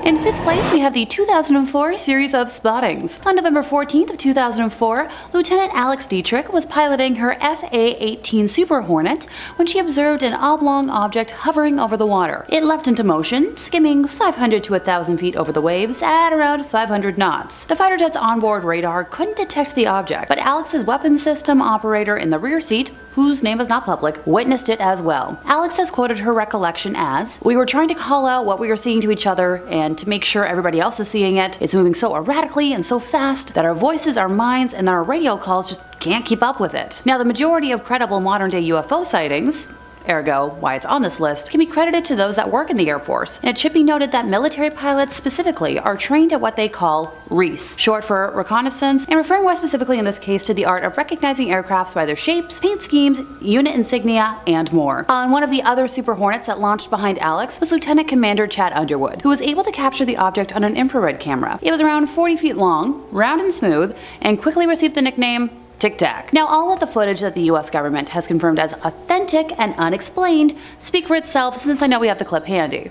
In 5th place, we have the 2004 series of spottings. On November 14th of 2004, Lieutenant Alex Dietrich was piloting her FA-18 Super Hornet when she observed an oblong object hovering over the water. It leapt into motion, skimming 500 to 1,000 feet over the waves at around 500 knots. The fighter jet's onboard radar couldn't detect the object, but Alex's weapons system operator in the rear seat, whose name is not public, witnessed it as well. Alex has quoted her recollection as, "We were trying to call out what we were seeing to each other, and to make sure everybody else is seeing it, it's moving so erratically and so fast that our voices, our minds, and our radio calls just can't keep up with it." Now, the majority of credible modern-day UFO sightings, ergo why it's on this list, can be credited to those that work in the Air Force, and it should be noted that military pilots specifically are trained at what they call REAS, short for reconnaissance, and referring more specifically in this case to the art of recognizing aircrafts by their shapes, paint schemes, unit insignia, and more. On one of the other Super Hornets that launched behind Alex was Lieutenant Commander Chad Underwood, who was able to capture the object on an infrared camera. It was around 40 feet long, round and smooth, and quickly received the nickname Tic Tac. Now, all of the footage that the US government has confirmed as authentic and unexplained speak for itself, since I know we have the clip handy.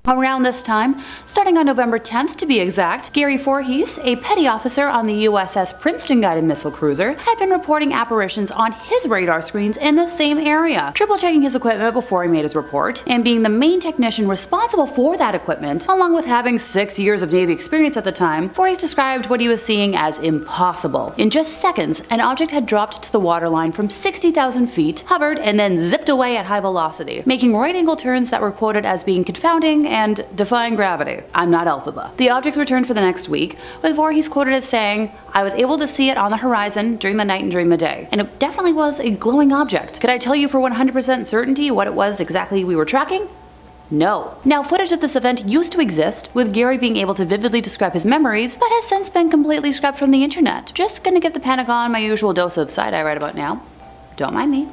Around this time, starting on November 10th to be exact, Gary Voorhees, a petty officer on the USS Princeton guided missile cruiser, had been reporting apparitions on his radar screens in the same area, triple-checking his equipment before he made his report, and being the main technician responsible for that equipment, along with having 6 years of Navy experience at the time. Voorhees described what he was seeing as impossible. In just seconds, an object had dropped to the waterline from 60,000 feet, hovered, and then zipped away at high velocity, making right-angle turns that were quoted as being confounding and defying gravity. I'm not Elphaba. The objects returned for the next week, with Voorhees quoted as saying, "I was able to see it on the horizon during the night and during the day, and it definitely was a glowing object. Could I tell you for 100% certainty what it was exactly we were tracking? No." Now, footage of this event used to exist, with Gary being able to vividly describe his memories, but has since been completely scrubbed from the internet. Just gonna give the Pentagon my usual dose of side-eye right about now. Don't mind me.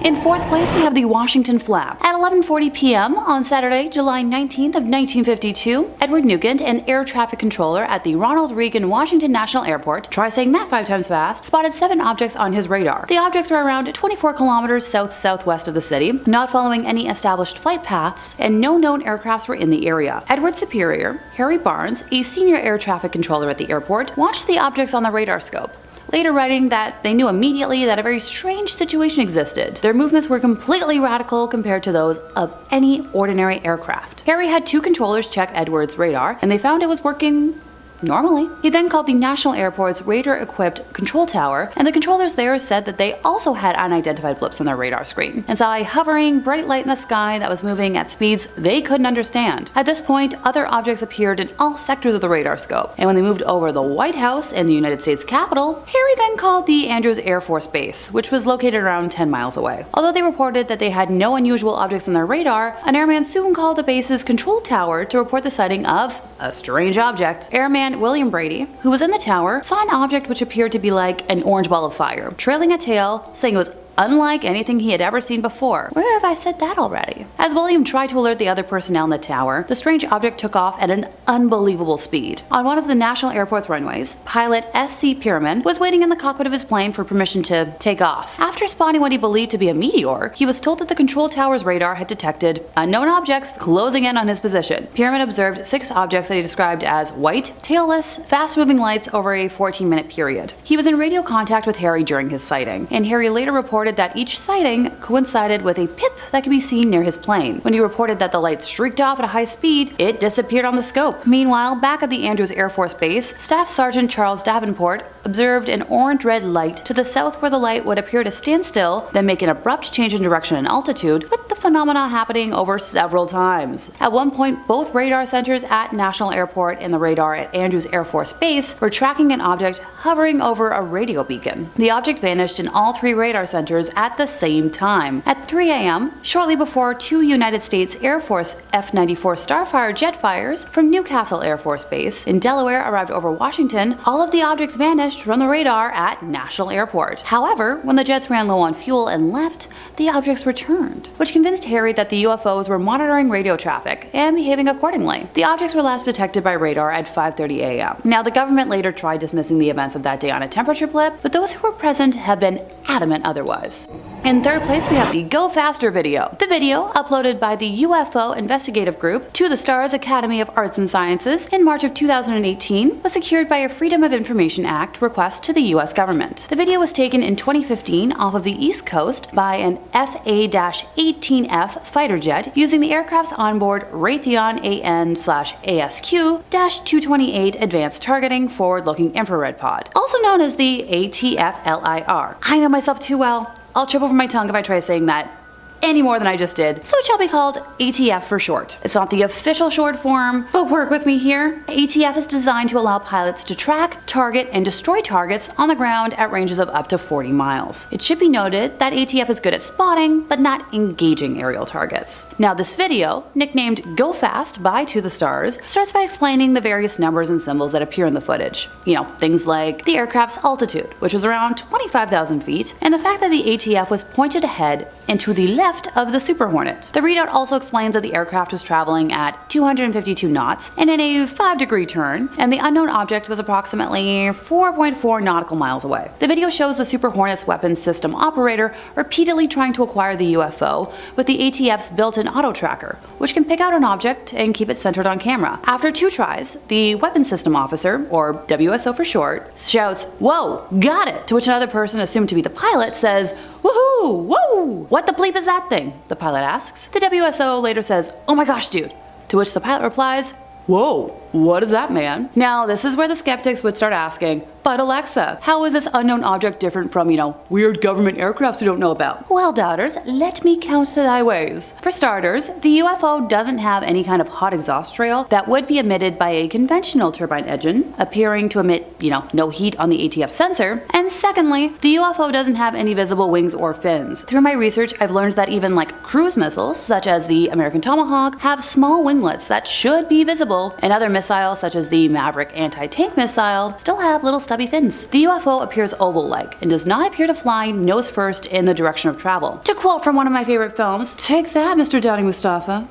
In 4th place, we have the Washington Flap. At 11:40 p.m. on Saturday, July 19th of 1952, Edward Nugent, an air traffic controller at the Ronald Reagan Washington National Airport, try saying that 5 times fast, spotted 7 objects on his radar. The objects were around 24 kilometers south-southwest of the city, not following any established flight paths, and no known aircrafts were in the area. Edward's superior, Harry Barnes, a senior air traffic controller at the airport, watched the objects on the radar scope, later writing that they knew immediately that a very strange situation existed. Their movements were completely radical compared to those of any ordinary aircraft. Harry had 2 controllers check Edward's radar, and they found it was working normally. He then called the National Airport's radar-equipped control tower, and the controllers there said that they also had unidentified blips on their radar screen, and saw a hovering, bright light in the sky that was moving at speeds they couldn't understand. At this point, other objects appeared in all sectors of the radar scope, and when they moved over the White House and the United States Capitol, Harry then called the Andrews Air Force Base, which was located around 10 miles away. Although they reported that they had no unusual objects on their radar, an airman soon called the base's control tower to report the sighting of a strange object. Airman William Brady, who was in the tower, saw an object which appeared to be like an orange ball of fire, trailing a tail, saying it was unlike anything he had ever seen before. Where have I said that already? As William tried to alert the other personnel in the tower, the strange object took off at an unbelievable speed. On one of the National Airport's runways, pilot S.C. Pierman was waiting in the cockpit of his plane for permission to take off. After spotting what he believed to be a meteor, he was told that the control tower's radar had detected unknown objects closing in on his position. Pierman observed 6 objects that he described as white, tailless, fast-moving lights over a 14-minute period. He was in radio contact with Harry during his sighting, and Harry later reported that each sighting coincided with a pip that could be seen near his plane. When he reported that the light streaked off at a high speed, it disappeared on the scope. Meanwhile, back at the Andrews Air Force Base, Staff Sergeant Charles Davenport observed an orange-red light to the south where the light would appear to stand still, then make an abrupt change in direction and altitude, with the phenomena happening over several times. At one point, both radar centers at National Airport and the radar at Andrews Air Force Base were tracking an object hovering over a radio beacon. The object vanished in all 3 radar centers centers at the same time. At 3 a.m., shortly before two United States Air Force F-94 Starfire jet fighters from Newcastle Air Force Base in Delaware arrived over Washington, all of the objects vanished from the radar at National Airport. However, when the jets ran low on fuel and left, the objects returned, which convinced Harry that the UFOs were monitoring radio traffic and behaving accordingly. The objects were last detected by radar at 5:30 a.m. Now, the government later tried dismissing the events of that day on a temperature blip, but those who were present have been adamant otherwise. In third place, we have the Go Faster video. The video, uploaded by the UFO investigative group to the STARS Academy of Arts and Sciences in March of 2018, was secured by a Freedom of Information Act request to the US government. The video was taken in 2015 off of the East Coast by an FA-18F fighter jet using the aircraft's onboard Raytheon AN/ASQ-228 Advanced Targeting Forward-Looking Infrared Pod, also known as the ATF-LIR. I know myself too well. I'll trip over my tongue if I try saying that any more than I just did, so it shall be called ATF for short. It's not the official short form, but work with me here. ATF is designed to allow pilots to track, target, and destroy targets on the ground at ranges of up to 40 miles. It should be noted that ATF is good at spotting, but not engaging aerial targets. Now, this video, nicknamed Go Fast by To The Stars, starts by explaining the various numbers and symbols that appear in the footage. You know, things like the aircraft's altitude, which was around 25,000 feet, and the fact that the ATF was pointed ahead and to the left of the Super Hornet. The readout also explains that the aircraft was traveling at 252 knots and in a 5-degree turn, and the unknown object was approximately 4.4 nautical miles away. The video shows the Super Hornet's weapons system operator repeatedly trying to acquire the UFO with the ATF's built-in auto tracker, which can pick out an object and keep it centered on camera. After 2 tries, the weapons system officer, or WSO for short, shouts, "Whoa, got it!" To which another person assumed to be the pilot says, "Woohoo! Whoa! What the bleep is that thing?" the pilot asks. The WSO later says, "Oh my gosh, dude." To which the pilot replies, "Whoa, what is that, man?" Now, this is where the skeptics would start asking, "But Alexa, how is this unknown object different from, weird government aircrafts we don't know about?" Well, doubters, let me count thy ways. For starters, the UFO doesn't have any kind of hot exhaust trail that would be emitted by a conventional turbine engine, appearing to emit, no heat on the ATF sensor. And secondly, the UFO doesn't have any visible wings or fins. Through my research, I've learned that even cruise missiles, such as the American Tomahawk, have small winglets that should be visible, and other missiles, such as the Maverick anti-tank missile, still have little stubby fins. The UFO appears oval-like and does not appear to fly nose first in the direction of travel. To quote from one of my favorite films, "Take that, Mr. Downey Mustafa."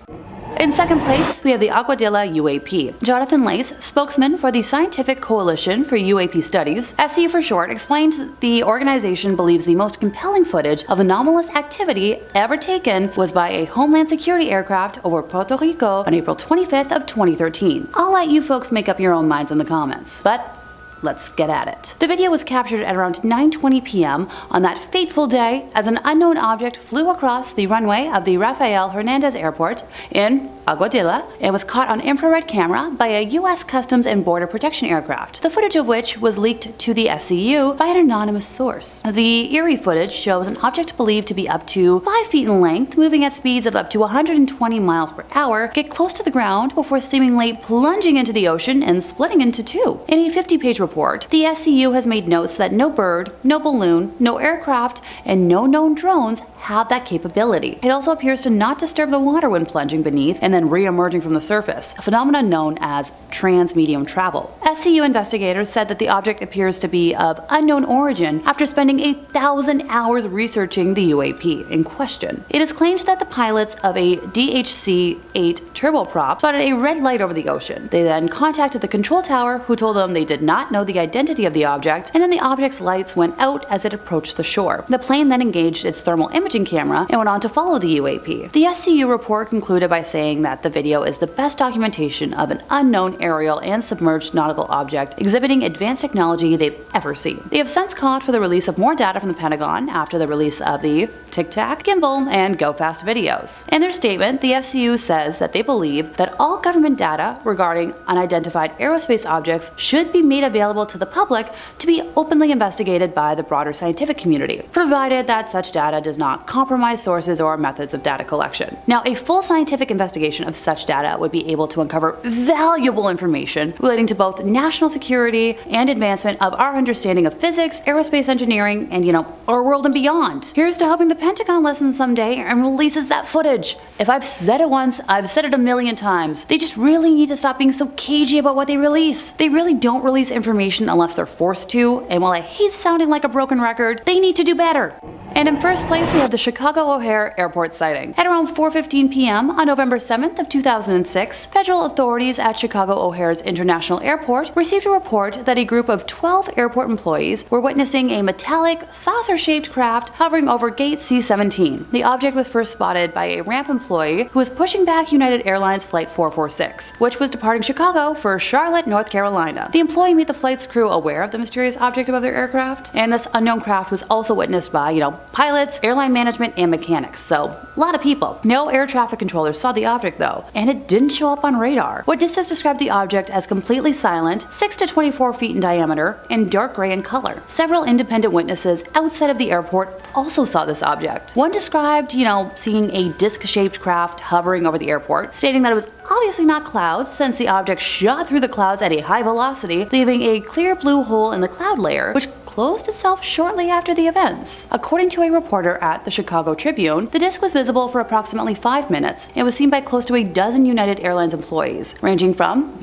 In second place, we have the Aguadilla UAP. Jonathan Lace, spokesman for the Scientific Coalition for UAP Studies, SCU for short, explains that the organization believes the most compelling footage of anomalous activity ever taken was by a Homeland Security aircraft over Puerto Rico on April 25th of 2013. I'll let you folks make up your own minds in the comments, but let's get at it. The video was captured at around 9:20 p.m. on that fateful day as an unknown object flew across the runway of the Rafael Hernandez Airport in Aguadilla and was caught on infrared camera by a U.S. Customs and Border Protection aircraft, the footage of which was leaked to the SCU by an anonymous source. The eerie footage shows an object believed to be up to 5 feet in length, moving at speeds of up to 120 miles per hour, get close to the ground before seemingly plunging into the ocean and splitting into two. In a 50-page report, the SCU has made notes that no bird, no balloon, no aircraft, and no known drones have that capability. It also appears to not disturb the water when plunging beneath and then re-emerging from the surface, a phenomenon known as trans-medium travel. SCU investigators said that the object appears to be of unknown origin after spending 1,000 hours researching the UAP in question. It is claimed that the pilots of a DHC-8 turboprop spotted a red light over the ocean. They then contacted the control tower, who told them they did not know the identity of the object, and then the object's lights went out as it approached the shore. The plane then engaged its thermal imaging camera and went on to follow the UAP. The SCU report concluded by saying that the video is the best documentation of an unknown aerial and submerged nautical object exhibiting advanced technology they've ever seen. They have since called for the release of more data from the Pentagon after the release of the Tic Tac, Gimbal, and Go Fast videos. In their statement, the SCU says that they believe that all government data regarding unidentified aerospace objects should be made available to the public to be openly investigated by the broader scientific community, provided that such data does not compromised sources or methods of data collection. Now, a full scientific investigation of such data would be able to uncover valuable information relating to both national security and advancement of our understanding of physics, aerospace engineering, and our world and beyond. Here's to hoping the Pentagon listens someday and releases that footage. If I've said it once, I've said it a million times. They just really need to stop being so cagey about what they release. They really don't release information unless they're forced to, and while I hate sounding like a broken record, they need to do better. And in first place, we have the Chicago O'Hare Airport sighting. At around 4:15 p.m. on November 7th of 2006, federal authorities at Chicago O'Hare's International Airport received a report that a group of 12 airport employees were witnessing a metallic, saucer-shaped craft hovering over gate C-17. The object was first spotted by a ramp employee who was pushing back United Airlines Flight 446, which was departing Chicago for Charlotte, North Carolina. The employee made the flight's crew aware of the mysterious object above their aircraft, and this unknown craft was also witnessed by, pilots, airline management, and mechanics, so a lot of people. No air traffic controllers saw the object though, and it didn't show up on radar. Witnesses described the object as completely silent, 6 to 24 feet in diameter, and dark gray in color. Several independent witnesses outside of the airport also saw this object. One described, seeing a disc-shaped craft hovering over the airport, stating that it was obviously not clouds since the object shot through the clouds at a high velocity, leaving a clear blue hole in the cloud layer, which closed itself shortly after the events. According to a reporter at the Chicago Tribune, the disc was visible for approximately 5 minutes and was seen by close to a dozen United Airlines employees, ranging from,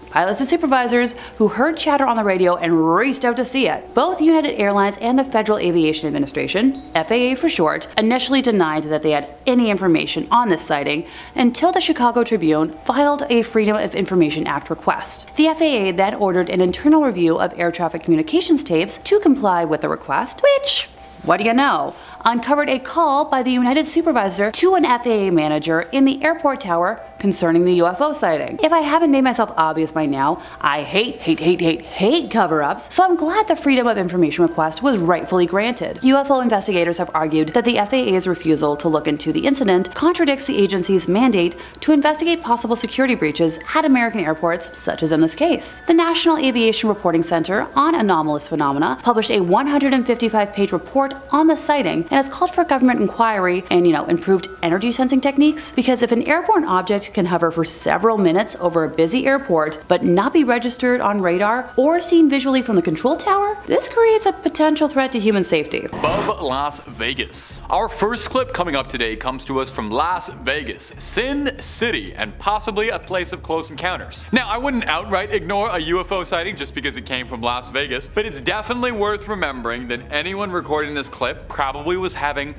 pilots to supervisors who heard chatter on the radio and raced out to see it. Both United Airlines and the Federal Aviation Administration, FAA for short, initially denied that they had any information on this sighting until the Chicago Tribune filed a Freedom of Information Act request. The FAA then ordered an internal review of air traffic communications tapes to comply with the request, which, what do you know, uncovered a call by the United supervisor to an FAA manager in the airport tower concerning the UFO sighting. If I haven't made myself obvious by now, I hate cover-ups, so I'm glad the Freedom of Information request was rightfully granted. UFO investigators have argued that the FAA's refusal to look into the incident contradicts the agency's mandate to investigate possible security breaches at American airports, such as in this case. The National Aviation Reporting Center on Anomalous Phenomena published a 155-page report on the sighting and has called for government inquiry and, improved energy sensing techniques, because if an airborne object can hover for several minutes over a busy airport but not be registered on radar or seen visually from the control tower, this creates a potential threat to human safety. Above Las Vegas. Our first clip coming up today comes to us from Las Vegas, Sin City, and possibly a place of close encounters. Now, I wouldn't outright ignore a UFO sighting just because it came from Las Vegas, but it's definitely worth remembering that anyone recording this clip probably was having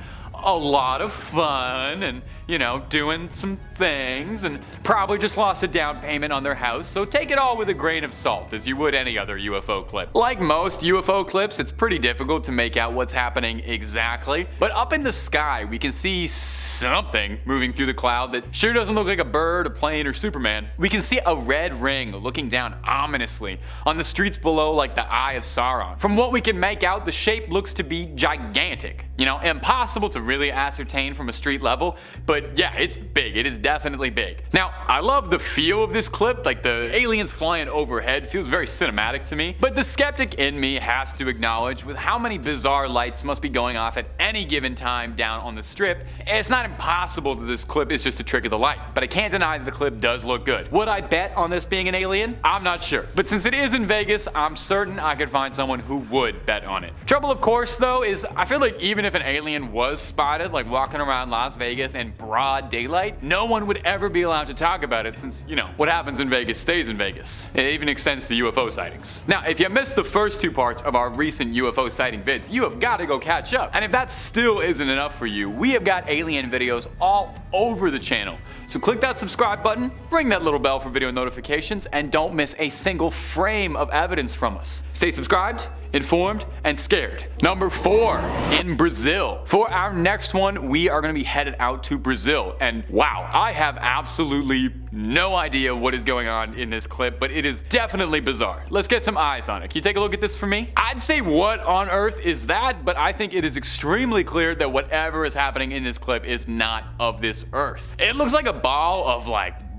a lot of fun and, doing some things, and probably just lost a down payment on their house, so take it all with a grain of salt as you would any other UFO clip. Like most UFO clips, it's pretty difficult to make out what's happening exactly, but up in the sky we can see something moving through the cloud that sure doesn't look like a bird, a plane, or Superman. We can see a red ring looking down ominously on the streets below like the Eye of Sauron. From what we can make out, the shape looks to be gigantic. Impossible to really ascertain from a street level, but yeah, it's big. It is definitely big. Now, I love the feel of this clip, like the aliens flying overhead feels very cinematic to me, but the skeptic in me has to acknowledge with how many bizarre lights must be going off at any given time down on the strip, it's not impossible that this clip is just a trick of the light, but I can't deny that the clip does look good. Would I bet on this being an alien? I'm not sure, but since it is in Vegas, I'm certain I could find someone who would bet on it. Trouble, of course, though, is I feel like even if an alien was spotted like walking around Las Vegas in broad daylight, no one would ever be allowed to talk about it since, what happens in Vegas stays in Vegas. It even extends to UFO sightings. Now, if you missed the first two parts of our recent UFO sighting vids, you have got to go catch up. And if that still isn't enough for you, we have got alien videos all over the channel. So click that subscribe button, ring that little bell for video notifications, and don't miss a single frame of evidence from us. Stay subscribed, informed, and scared. Number 4, in Brazil. For our next one, we are going to be headed out to Brazil, and wow, I have absolutely no idea what is going on in this clip, but it is definitely bizarre. Let's get some eyes on it. Can you take a look at this for me? I'd say what on earth is that, but I think it is extremely clear that whatever is happening in this clip is not of this earth. It looks like a ball of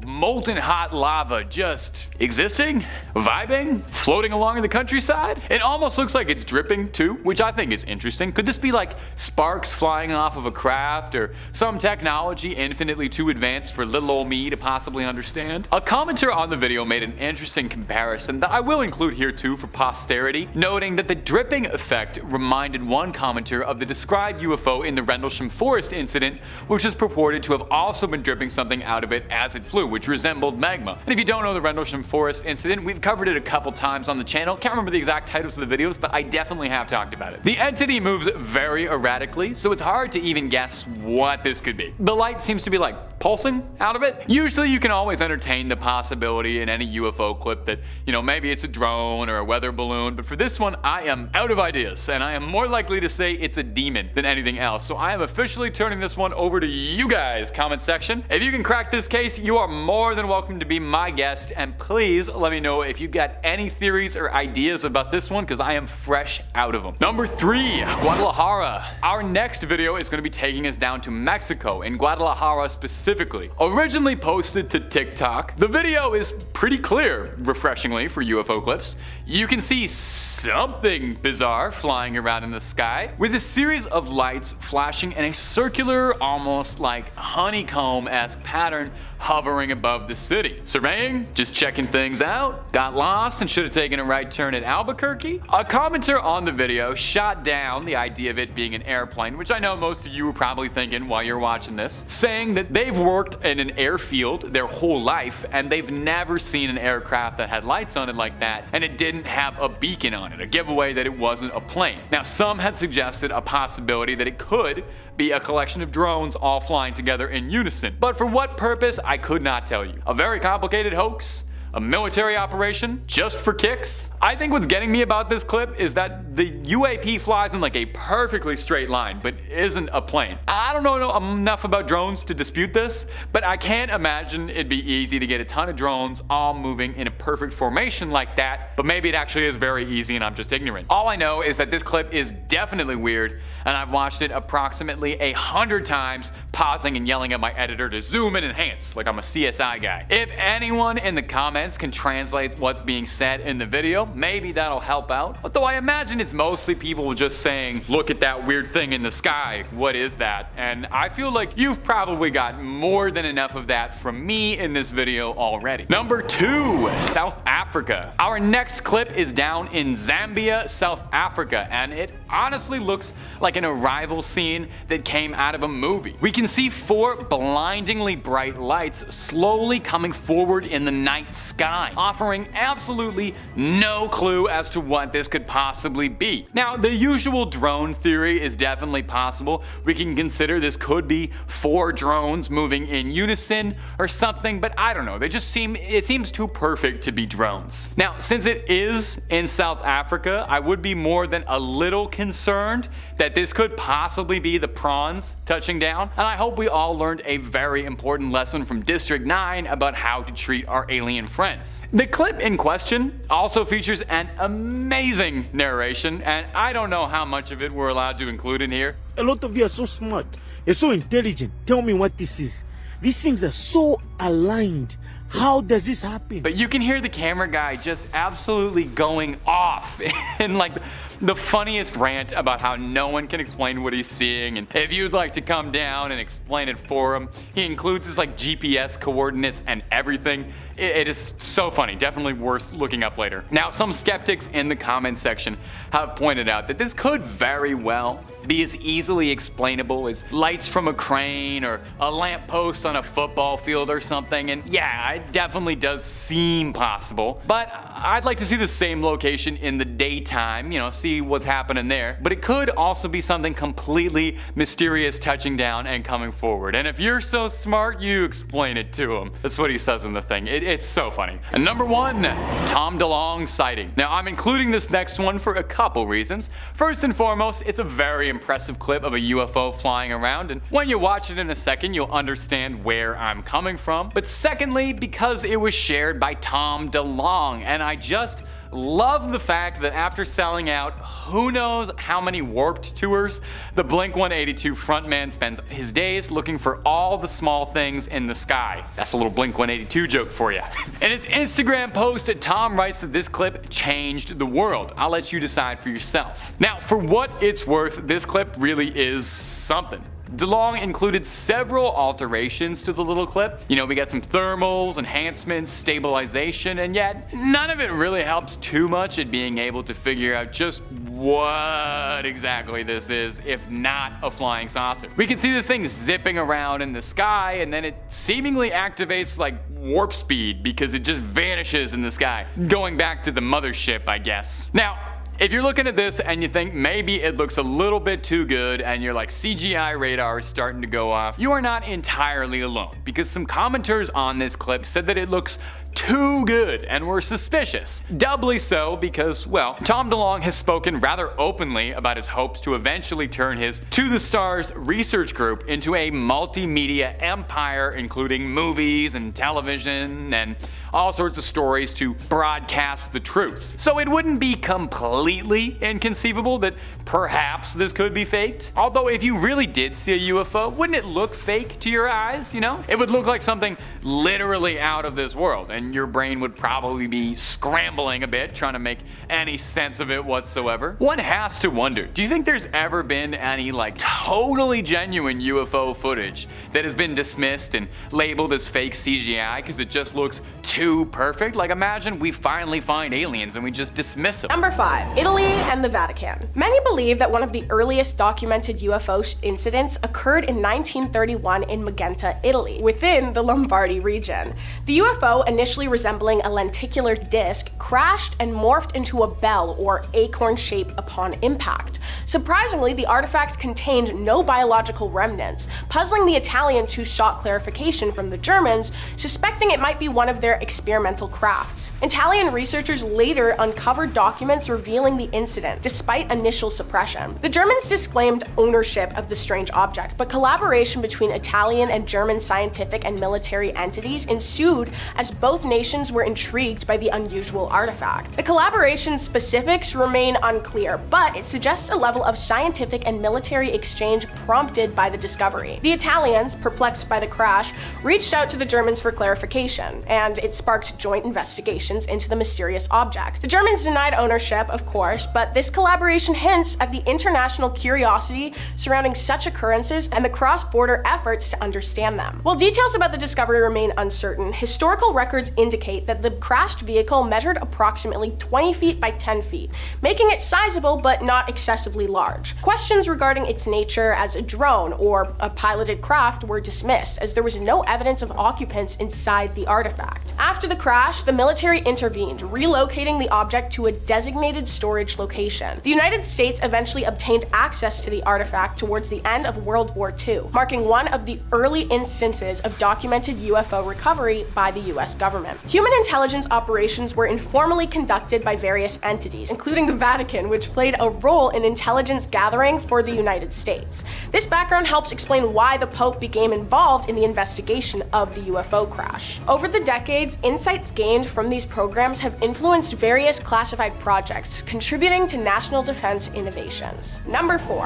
molten hot lava just existing, vibing, floating along in the countryside. It almost looks like it's dripping too, which I think is interesting. Could this be like sparks flying off of a craft or some technology infinitely too advanced for little old me to possibly understand? A commenter on the video made an interesting comparison that I will include here too for posterity, noting that the dripping effect reminded one commenter of the described UFO in the Rendlesham Forest incident, which was purported to have also been dripping something out of it as it flew, which resembled magma. And if you don't know the Rendlesham Forest incident, we've covered it a couple times on the channel. Can't remember the exact titles of the videos, but I definitely have talked about it. The entity moves very erratically, so it's hard to even guess what this could be. The light seems to be like pulsing out of it. Usually you can always entertain the possibility in any UFO clip that, maybe it's a drone or a weather balloon, but for this one I am out of ideas, and I am more likely to say it's a demon than anything else. So I am officially turning this one over to you guys, comment section. If you can crack this case, you are more than welcome to be my guest, and please let me know if you got any theories or ideas about this one, because I am fresh out of them. Number 3, Guadalajara. Our next video is going to be taking us down to Mexico, in Guadalajara specifically. Originally posted to TikTok, the video is pretty clear, refreshingly for UFO clips. You can see something bizarre flying around in the sky, with a series of lights flashing in a circular, almost like honeycomb-esque pattern hovering above the city. Surveying? Just checking things out? Got lost and should have taken a right turn at Albuquerque? A commenter on the video shot down the idea of it being an airplane, which I know most of you were probably thinking while you're watching this, saying that they've worked in an airfield their whole life and they've never seen an aircraft that had lights on it like that, and it didn't have a beacon on it, a giveaway that it wasn't a plane. Now, some had suggested a possibility that it could be a collection of drones all flying together in unison, but for what purpose I could not tell you. A very complicated hoax? A military operation? Just for kicks? I think what's getting me about this clip is that the UAP flies in like a perfectly straight line, but isn't a plane. I don't know enough about drones to dispute this, but I can't imagine it'd be easy to get a ton of drones all moving in a perfect formation like that, but maybe it actually is very easy and I'm just ignorant. All I know is that this clip is definitely weird, and I've watched it approximately 100 times, pausing and yelling at my editor to zoom and enhance like I'm a CSI guy. If anyone in the comments can translate what's being said in the video, maybe that'll help out. Although I imagine it's mostly people just saying, look at that weird thing in the sky, what is that? And I feel like you've probably got more than enough of that from me in this video already. Number 2, South Africa. Our next clip is down in Zambia, South Africa, and it honestly looks like an arrival scene that came out of a movie. We can see 4 blindingly bright lights slowly coming forward in the night sky, offering absolutely no clue as to what this could possibly be. Now, the usual drone theory is definitely possible. We can consider this could be 4 drones moving in unison or something, but I don't know. It seems too perfect to be drones. Now, since it is in South Africa, I would be more than a little concerned that this could possibly be the prawns touching down, and I hope we all learned a very important lesson from District 9 about how to treat our alien friends. The clip in question also features an amazing narration, and I don't know how much of it we're allowed to include in here. A lot of you are so smart. You're so intelligent. Tell me what this is. These things are so aligned. How does this happen? But you can hear the camera guy just absolutely going off in like the funniest rant about how no one can explain what he's seeing, and if you'd like to come down and explain it for him, he includes his like GPS coordinates and everything. It is so funny, definitely worth looking up later. Now, some skeptics in the comment section have pointed out that this could very well be as easily explainable as lights from a crane or a lamppost on a football field or something, and yeah, it definitely does seem possible, but I'd like to see the same location in the daytime, see what's happening there. But it could also be something completely mysterious touching down and coming forward, and if you're so smart, you explain it to him. That's what he says in the thing. It's so funny. And number 1, Tom DeLonge sighting. Now, I'm including this next one for a couple reasons. First and foremost, it's a very impressive clip of a UFO flying around, and when you watch it in a second, you'll understand where I'm coming from. But secondly, because it was shared by Tom DeLonge, and I just love the fact that after selling out who knows how many Warped tours, the Blink-182 frontman spends his days looking for all the small things in the sky. That's a little Blink-182 joke for you. In his Instagram post, Tom writes that this clip changed the world. I'll let you decide for yourself. Now, for what it's worth, this clip really is something. DeLong included several alterations to the little clip. You know, we got some thermals, enhancements, stabilization, and yet none of it really helps too much at being able to figure out just what exactly this is, if not a flying saucer. We can see this thing zipping around in the sky, and then it seemingly activates like warp speed because it just vanishes in the sky. Going back to the mothership, I guess. Now, if you're looking at this and you think maybe it looks a little bit too good and you're like CGI radar is starting to go off, you are not entirely alone, because some commenters on this clip said that it looks too good and were suspicious. Doubly so because, well, Tom DeLong has spoken rather openly about his hopes to eventually turn his To the Stars research group into a multimedia empire, including movies and television and all sorts of stories to broadcast the truth. So it wouldn't be completely inconceivable that perhaps this could be faked. Although if you really did see a UFO, wouldn't it look fake to your eyes, you know? It would look like something literally out of this world, and your brain would probably be scrambling a bit trying to make any sense of it whatsoever. One has to wonder, do you think there's ever been any like totally genuine UFO footage that has been dismissed and labeled as fake CGI because it just looks too perfect? Like, imagine we finally find aliens and we just dismiss them. Number 5. Italy and the Vatican. Many believe that one of the earliest documented UFO incidents occurred in 1931 in Magenta, Italy, within the Lombardy region. The UFO, initially resembling a lenticular disc, crashed and morphed into a bell or acorn shape upon impact. Surprisingly, the artifact contained no biological remnants, puzzling the Italians who sought clarification from the Germans, suspecting it might be one of their experimental crafts. Italian researchers later uncovered documents revealing the incident, despite initial suppression. The Germans disclaimed ownership of the strange object, but collaboration between Italian and German scientific and military entities ensued as both nations were intrigued by the unusual artifact. The collaboration's specifics remain unclear, but it suggests a level of scientific and military exchange prompted by the discovery. The Italians, perplexed by the crash, reached out to the Germans for clarification, and it sparked joint investigations into the mysterious object. The Germans denied ownership, of course, but this collaboration hints at the international curiosity surrounding such occurrences and the cross-border efforts to understand them. While details about the discovery remain uncertain, historical records indicate that the crashed vehicle measured approximately 20 feet by 10 feet, making it sizable but not excessively large. Questions regarding its nature as a drone or a piloted craft were dismissed, as there was no evidence of occupants inside the artifact. After the crash, the military intervened, relocating the object to a designated storage location. The United States eventually obtained access to the artifact towards the end of World War II, marking one of the early instances of documented UFO recovery by the US government. Human intelligence operations were informally conducted by various entities, including the Vatican, which played a role in intelligence gathering for the United States. This background helps explain why the Pope became involved in the investigation of the UFO crash. Over the decades, insights gained from these programs have influenced various classified projects, contributing to national defense innovations. Number 4.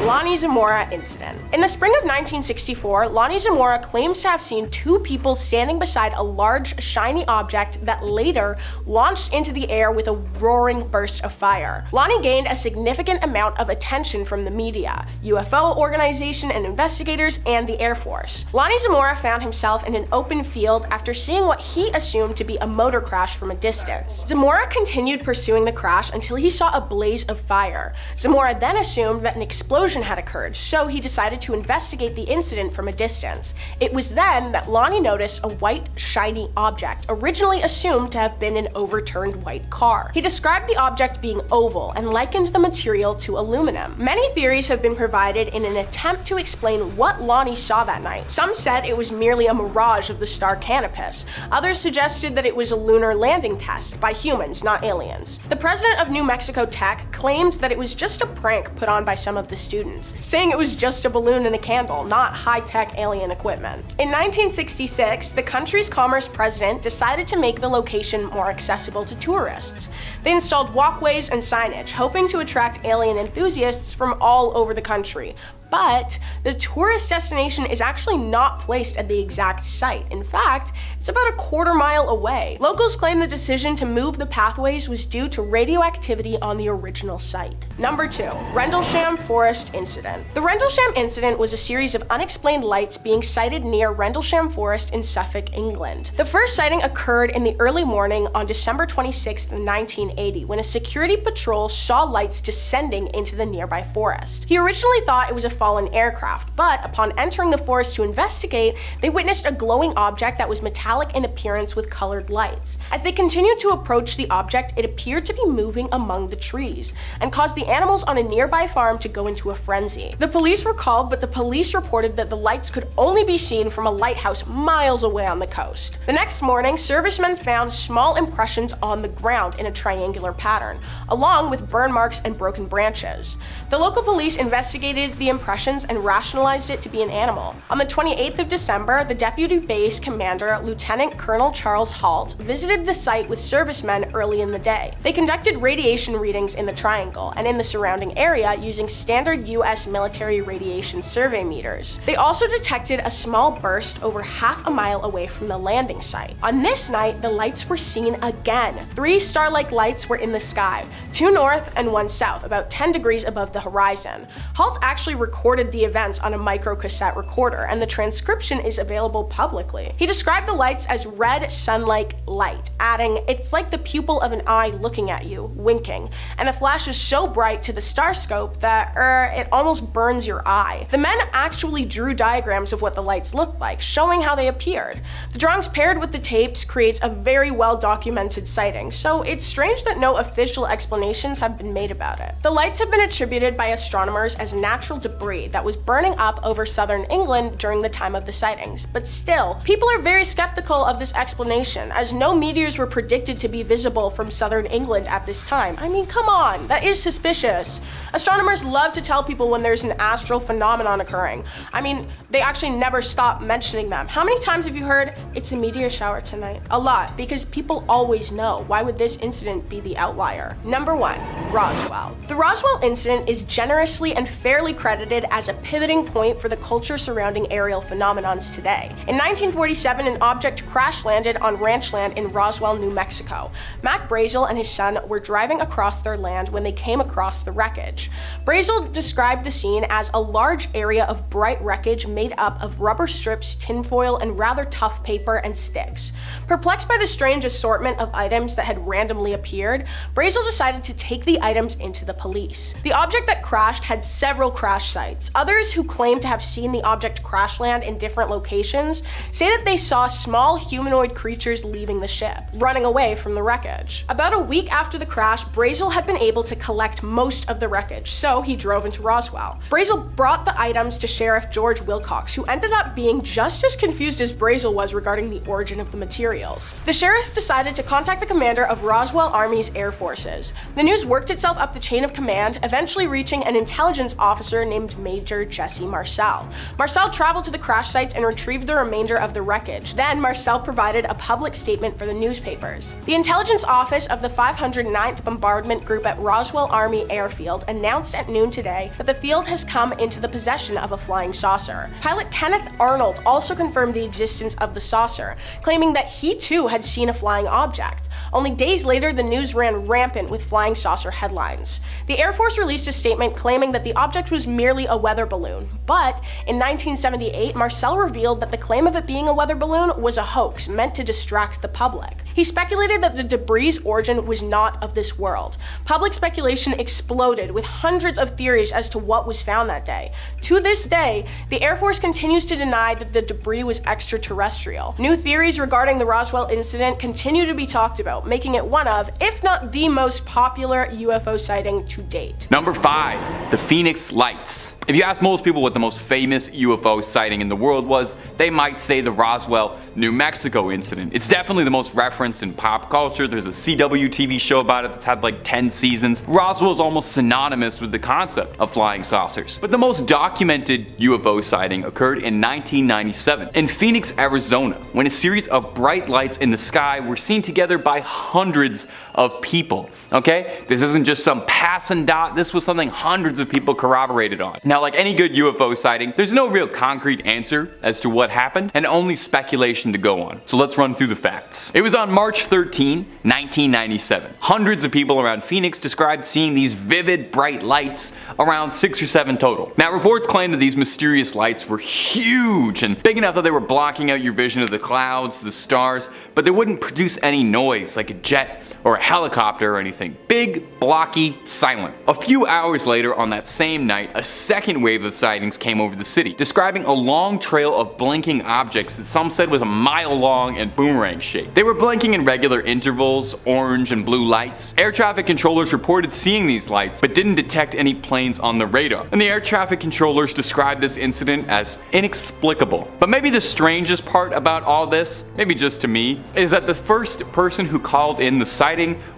Lonnie Zamora Incident. In the spring of 1964, Lonnie Zamora claims to have seen two people standing beside a large, shiny object that later launched into the air with a roaring burst of fire. Lonnie gained a significant amount of attention from the media, UFO organization and investigators, and the Air Force. Lonnie Zamora found himself in an open field after seeing what he assumed to be a motor crash from a distance. Zamora continued pursuing the crash until he saw a blaze of fire. Zamora then assumed that an explosion had occurred, so he decided to investigate the incident from a distance. It was then that Lonnie noticed a white, shiny object, originally assumed to have been an overturned white car. He described the object being oval and likened the material to aluminum. Many theories have been provided in an attempt to explain what Lonnie saw that night. Some said it was merely a mirage of the star Canopus. Others suggested that it was a lunar landing test by humans, not aliens. The president of New Mexico Tech claimed that it was just a prank put on by some of the students, saying it was just a balloon and a candle, not high-tech alien equipment. In 1966, the country's commerce president, government decided to make the location more accessible to tourists. They installed walkways and signage, hoping to attract alien enthusiasts from all over the country. But the tourist destination is actually not placed at the exact site. In fact, it's about a quarter-mile away. Locals claim the decision to move the pathways was due to radioactivity on the original site. Number 2. Rendlesham Forest Incident. The Rendlesham Incident was a series of unexplained lights being sighted near Rendlesham Forest in Suffolk, England. The first sighting occurred in the early morning on December 26, 1980, when a security patrol saw lights descending into the nearby forest. He originally thought it was a fallen aircraft, but upon entering the forest to investigate, they witnessed a glowing object that was metallic in appearance with colored lights. As they continued to approach the object, it appeared to be moving among the trees, and caused the animals on a nearby farm to go into a frenzy. The police were called, but the police reported that the lights could only be seen from a lighthouse miles away on the coast. The next morning, servicemen found small impressions on the ground in a triangular pattern, along with burn marks and broken branches. The local police investigated the impressions and rationalized it to be an animal. On the 28th of December, the Deputy Base Commander, Lieutenant Colonel Charles Halt, visited the site with servicemen early in the day. They conducted radiation readings in the triangle and in the surrounding area using standard US military radiation survey meters. They also detected a small burst over half a mile away from the landing site. On this night, the lights were seen again. 3 star-like lights were in the sky, 2 north and 1 south, about 10 degrees above the horizon. Halt actually recorded the events on a microcassette recorder, and the transcription is available publicly. He described the lights as red sun-like light, adding, "It's like the pupil of an eye looking at you, winking, and the flash is so bright to the starscope that, it almost burns your eye." The men actually drew diagrams of what the lights looked like, showing how they appeared. The drawings paired with the tapes creates a very well-documented sighting, so it's strange that no official explanations have been made about it. The lights have been attributed by astronomers as natural debris that was burning up over southern England during the time of the sightings. But still, people are very skeptical of this explanation, as no meteors were predicted to be visible from southern England at this time. I mean, come on, that is suspicious. Astronomers love to tell people when there's an astral phenomenon occurring. I mean, they actually never stop mentioning them. How many times have you heard, "It's a meteor shower tonight"? A lot, because people always know. Why would this incident be the outlier? Number 1, Roswell. The Roswell incident is generously and fairly credited as a pivoting point for the culture surrounding aerial phenomenons today. In 1947, an object crash landed on ranch land in Roswell, New Mexico. Mac Brazel and his son were driving across their land when they came across the wreckage. Brazel described the scene as a large area of bright wreckage made up of rubber strips, tinfoil, and rather tough paper and sticks. Perplexed by the strange assortment of items that had randomly appeared, Brazel decided to take the items into the police. The object that crashed had several crash sites. Others who claim to have seen the object crash land in different locations say that they saw small humanoid creatures leaving the ship, running away from the wreckage. About a week after the crash, Brazel had been able to collect most of the wreckage, so he drove into Roswell. Brazel brought the items to Sheriff George Wilcox, who ended up being just as confused as Brazel was regarding the origin of the materials. The sheriff decided to contact the commander of Roswell Army's Air Forces. The news worked itself up the chain of command, eventually reaching an intelligence officer named Major Jesse Marcel. Marcel traveled to the crash sites and retrieved the remainder of the wreckage. Then Marcel provided a public statement for the newspapers. The intelligence office of the 509th Bombardment Group at Roswell Army Airfield announced at noon today that the field has come into the possession of a flying saucer. Pilot Kenneth Arnold also confirmed the existence of the saucer, claiming that he too had seen a flying object. Only days later, the news ran rampant with flying saucer headlines. The Air Force released a statement claiming that the object was merely a weather balloon, but in 1978, Marcel revealed that the claim of it being a weather balloon was a hoax meant to distract the public. He speculated that the debris' origin was not of this world. Public speculation exploded with hundreds of theories as to what was found that day. To this day, the Air Force continues to deny that the debris was extraterrestrial. New theories regarding the Roswell incident continue to be talked about, making it one of, if not the most popular UFO sighting to date. Number 5, the Phoenix Lights. If you ask most people what the most famous UFO sighting in the world was, they might say the Roswell, New Mexico incident. It's definitely the most referenced in pop culture. There's a CW TV show about it that's had like 10 seasons. Roswell is almost synonymous with the concept of flying saucers. But the most documented UFO sighting occurred in 1997 in Phoenix, Arizona, when a series of bright lights in the sky were seen together by hundreds of people. Okay? This isn't just some passing dot, this was something hundreds of people corroborated on. Now, like any good UFO sighting, there's no real concrete answer as to what happened, and only speculation to go on. So let's run through the facts. It was on March 13, 1997. Hundreds of people around Phoenix described seeing these vivid, bright lights, around 6 or 7 total. Now, reports claim that these mysterious lights were huge and big enough that they were blocking out your vision of the clouds, the stars, but they wouldn't produce any noise like a jet or a helicopter or anything. Big, blocky, silent. A few hours later on that same night, a second wave of sightings came over the city, describing a long trail of blinking objects that some said was a mile long and boomerang shaped. They were blinking in regular intervals, orange and blue lights. Air traffic controllers reported seeing these lights, but didn't detect any planes on the radar. And the air traffic controllers described this incident as inexplicable. But maybe the strangest part about all this, maybe just to me, is that the first person who called in the sighting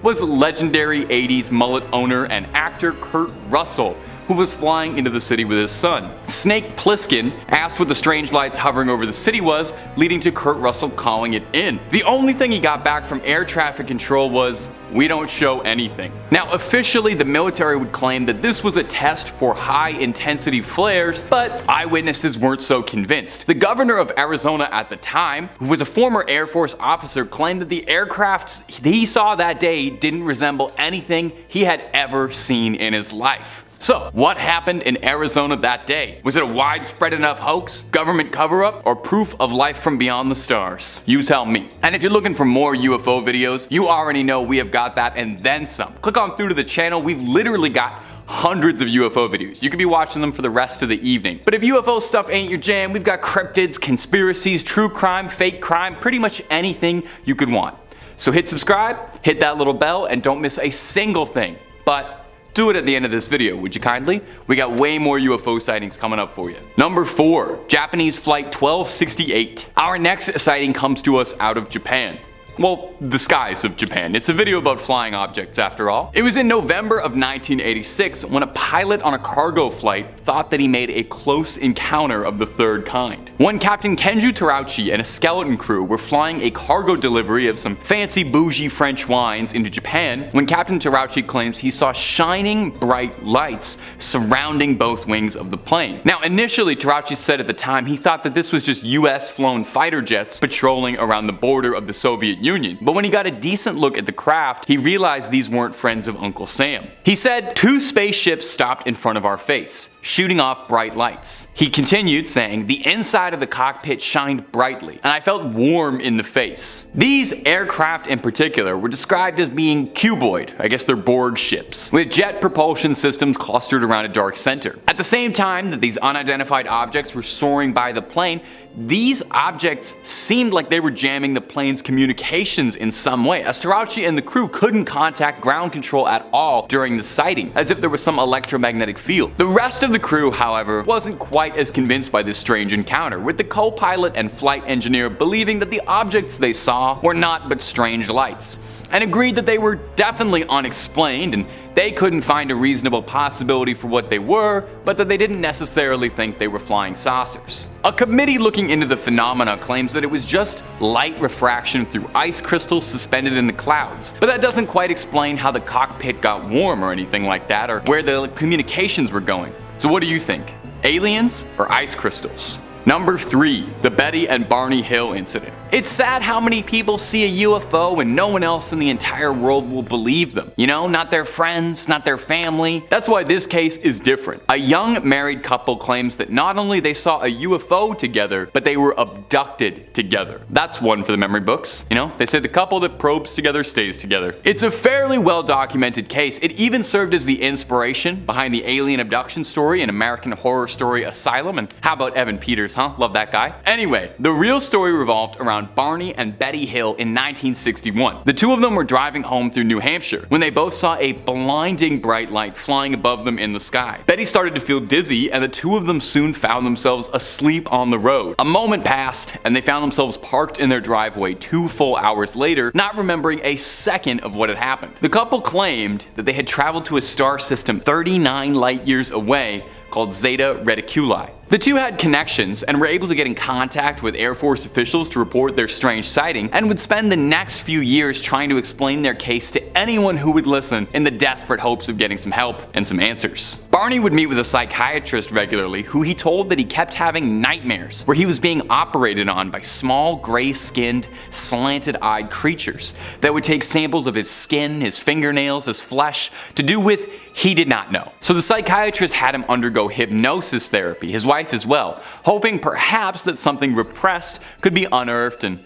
was legendary 80s mullet owner and actor Kurt Russell, who was flying into the city with his son. Snake Plissken asked what the strange lights hovering over the city was, leading to Kurt Russell calling it in. The only thing he got back from air traffic control was, "We don't show anything." Now, officially, the military would claim that this was a test for high-intensity flares, but eyewitnesses weren't so convinced. The governor of Arizona at the time, who was a former Air Force officer, claimed that the aircrafts he saw that day didn't resemble anything he had ever seen in his life. So, what happened in Arizona that day? Was it a widespread enough hoax, government cover-up, or proof of life from beyond the stars? You tell me. And if you're looking for more UFO videos, you already know we have got that and then some. Click on through to the channel, we've literally got hundreds of UFO videos. You could be watching them for the rest of the evening. But if UFO stuff ain't your jam, we've got cryptids, conspiracies, true crime, fake crime, pretty much anything you could want. So hit subscribe, hit that little bell, and don't miss a single thing. But do it at the end of this video, would you kindly? We got way more UFO sightings coming up for you. Number 4, Japanese Flight 1268. Our next sighting comes to us out of Japan. Well, the skies of Japan. It's a video about flying objects after all. It was in November of 1986 when a pilot on a cargo flight thought that he made a close encounter of the third kind. When Captain Kenju Terauchi and a skeleton crew were flying a cargo delivery of some fancy bougie French wines into Japan, when Captain Terauchi claims he saw shining bright lights surrounding both wings of the plane. Now, initially, Terauchi said at the time he thought that this was just US flown fighter jets patrolling around the border of the Soviet Union. But when he got a decent look at the craft, he realized these weren't friends of Uncle Sam. He said, "2 spaceships stopped in front of our face, shooting off bright lights." He continued saying, "The inside of the cockpit shined brightly, and I felt warm in the face." These aircraft in particular were described as being cuboid, I guess they're Borg ships, with jet propulsion systems clustered around a dark center. At the same time that these unidentified objects were soaring by the plane, these objects seemed like they were jamming the plane's communications in some way, as Terauchi and the crew couldn't contact ground control at all during the sighting, as if there was some electromagnetic field. The rest of the crew, however, wasn't quite as convinced by this strange encounter, with the co-pilot and flight engineer believing that the objects they saw were not but strange lights, and agreed that they were definitely unexplained and they couldn't find a reasonable possibility for what they were, but that they didn't necessarily think they were flying saucers. A committee looking into the phenomena claims that it was just light refraction through ice crystals suspended in the clouds, but that doesn't quite explain how the cockpit got warm or anything like that, or where the communications were going. So what do you think? Aliens or ice crystals? Number 3, the Betty and Barney Hill incident. It's sad how many people see a UFO and no one else in the entire world will believe them. You know, not their friends, not their family. That's why this case is different. A young married couple claims that not only they saw a UFO together, but they were abducted together. That's one for the memory books. You know, they say the couple that probes together stays together. It's a fairly well documented case. It even served as the inspiration behind the alien abduction story in American Horror Story Asylum. And how about Evan Peters, huh? Love that guy. Anyway, the real story revolved around around Barney and Betty Hill in 1961. The two of them were driving home through New Hampshire when they both saw a blinding bright light flying above them in the sky. Betty started to feel dizzy, and the two of them soon found themselves asleep on the road. A moment passed, and they found themselves parked in their driveway 2 full hours later, not remembering a second of what had happened. The couple claimed that they had traveled to a star system 39 light years away called Zeta Reticuli. The two had connections and were able to get in contact with Air Force officials to report their strange sighting, and would spend the next few years trying to explain their case to anyone who would listen in the desperate hopes of getting some help and some answers. Barney would meet with a psychiatrist regularly who he told that he kept having nightmares where he was being operated on by small gray-skinned, slanted-eyed creatures that would take samples of his skin, his fingernails, his flesh to do with he did not know. So the psychiatrist had him undergo hypnosis therapy, his wife as well, hoping perhaps that something repressed could be unearthed, and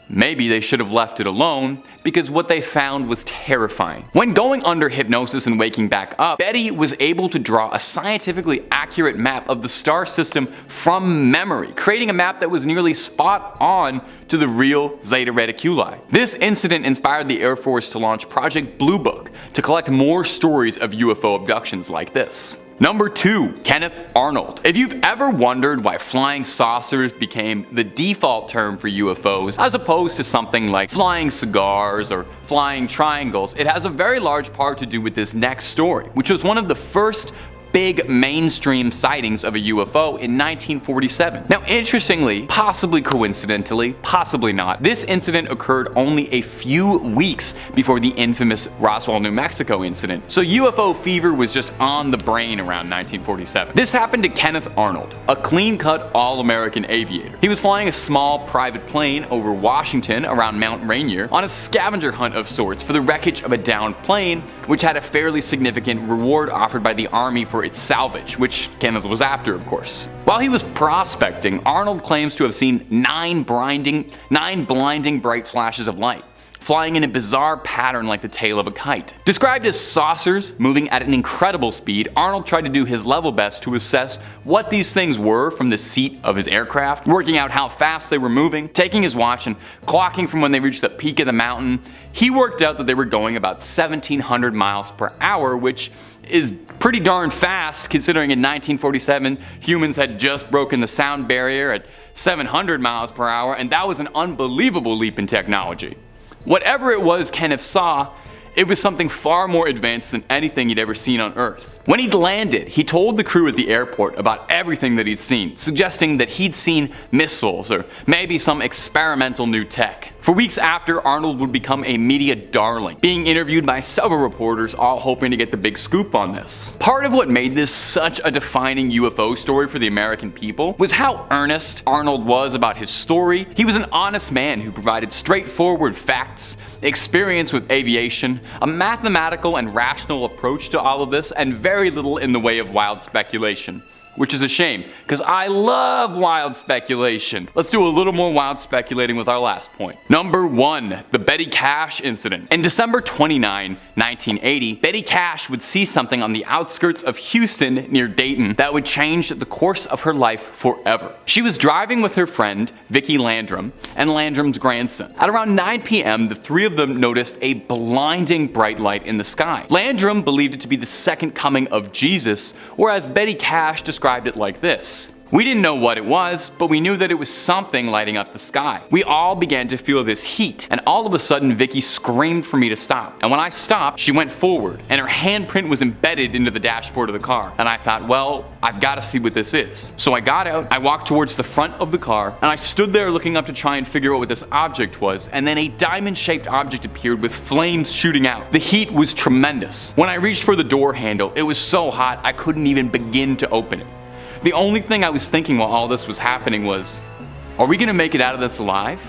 maybe they should have left it alone, because what they found was terrifying. When going under hypnosis and waking back up, Betty was able to draw a scientifically accurate map of the star system from memory, creating a map that was nearly spot on to the real Zeta Reticuli. This incident inspired the Air Force to launch Project Blue Book to collect more stories of UFO abductions like this. Number 2. Kenneth Arnold. If you've ever wondered why flying saucers became the default term for UFOs as opposed to something like flying cigars or flying triangles, it has a very large part to do with this next story, which was one of the first big mainstream sightings of a UFO in 1947. Now interestingly, possibly coincidentally, possibly not, this incident occurred only a few weeks before the infamous Roswell, New Mexico incident, so UFO fever was just on the brain around 1947. This happened to Kenneth Arnold, a clean-cut all-American aviator. He was flying a small private plane over Washington around Mount Rainier on a scavenger hunt of sorts for the wreckage of a downed plane, which had a fairly significant reward offered by the Army for its salvage, which Kenneth was after, of course. While he was prospecting, Arnold claims to have seen 9 blinding bright flashes of light, flying in a bizarre pattern like the tail of a kite. Described as saucers moving at an incredible speed, Arnold tried to do his level best to assess what these things were from the seat of his aircraft, working out how fast they were moving, taking his watch and clocking from when they reached the peak of the mountain. He worked out that they were going about 1,700 miles per hour, which is pretty darn fast considering in 1947 humans had just broken the sound barrier at 700 miles per hour, and that was an unbelievable leap in technology. Whatever it was Kenneth saw, it was something far more advanced than anything he'd ever seen on Earth. When he'd landed, he told the crew at the airport about everything that he'd seen, suggesting that he'd seen missiles or maybe some experimental new tech. For weeks after, Arnold would become a media darling, being interviewed by several reporters, all hoping to get the big scoop on this. Part of what made this such a defining UFO story for the American people was how earnest Arnold was about his story. He was an honest man who provided straightforward facts, experience with aviation, a mathematical and rational approach to all of this, and very little in the way of wild speculation. Which is a shame, because I love wild speculation. Let's do a little more wild speculating with our last point. Number 1, the Betty Cash incident. In December 29, 1980, Betty Cash would see something on the outskirts of Houston near Dayton that would change the course of her life forever. She was driving with her friend, Vicki Landrum, and Landrum's grandson. At around 9 p.m., the three of them noticed a blinding bright light in the sky. Landrum believed it to be the second coming of Jesus, whereas Betty Cash described it like this: "We didn't know what it was, but we knew that it was something lighting up the sky. We all began to feel this heat, and all of a sudden Vicky screamed for me to stop. And when I stopped, she went forward, and her handprint was embedded into the dashboard of the car. And I thought, well, I've got to see what this is. So I got out, I walked towards the front of the car, and I stood there looking up to try and figure out what this object was, and then a diamond-shaped object appeared with flames shooting out. The heat was tremendous. When I reached for the door handle, it was so hot I couldn't even begin to open it. The only thing I was thinking while all this was happening was, are we going to make it out of this alive?"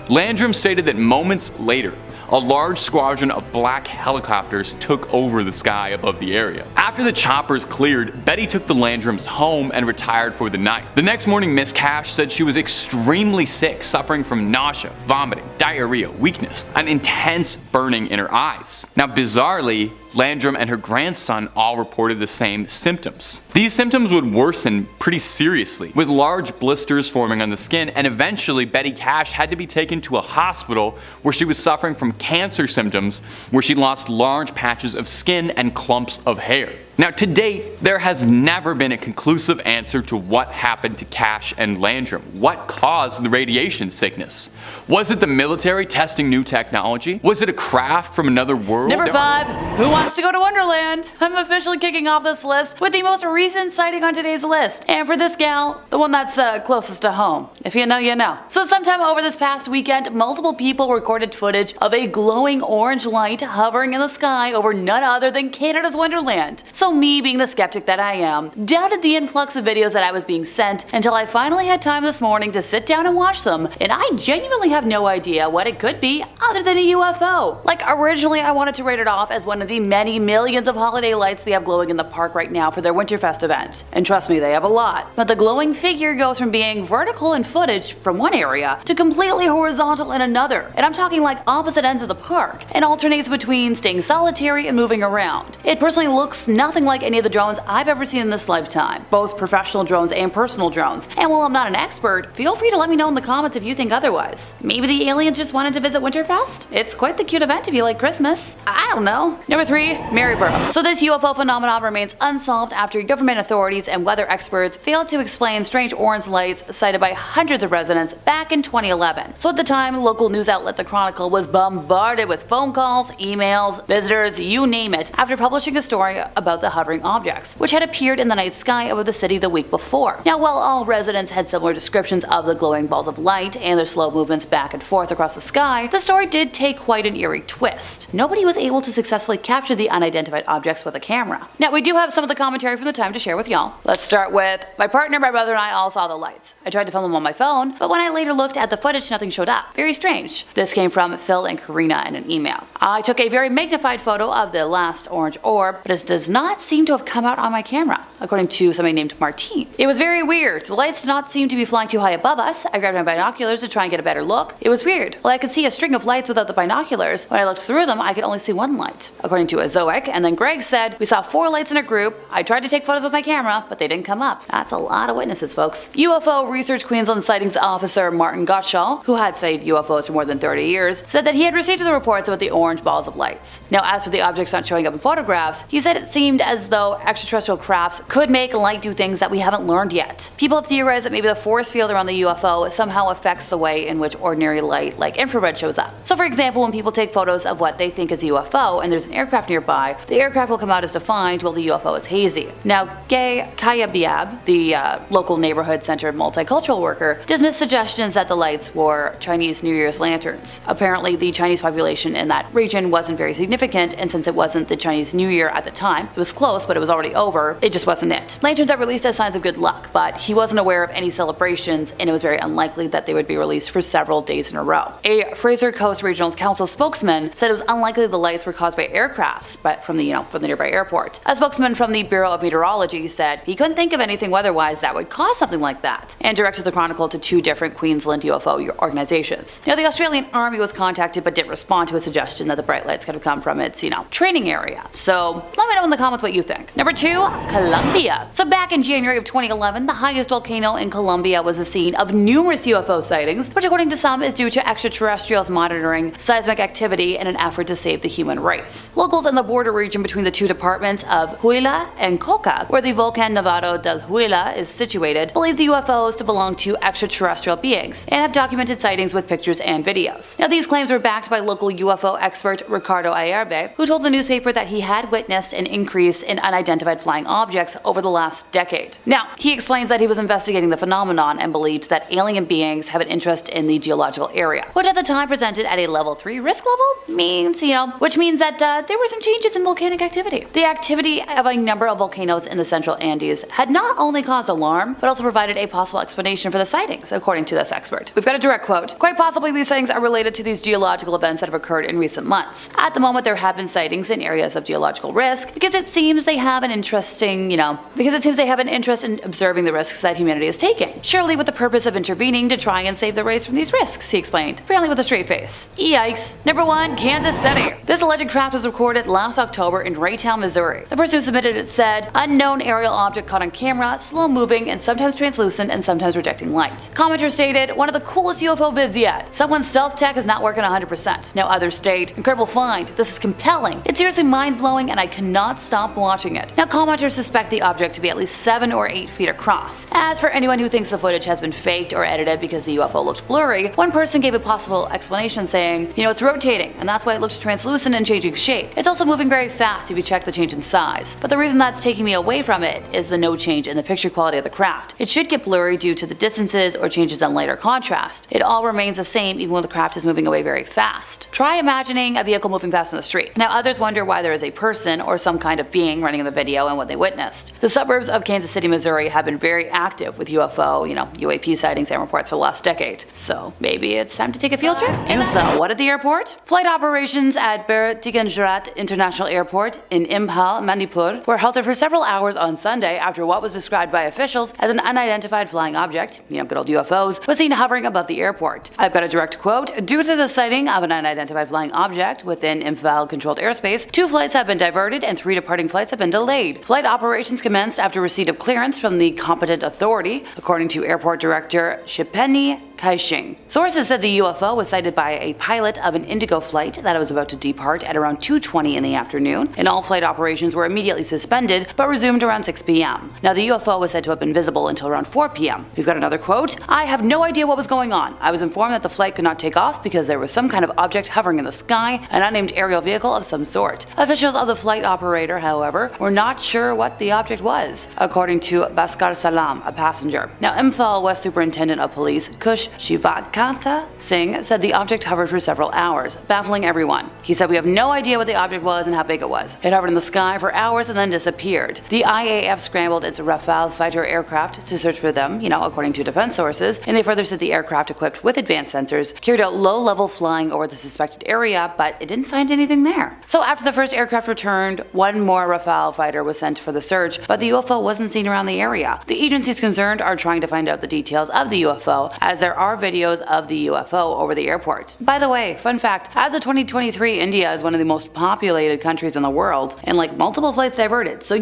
Landrum stated that moments later, a large squadron of black helicopters took over the sky above the area. After the choppers cleared, Betty took the Landrums home and retired for the night. The next morning, Miss Cash said she was extremely sick, suffering from nausea, vomiting, diarrhea, weakness, an intense burning in her eyes. Now bizarrely, Landrum and her grandson all reported the same symptoms. These symptoms would worsen pretty seriously, with large blisters forming on the skin, and eventually Betty Cash had to be taken to a hospital where she was suffering from cancer symptoms, where she lost large patches of skin and clumps of hair. Now, to date, there has never been a conclusive answer to what happened to Cash and Landrum. What caused the radiation sickness? Was it the military testing new technology? Was it a craft from another world? Number 5. Who wants to go to Wonderland? I'm officially kicking off this list with the most recent sighting on today's list. And for this gal, the one that's closest to home. If you know, you know. So sometime over this past weekend, multiple people recorded footage of a glowing orange light hovering in the sky over none other than Canada's Wonderland. So me, being the skeptic that I am, doubted the influx of videos that I was being sent until I finally had time this morning to sit down and watch them, and I genuinely have no idea what it could be other than a UFO. Like, originally I wanted to rate it off as one of the many millions of holiday lights they have glowing in the park right now for their Winterfest event. And trust me, they have a lot. But the glowing figure goes from being vertical in footage from one area to completely horizontal in another. And I'm talking like opposite ends of the park, and alternates between staying solitary and moving around. It personally looks nothing like any of the drones I've ever seen in this lifetime, both professional drones and personal drones. And while I'm not an expert, feel free to let me know in the comments if you think otherwise. Maybe the aliens just wanted to visit Winterfest? It's quite the cute event if you like Christmas. I don't know. Number 3, Maryborough. So this UFO phenomenon remains unsolved after government authorities and weather experts failed to explain strange orange lights sighted by hundreds of residents back in 2011. So at the time, local news outlet The Chronicle was bombarded with phone calls, emails, visitors, you name it, after publishing a story about the hovering objects, which had appeared in the night sky over the city the week before. Now, while all residents had similar descriptions of the glowing balls of light and their slow movements back and forth across the sky, the story did take quite an eerie twist. Nobody was able to successfully capture the unidentified objects with a camera. Now, we do have some of the commentary from the time to share with y'all. Let's start with, my partner, my brother, and I all saw the lights. I tried to film them on my phone, but when I later looked at the footage, nothing showed up. Very strange. This came from Phil and Karina in an email. I took a very magnified photo of the last orange orb, but it does not seem to have come out on my camera, according to somebody named Martine. It was very weird. The lights did not seem to be flying too high above us. I grabbed my binoculars to try and get a better look. It was weird. While I could see a string of lights without the binoculars, when I looked through them, I could only see one light, according to Azoic. And then Greg said, we saw 4 lights in a group. I tried to take photos with my camera, but they didn't come up. That's a lot of witnesses, folks. UFO Research Queensland Sightings Officer Martin Gottschall, who had studied UFOs for more than 30 years, said that he had received the reports about the orange balls of lights. Now, as for the objects not showing up in photographs, he said it seemed as though extraterrestrial crafts could make light do things that we haven't learned yet. People have theorized that maybe the force field around the UFO somehow affects the way in which ordinary light, like infrared, shows up. So for example, when people take photos of what they think is a UFO and there's an aircraft nearby, the aircraft will come out as defined while the UFO is hazy. Now, Gay Kayabiab, the local neighborhood center multicultural worker, dismissed suggestions that the lights were Chinese New Year's lanterns. Apparently, the Chinese population in that region wasn't very significant, and since it wasn't the Chinese New Year at the time, it was close, but it was already over, it just wasn't it. Lanterns are released as signs of good luck, but he wasn't aware of any celebrations, and it was very unlikely that they would be released for several days in a row. A Fraser Coast Regional Council spokesman said it was unlikely the lights were caused by aircrafts, but from the nearby airport. A spokesman from the Bureau of Meteorology said he couldn't think of anything weather-wise that would cause something like that, and directed the Chronicle to 2 different Queensland UFO organizations. Now, the Australian Army was contacted but didn't respond to a suggestion that the bright lights could have come from its, training area. So let me know in the comments what you think. Number 2, Colombia. So back in January of 2011, the highest volcano in Colombia was the scene of numerous UFO sightings, which according to some is due to extraterrestrials monitoring seismic activity in an effort to save the human race. Locals in the border region between the 2 departments of Huila and Coca, where the Volcan Nevado del Huila is situated, believe the UFOs to belong to extraterrestrial beings and have documented sightings with pictures and videos. Now, these claims were backed by local UFO expert Ricardo Ayerbe, who told the newspaper that he had witnessed an increase in unidentified flying objects over the last decade. Now, he explains that he was investigating the phenomenon and believed that alien beings have an interest in the geological area, which at the time presented at a level 3 risk level means, which means that there were some changes in volcanic activity. The activity of a number of volcanoes in the central Andes had not only caused alarm, but also provided a possible explanation for the sightings, according to this expert. We've got a direct quote. Quite possibly these sightings are related to these geological events that have occurred in recent months. At the moment, there have been sightings in areas of geological risk because it seems they have an interesting, in observing the risks that humanity is taking. Surely with the purpose of intervening to try and save the race from these risks, he explained, apparently with a straight face. Yikes. Number 1. Kansas City. This alleged craft was recorded last October in Raytown, Missouri. The person who submitted it said, unknown aerial object caught on camera, slow moving and sometimes translucent and sometimes rejecting light. Commenter stated, one of the coolest UFO vids yet. Someone's stealth tech is not working 100%. Now others state, incredible find, this is compelling. It's seriously mind-blowing and I cannot stop watching it. Now commenters suspect the object to be at least 7 or 8 feet across. As for anyone who thinks the footage has been faked or edited because the UFO looked blurry, one person gave a possible explanation saying, it's rotating and that's why it looks translucent and changing shape. It's also moving very fast if you check the change in size. But the reason that's taking me away from it is the no change in the picture quality of the craft. It should get blurry due to the distances or changes in light or contrast. It all remains the same even when the craft is moving away very fast. Try imagining a vehicle moving fast on the street. Now others wonder why there is a person or some kind of being running in the video and what they witnessed. The suburbs of Kansas City, Missouri have been very active with UFO, UAP sightings and reports for the last decade. So maybe it's time to take a field trip? So what at the airport? Flight operations at Tiganjarat International Airport in Imphal, Manipur were halted for several hours on Sunday after what was described by officials as an unidentified flying object, good old UFOs, was seen hovering above the airport. I've got a direct quote, due to the sighting of an unidentified flying object within Imphal controlled airspace, 2 flights have been diverted and 3 departing flights have been delayed. Flight operations commenced after receipt of clearance from the competent authority, according to Airport Director Shipeni Kaixing. Sources said the UFO was sighted by a pilot of an Indigo flight that was about to depart at around 2:20 in the afternoon, and all flight operations were immediately suspended but resumed around 6 p.m. Now the UFO was said to have been visible until around 4 p.m. We've got another quote, I have no idea what was going on. I was informed that the flight could not take off because there was some kind of object hovering in the sky, an unnamed aerial vehicle of some sort. Officials of the flight operator, however, were not sure what the object was, according to Bhaskar Salam, a passenger. Now Imphal West Superintendent of Police Kush Shivakanta Singh said the object hovered for several hours, baffling everyone. He said, we have no idea what the object was and how big it was. It hovered in the sky for hours and then disappeared. The IAF scrambled its Rafale fighter aircraft to search for them, according to defense sources, and they further said the aircraft equipped with advanced sensors carried out low-level flying over the suspected area, but it didn't find anything there. So after the first aircraft returned, 1 more Rafale fighter was sent for the search, but the UFO wasn't seen around the area. The agencies concerned are trying to find out the details of the UFO, as there are videos of the UFO over the airport. By the way, fun fact, as of 2023, India is one of the most populated countries in the world, and multiple flights diverted, so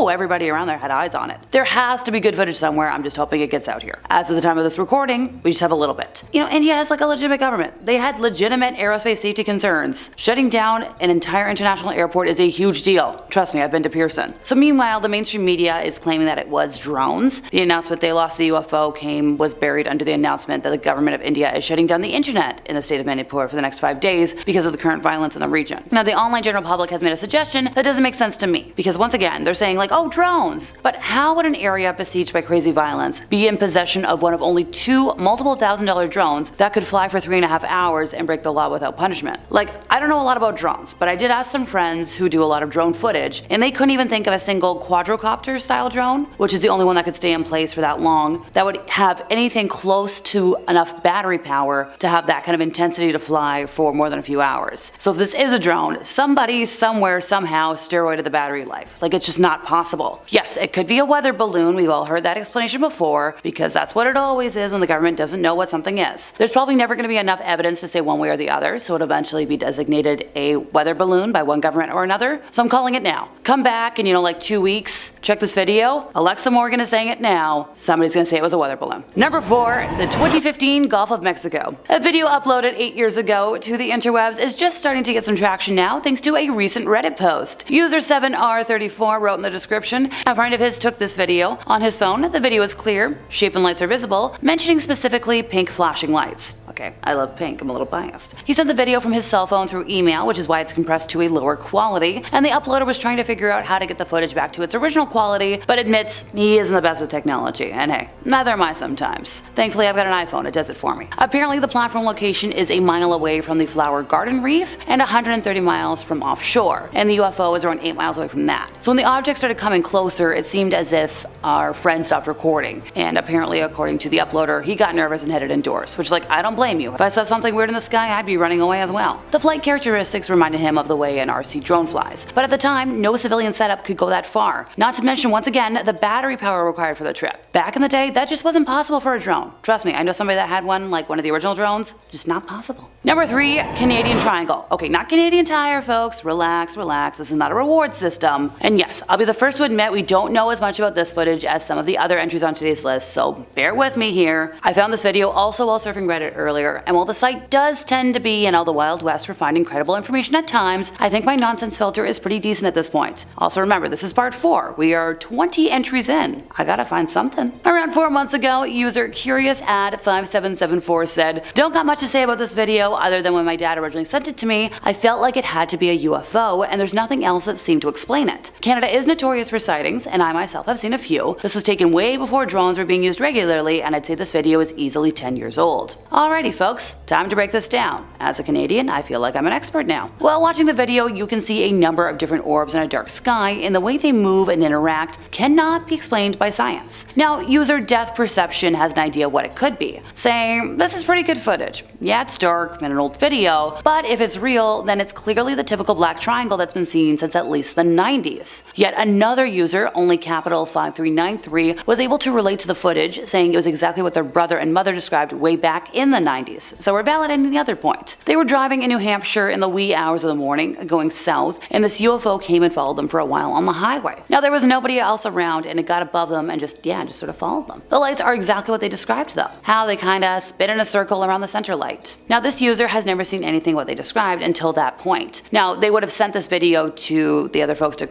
everybody around there had eyes on it. There has to be good footage somewhere, I'm just hoping it gets out here. As of the time of this recording, we just have a little bit. India has a legitimate government. They had legitimate aerospace safety concerns. Shutting down an entire international airport is a huge deal. Trust me, I've been to Pearson. So meanwhile, the mainstream media is claiming that it was drones. The announcement they lost the UFO was buried under the announcement that the government of India is shutting down the internet in the state of Manipur for the next 5 days because of the current violence in the region. Now, the online general public has made a suggestion that doesn't make sense to me, because once again, they're saying oh, drones. But how would an area besieged by crazy violence be in possession of one of only 2 multiple $1,000 drones that could fly for 3.5 hours and break the law without punishment? I don't know a lot about drones, but I did ask some friends who do a lot of drone footage, and they couldn't even think of a single quadrocopter style drone, which is the only one that could stay in place for that long, that would have anything close to enough battery power to have that kind of intensity to fly for more than a few hours. So if this is a drone, somebody, somewhere, somehow steroided the battery life. It's just not possible. Yes, it could be a weather balloon. We've all heard that explanation before, because that's what it always is when the government doesn't know what something is. There's probably never going to be enough evidence to say one way or the other, so it'll eventually be designated a weather balloon by one government or another. So I'm calling it now. Come back in 2 weeks, check this video. Alexa Morgan is saying it now. Somebody's going to say it was a weather balloon. Number 4, the 2015 Gulf of Mexico. A video uploaded 8 years ago to the interwebs is just starting to get some traction now thanks to a recent Reddit post. User 7R34 wrote in the description, a friend of his took this video on his phone. The video is clear, shape and lights are visible, mentioning specifically pink flashing lights. Okay, I love pink, I'm a little biased. He sent the video from his cell phone through email, which is why it's compressed to a lower quality, and the uploader was trying to figure out how to get the footage back to its original quality, but admits he isn't the best with technology, and hey, neither am I sometimes. Thankfully, I've got an iPhone, it does it for me. Apparently, the platform location is a mile away from the Flower Garden Reef and 130 miles from offshore, and the UFO is around 8 miles away from that. So when the object started coming closer, it seemed as if our friend stopped recording, and apparently, according to the uploader, he got nervous and headed indoors, which I don't blame blame you. If I saw something weird in the sky, I'd be running away as well. The flight characteristics reminded him of the way an RC drone flies, but at the time, no civilian setup could go that far. Not to mention, once again, the battery power required for the trip. Back in the day, that just wasn't possible for a drone. Trust me, I know somebody that had one, like one of the original drones. Just not possible. Number 3, Canadian Triangle. Okay, not Canadian Tire, folks. Relax, relax. This is not a reward system. And yes, I'll be the first to admit we don't know as much about this footage as some of the other entries on today's list, so bear with me here. I found this video also while surfing Reddit earlier, and while the site does tend to be in all the Wild West for finding credible information at times, I think my nonsense filter is pretty decent at this point. Also remember, this is part 4. We are 20 entries in. I gotta find something. Around 4 months ago, user CuriousAd5774 said, "Don't got much to say about this video other than when my dad originally sent it to me, I felt like it had to be a UFO and there's nothing else that seemed to explain it. Canada is notorious for sightings and I myself have seen a few. This was taken way before drones were being used regularly and I'd say this video is easily 10 years old." Alrighty folks, time to break this down. As a Canadian, I feel like I'm an expert now. While watching the video, you can see a number of different orbs in a dark sky and the way they move and interact cannot be explained by science. Now, user Death Perception has an idea what it could be, saying, "This is pretty good footage. Yeah, it's dark and an old video, but if it's real, then it's clearly the typical black triangle that's been seen since at least the 90s. Yet another user, only capital 5393, was able to relate to the footage, saying it was exactly what their brother and mother described way back in the 90s. So we're validating the other point. They were driving in New Hampshire in the wee hours of the morning, going south, and this UFO came and followed them for a while on the highway. Now there was nobody else around and it got above them and just sort of followed them. The lights are exactly what they described though. How they kinda spin in a circle around the center light. Now this user has never seen anything what they described until that point. Now they would have sent this video to the other folks to,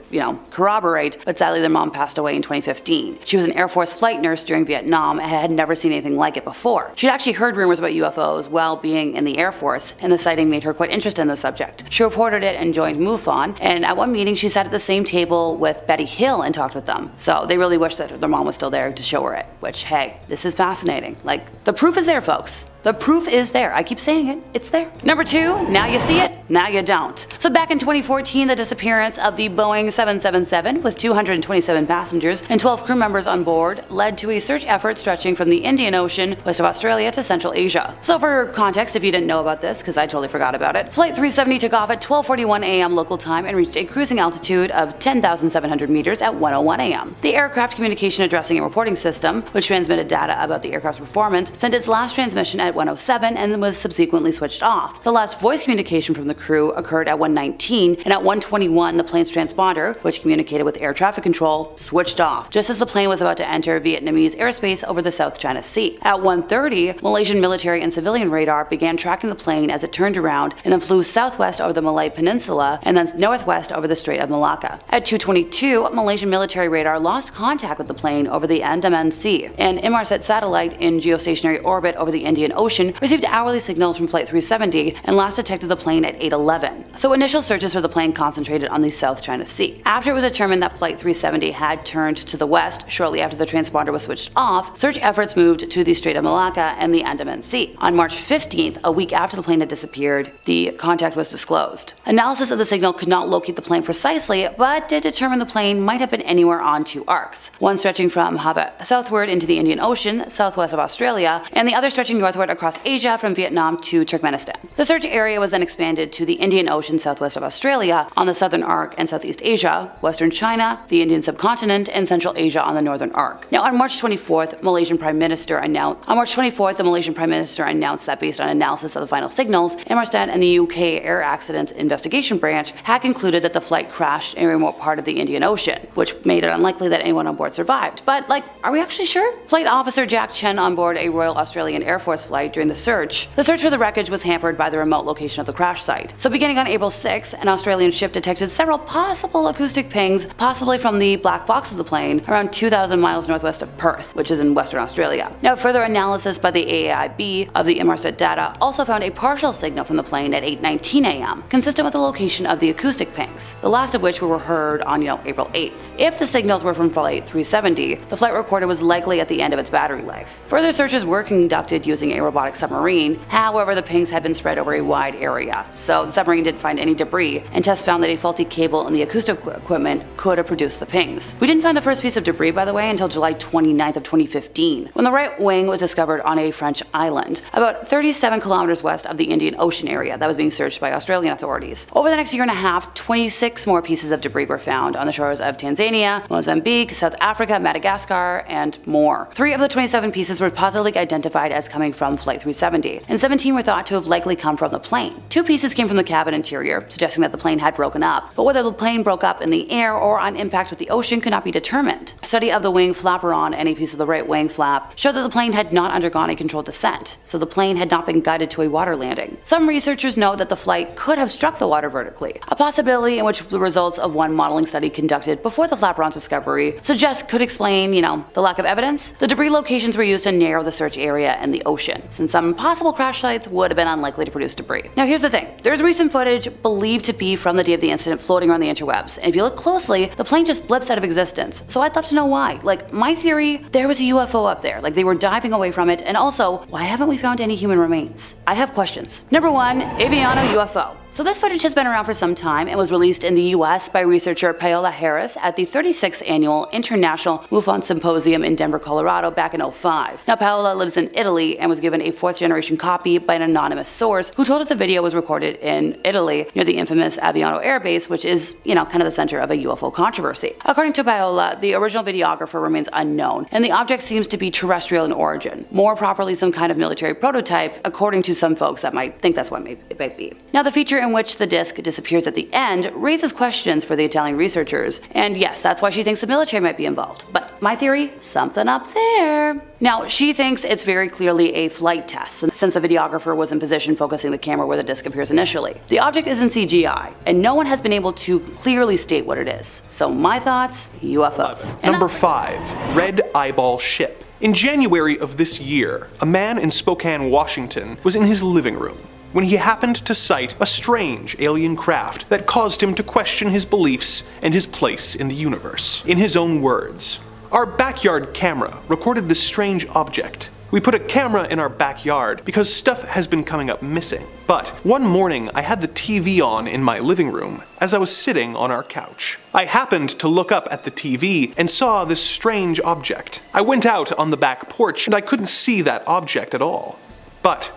corroborate, but sadly their mom passed away in 2015. She was an Air Force flight nurse during Vietnam and had never seen anything like it before. She'd actually heard rumors about UFOs while being in the Air Force, and the sighting made her quite interested in the subject. She reported it and joined MUFON, and at one meeting she sat at the same table with Betty Hill and talked with them. So they really wish that their mom was still there to show her it, which, hey, this is fascinating. Like, the proof is there, folks. The proof is there. I keep saying it. It's there. Number 2, now you see it, now you don't. So back in 2014, the disappearance of the Boeing 777 with 227 passengers and 12 crew members on board led to a search effort stretching from the Indian Ocean, west of Australia, to Central Asia. So for context, if you didn't know about this, because I totally forgot about it, Flight 370 took off at 12:41 a.m. local time and reached a cruising altitude of 10,700 meters at 1:01 a.m. The Aircraft Communication Addressing and Reporting System, which transmitted data about the aircraft's performance, sent its last transmission at 1:07 and was subsequently switched off. The last voice communication from the crew occurred at 1:19, and at 1:21 the plane's transponder, which communicated with air traffic control, switched off, just as the plane was about to enter Vietnamese airspace over the South China Sea. At 1:30, Malaysian military and civilian radar began tracking the plane as it turned around and then flew southwest over the Malay Peninsula and then northwest over the Strait of Malacca. At 2:22, Malaysian military radar lost contact with the plane over the Andaman Sea. An Inmarsat satellite in geostationary orbit over the Indian Ocean received hourly signals from Flight 370 and last detected the plane at 8:11. So initial searches for the plane concentrated on the South China Sea. After it was determined that Flight 370 had turned to the west shortly after the transponder was switched off, search efforts moved to the Strait of Malacca and the Andaman Sea. On March 15th, a week after the plane had disappeared, the contact was disclosed. Analysis of the signal could not locate the plane precisely, but did determine the plane might have been anywhere on 2 arcs, one stretching from Java southward into the Indian Ocean, southwest of Australia, and the other stretching northward across Asia from Vietnam to Turkmenistan. The search area was then expanded to the Indian Ocean southwest of Australia on the southern arc and Southeast Asia, western China, the Indian subcontinent, and Central Asia on the northern arc. Now on March 24th, the Malaysian Prime Minister announced that based on analysis of the final signals, Inmarsat and the UK Air Accidents Investigation Branch had concluded that the flight crashed in a remote part of the Indian Ocean, which made it unlikely that anyone on board survived. But are we actually sure? Flight Officer Jack Chen on board a Royal Australian Air Force flight during the search for the wreckage was hampered by the remote location of the crash site. So beginning on April 6th, an Australian ship detected several possible acoustic pings, possibly from the black box of the plane, around 2,000 miles northwest of Perth, which is in Western Australia. Now further analysis by the AAIB of the Inmarsat data also found a partial signal from the plane at 8:19 a.m., consistent with the location of the acoustic pings, the last of which were heard on April 8th. If the signals were from Flight 370, the flight recorder was likely at the end of its battery life. Further searches were conducted using a robotic submarine, however the pings had been spread over a wide area, so the submarine didn't find any debris, and tests found that a faulty cable in the acoustic equipment could have produced the pings. We didn't find the first piece of debris, by the way, until July 29th of 2015, when the right wing was discovered on a French island. point, about 37 kilometers west of the Indian Ocean area that was being searched by Australian authorities. Over the next year and a half, 26 more pieces of debris were found on the shores of Tanzania, Mozambique, South Africa, Madagascar, and more. 3 of the 27 pieces were positively identified as coming from Flight 370, and 17 were thought to have likely come from the plane. 2 pieces came from the cabin interior, suggesting that the plane had broken up, but whether the plane broke up in the air or on impact with the ocean could not be determined. A study of the wing flaperon and a piece of the right wing flap showed that the plane had not undergone a controlled descent, so the plane had not been guided to a water landing. Some researchers note that the flight could have struck the water vertically, a possibility in which the results of one modeling study conducted before the flaperon's discovery suggest could explain, the lack of evidence. The debris locations were used to narrow the search area in the ocean, since some possible crash sites would have been unlikely to produce debris. Now here's the thing, there's recent footage believed to be from the day of the incident floating around the interwebs, and if you look closely, the plane just blips out of existence, so I'd love to know why. My theory, there was a UFO up there, they were diving away from it, and also, why haven't we found any human remains? I have questions. Number 1, Aviano UFO. So this footage has been around for some time and was released in the US by researcher Paola Harris at the 36th Annual International UFO Symposium in Denver, Colorado back in 2005. Now Paola lives in Italy and was given a 4th generation copy by an anonymous source who told her the video was recorded in Italy near the infamous Aviano Air Base, which is, kind of the center of a UFO controversy. According to Paola, the original videographer remains unknown and the object seems to be terrestrial in origin, more properly some kind of military prototype, according to some folks that might think that's what it might be. Now the feature in which the disc disappears at the end raises questions for the Italian researchers, and yes, that's why she thinks the military might be involved. But my theory, something up there. Now, she thinks it's very clearly a flight test, since the videographer was in position focusing the camera where the disc appears initially. The object isn't CGI, and no one has been able to clearly state what it is. So my thoughts, UFOs. Number 5, Red Eyeball Ship. In January of this year, a man in Spokane, Washington was in his living room when he happened to sight a strange alien craft that caused him to question his beliefs and his place in the universe. In his own words, "Our backyard camera recorded this strange object. We put a camera in our backyard because stuff has been coming up missing. But one morning I had the TV on in my living room as I was sitting on our couch. I happened to look up at the TV and saw this strange object. I went out on the back porch and I couldn't see that object at all. But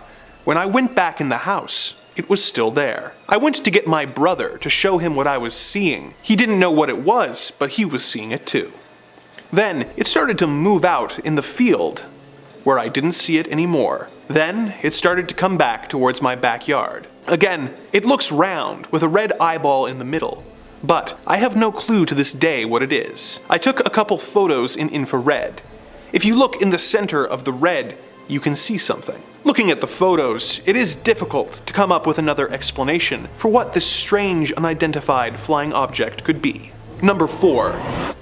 when I went back in the house, it was still there. I went to get my brother to show him what I was seeing. He didn't know what it was, but he was seeing it too. Then it started to move out in the field, where I didn't see it anymore. Then it started to come back towards my backyard. Again, it looks round with a red eyeball in the middle, but I have no clue to this day what it is. I took a couple photos in infrared. If you look in the center of the red, you can see something. Looking at the photos, it is difficult to come up with another explanation for what this strange unidentified flying object could be. Number 4,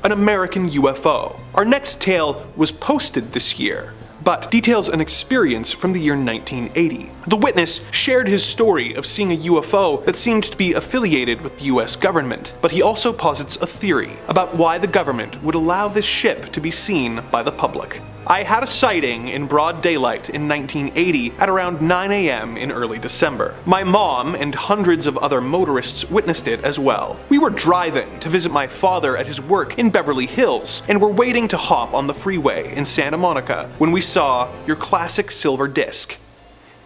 an American UFO. Our next tale was posted this year, but details an experience from the year 1980. The witness shared his story of seeing a UFO that seemed to be affiliated with the US government, but he also posits a theory about why the government would allow this ship to be seen by the public. I had a sighting in broad daylight in 1980 at around 9 a.m. in early December. My mom and hundreds of other motorists witnessed it as well. We were driving to visit my father at his work in Beverly Hills and were waiting to hop on the freeway in Santa Monica when we saw your classic silver disc.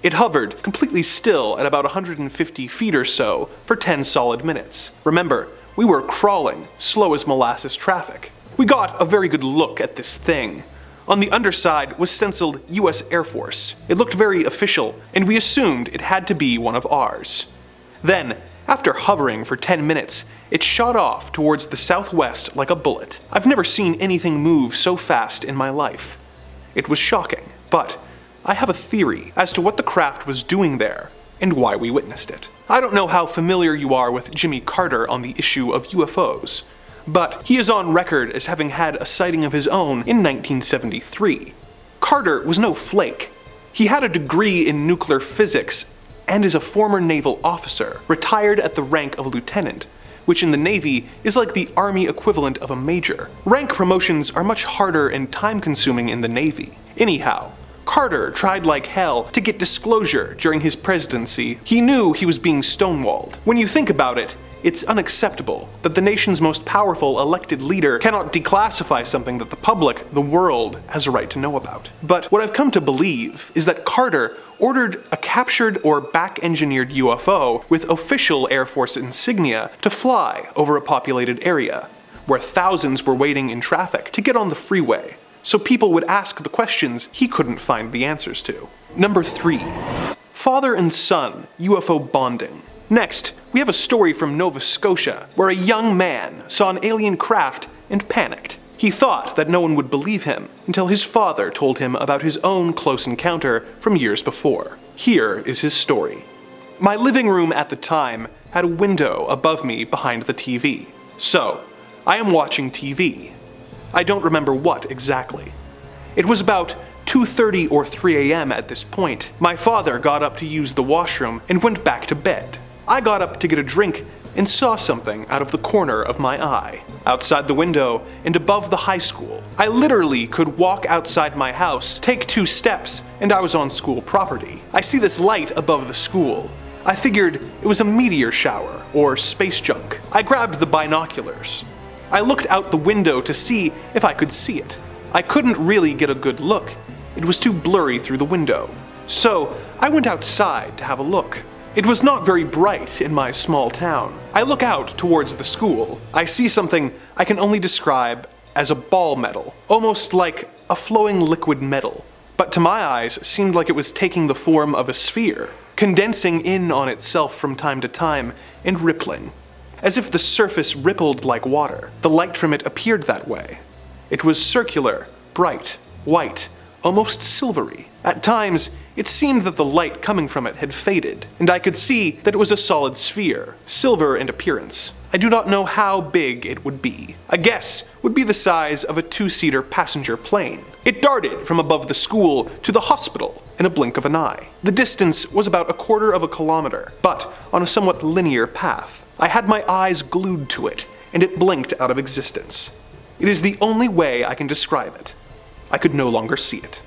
It hovered completely still at about 150 feet or so for 10 solid minutes. Remember, we were crawling, slow as molasses traffic. We got a very good look at this thing. On the underside was stenciled US Air Force. It looked very official, and we assumed it had to be one of ours. Then, after hovering for 10 minutes, it shot off towards the southwest like a bullet. I've never seen anything move so fast in my life. It was shocking, but I have a theory as to what the craft was doing there and why we witnessed it. I don't know how familiar you are with Jimmy Carter on the issue of UFOs, but he is on record as having had a sighting of his own in 1973. Carter was no flake. He had a degree in nuclear physics and is a former naval officer, retired at the rank of lieutenant, which in the Navy is like the Army equivalent of a major. Rank promotions are much harder and time-consuming in the Navy. Anyhow, Carter tried like hell to get disclosure during his presidency. He knew he was being stonewalled. When you think about it, It's unacceptable that the nation's most powerful elected leader cannot declassify something that the public, the world, has a right to know about. But what I've come to believe is that Carter ordered a captured or back-engineered UFO with official Air Force insignia to fly over a populated area, where thousands were waiting in traffic to get on the freeway, so people would ask the questions he couldn't find the answers to. Number 3. Father and son UFO bonding. Next, we have a story from Nova Scotia, where a young man saw an alien craft and panicked. He thought that no one would believe him until his father told him about his own close encounter from years before. Here is his story. My living room at the time had a window above me behind the TV. So, I am watching TV. I don't remember what exactly. It was about 2:30 or 3 a.m. at this point. My father got up to use the washroom and went back to bed. I got up to get a drink and saw something out of the corner of my eye, outside the window and above the high school. I literally could walk outside my house, take 2 steps, and I was on school property. I see this light above the school. I figured it was a meteor shower or space junk. I grabbed the binoculars. I looked out the window to see if I could see it. I couldn't really get a good look. It was too blurry through the window. So I went outside to have a look. It was not very bright in my small town. I look out towards the school. I see something I can only describe as a ball metal, almost like a flowing liquid metal. But to my eyes, seemed like it was taking the form of a sphere, condensing in on itself from time to time and rippling. As if the surface rippled like water, the light from it appeared that way. It was circular, bright, white, almost silvery. At times, it seemed that the light coming from it had faded, and I could see that it was a solid sphere, silver in appearance. I do not know how big it would be. A guess would be the size of a 2-seater passenger plane. It darted from above the school to the hospital in a blink of an eye. The distance was about 1/4 of a kilometer, but on a somewhat linear path. I had my eyes glued to it, and it blinked out of existence. It is the only way I can describe it. I could no longer see it.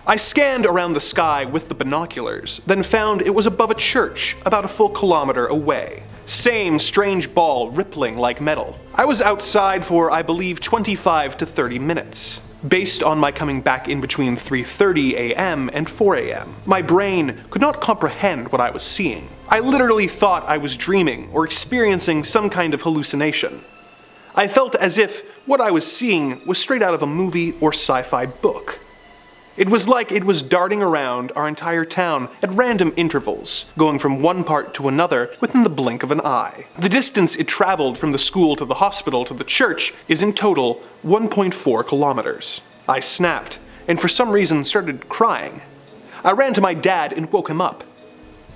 I scanned around the sky with the binoculars, then found it was above a church about a full kilometer away. Same strange ball rippling like metal. I was outside for, I believe, 25 to 30 minutes. Based on my coming back in between 3:30 a.m. and 4 a.m., my brain could not comprehend what I was seeing. I literally thought I was dreaming or experiencing some kind of hallucination. I felt as if what I was seeing was straight out of a movie or sci-fi book. It was like it was darting around our entire town at random intervals, going from one part to another within the blink of an eye. The distance it traveled from the school to the hospital to the church is in total 1.4 kilometers. I snapped, and for some reason started crying. I ran to my dad and woke him up.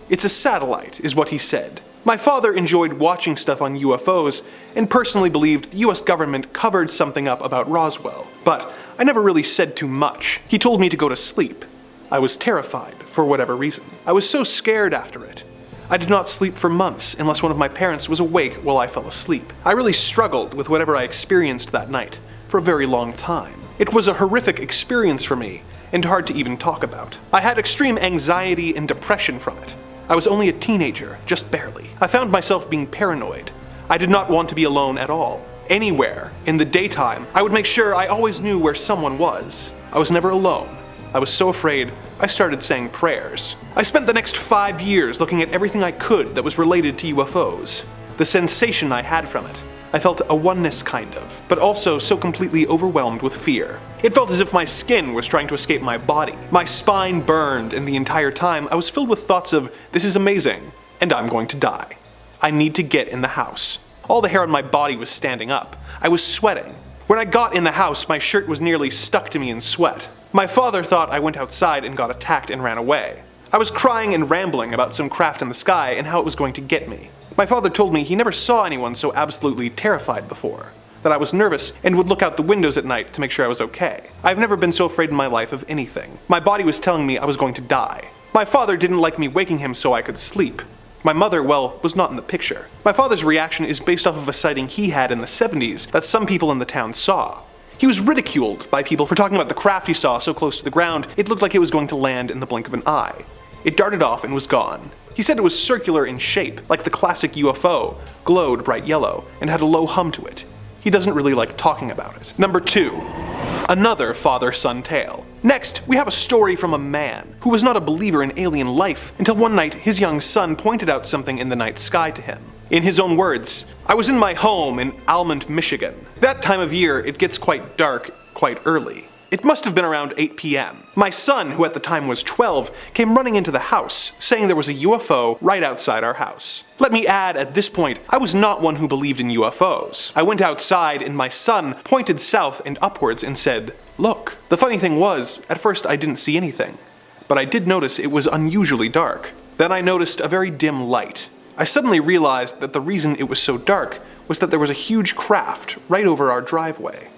"It's a satellite," is what he said. My father enjoyed watching stuff on UFOs and personally believed the US government covered something up about Roswell, but I never really said too much. He told me to go to sleep. I was terrified, for whatever reason. I was so scared after it. I did not sleep for months unless one of my parents was awake while I fell asleep. I really struggled with whatever I experienced that night for a very long time. It was a horrific experience for me and hard to even talk about. I had extreme anxiety and depression from it. I was only a teenager, just barely. I found myself being paranoid. I did not want to be alone at all. Anywhere, in the daytime, I would make sure I always knew where someone was. I was never alone. I was so afraid, I started saying prayers. I spent the next 5 years looking at everything I could that was related to UFOs. The sensation I had from it. I felt a oneness kind of, but also so completely overwhelmed with fear. It felt as if my skin was trying to escape my body. My spine burned, and the entire time I was filled with thoughts of, this is amazing, and I'm going to die. I need to get in the house. All the hair on my body was standing up. I was sweating. When I got in the house, my shirt was nearly stuck to me in sweat. My father thought I went outside and got attacked and ran away. I was crying and rambling about some craft in the sky and how it was going to get me. My father told me he never saw anyone so absolutely terrified before, that I was nervous and would look out the windows at night to make sure I was okay. I've never been so afraid in my life of anything. My body was telling me I was going to die. My father didn't like me waking him so I could sleep. My mother, well, was not in the picture. My father's reaction is based off of a sighting he had in the 70s that some people in the town saw. He was ridiculed by people for talking about the craft he saw so close to the ground it looked like it was going to land in the blink of an eye. It darted off and was gone. He said it was circular in shape, like the classic UFO, glowed bright yellow, and had a low hum to it. He doesn't really like talking about it. Number 2. Another father-son tale. Next, we have a story from a man who was not a believer in alien life until one night his young son pointed out something in the night sky to him. In his own words, "I was in my home in Almond, Michigan. That time of year, it gets quite dark quite early. It must have been around 8 p.m. My son, who at the time was 12, came running into the house, saying there was a UFO right outside our house. Let me add, at this point, I was not one who believed in UFOs. I went outside and my son pointed south and upwards and said, 'Look.' The funny thing was, at first I didn't see anything, but I did notice it was unusually dark. Then I noticed a very dim light. I suddenly realized that the reason it was so dark was that there was a huge craft right over our driveway.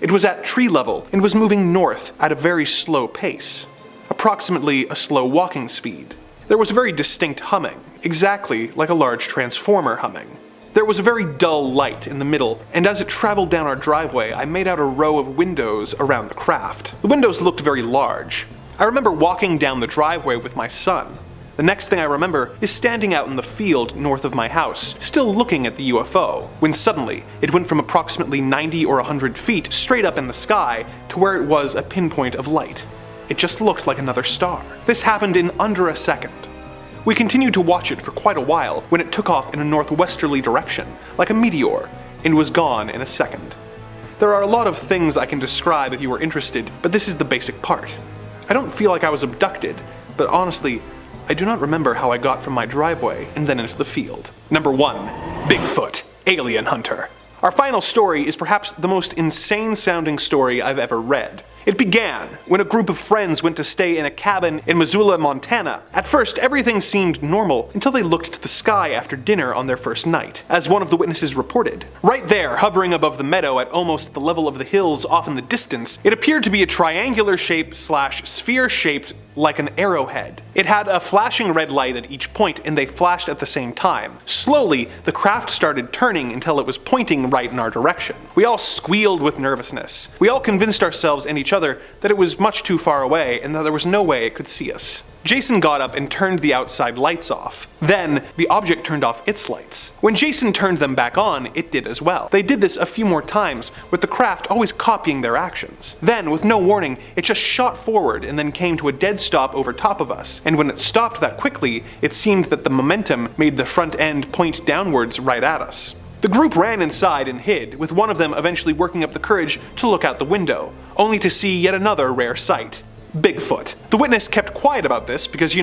It was at tree level and was moving north at a very slow pace, approximately a slow walking speed. There was a very distinct humming, exactly like a large transformer humming. There was a very dull light in the middle, and as it traveled down our driveway, I made out a row of windows around the craft. The windows looked very large. I remember walking down the driveway with my son. The next thing I remember is standing out in the field north of my house, still looking at the UFO, when suddenly it went from approximately 90 or 100 feet straight up in the sky to where it was a pinpoint of light. It just looked like another star. This happened in under a second. We continued to watch it for quite a while when it took off in a northwesterly direction, like a meteor, and was gone in a second. There are a lot of things I can describe if you are interested, but this is the basic part. I don't feel like I was abducted, but honestly, I do not remember how I got from my driveway and then into the field. Number 1. Bigfoot, Alien Hunter. Our final story is perhaps the most insane sounding story I've ever read. It began when a group of friends went to stay in a cabin in Missoula, Montana. At first, everything seemed normal until they looked to the sky after dinner on their first night, as one of the witnesses reported. Right there, hovering above the meadow at almost the level of the hills off in the distance, it appeared to be a triangular shape / sphere shaped like an arrowhead. It had a flashing red light at each point and they flashed at the same time. Slowly, the craft started turning until it was pointing right in our direction. We all squealed with nervousness. We all convinced ourselves and each other that it was much too far away and that there was no way it could see us. Jason got up and turned the outside lights off. Then, the object turned off its lights. When Jason turned them back on, it did as well. They did this a few more times, with the craft always copying their actions. Then, with no warning, it just shot forward and then came to a dead stop over top of us, and when it stopped that quickly, it seemed that the momentum made the front end point downwards right at us. The group ran inside and hid, with one of them eventually working up the courage to look out the window, only to see yet another rare sight. Bigfoot. The witness kept quiet about this because,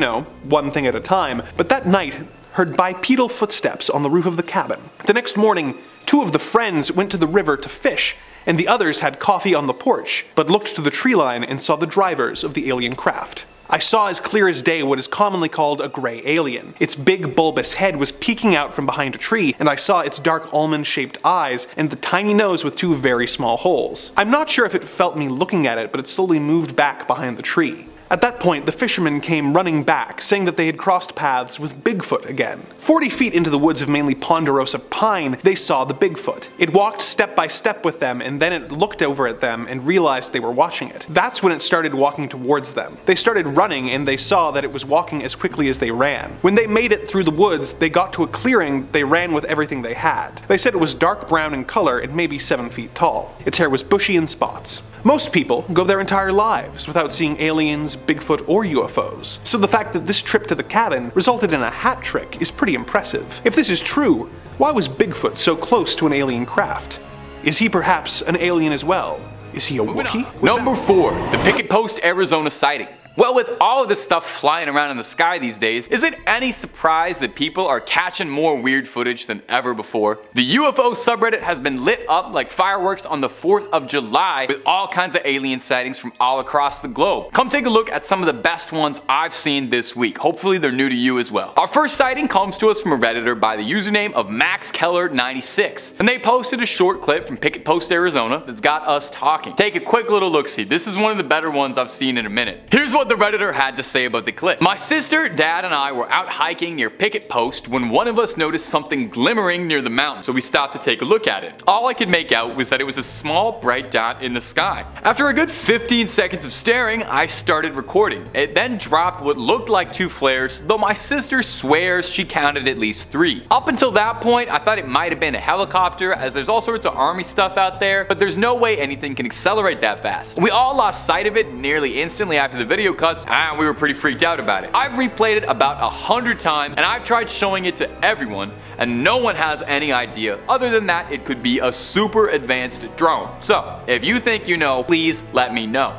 one thing at a time, but that night heard bipedal footsteps on the roof of the cabin. The next morning, 2 of the friends went to the river to fish, and the others had coffee on the porch, but looked to the tree line and saw the drivers of the alien craft. I saw as clear as day what is commonly called a gray alien. Its big bulbous head was peeking out from behind a tree, and I saw its dark almond-shaped eyes and the tiny nose with 2 very small holes. I'm not sure if it felt me looking at it, but it slowly moved back behind the tree. At that point, the fishermen came running back, saying that they had crossed paths with Bigfoot again. 40 feet into the woods of mainly ponderosa pine, they saw the Bigfoot. It walked step by step with them, and then it looked over at them and realized they were watching it. That's when it started walking towards them. They started running, and they saw that it was walking as quickly as they ran. When they made it through the woods, they got to a clearing, they ran with everything they had. They said it was dark brown in color and maybe 7 feet tall. Its hair was bushy in spots. Most people go their entire lives without seeing aliens, Bigfoot, or UFOs, so the fact that this trip to the cabin resulted in a hat trick is pretty impressive. If this is true, why was Bigfoot so close to an alien craft? Is he perhaps an alien as well? Is he a Wookiee? Number 4, the Picket Post, Arizona sighting. Well, with all of this stuff flying around in the sky these days, is it any surprise that people are catching more weird footage than ever before? The UFO subreddit has been lit up like fireworks on the 4th of July with all kinds of alien sightings from all across the globe. Come take a look at some of the best ones I've seen this week. Hopefully they're new to you as well. Our first sighting comes to us from a redditor by the username of MaxKeller96, and they posted a short clip from Picket Post, Arizona that's got us talking. Take a quick little look-see. This is one of the better ones I've seen in a minute. Here's what what the Redditor had to say about the clip. My sister, dad, and I were out hiking near Picket Post when one of us noticed something glimmering near the mountain, so we stopped to take a look at it. All I could make out was that it was a small bright dot in the sky. After a good 15 seconds of staring, I started recording. It then dropped what looked like 2 flares, though my sister swears she counted at least 3. Up until that point, I thought it might have been a helicopter, as there's all sorts of army stuff out there, but there's no way anything can accelerate that fast. We all lost sight of it nearly instantly after the video cuts, and we were pretty freaked out about it. I've replayed it about 100 times, and I've tried showing it to everyone, and no one has any idea other than that it could be a super advanced drone. So, if you think you know, please let me know.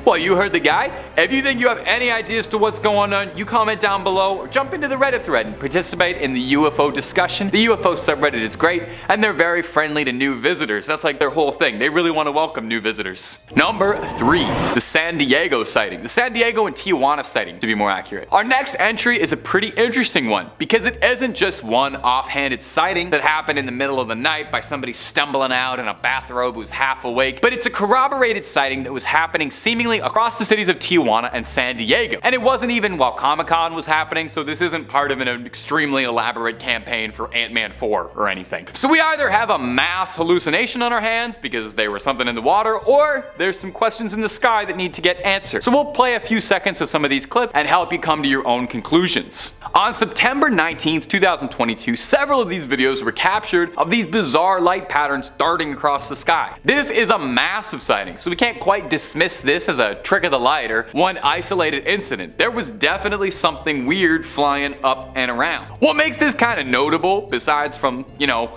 Well, you heard the guy. If you think you have any ideas to what's going on, you comment down below or jump into the Reddit thread and participate in the UFO discussion. The UFO subreddit is great, and they're very friendly to new visitors. That's like their whole thing. They really want to welcome new visitors. Number 3, the San Diego sighting. The San Diego and Tijuana sighting, to be more accurate. Our next entry is a pretty interesting one because it isn't just one offhanded sighting that happened in the middle of the night by somebody stumbling out in a bathrobe who's half awake, but it's a corroborated sighting that was happening seemingly across the cities of Tijuana and San Diego. And it wasn't even while Comic-Con was happening, so this isn't part of an extremely elaborate campaign for Ant-Man 4 or anything. So we either have a mass hallucination on our hands because there was something in the water, or there's some questions in the sky that need to get answered. So we'll play a few seconds of some of these clips and help you come to your own conclusions. On September 19th, 2022, several of these videos were captured of these bizarre light patterns darting across the sky. This is a massive sighting, so we can't quite dismiss this as a trick of the light or one isolated incident. There was definitely something weird flying up and around. What makes this kind of notable, besides from,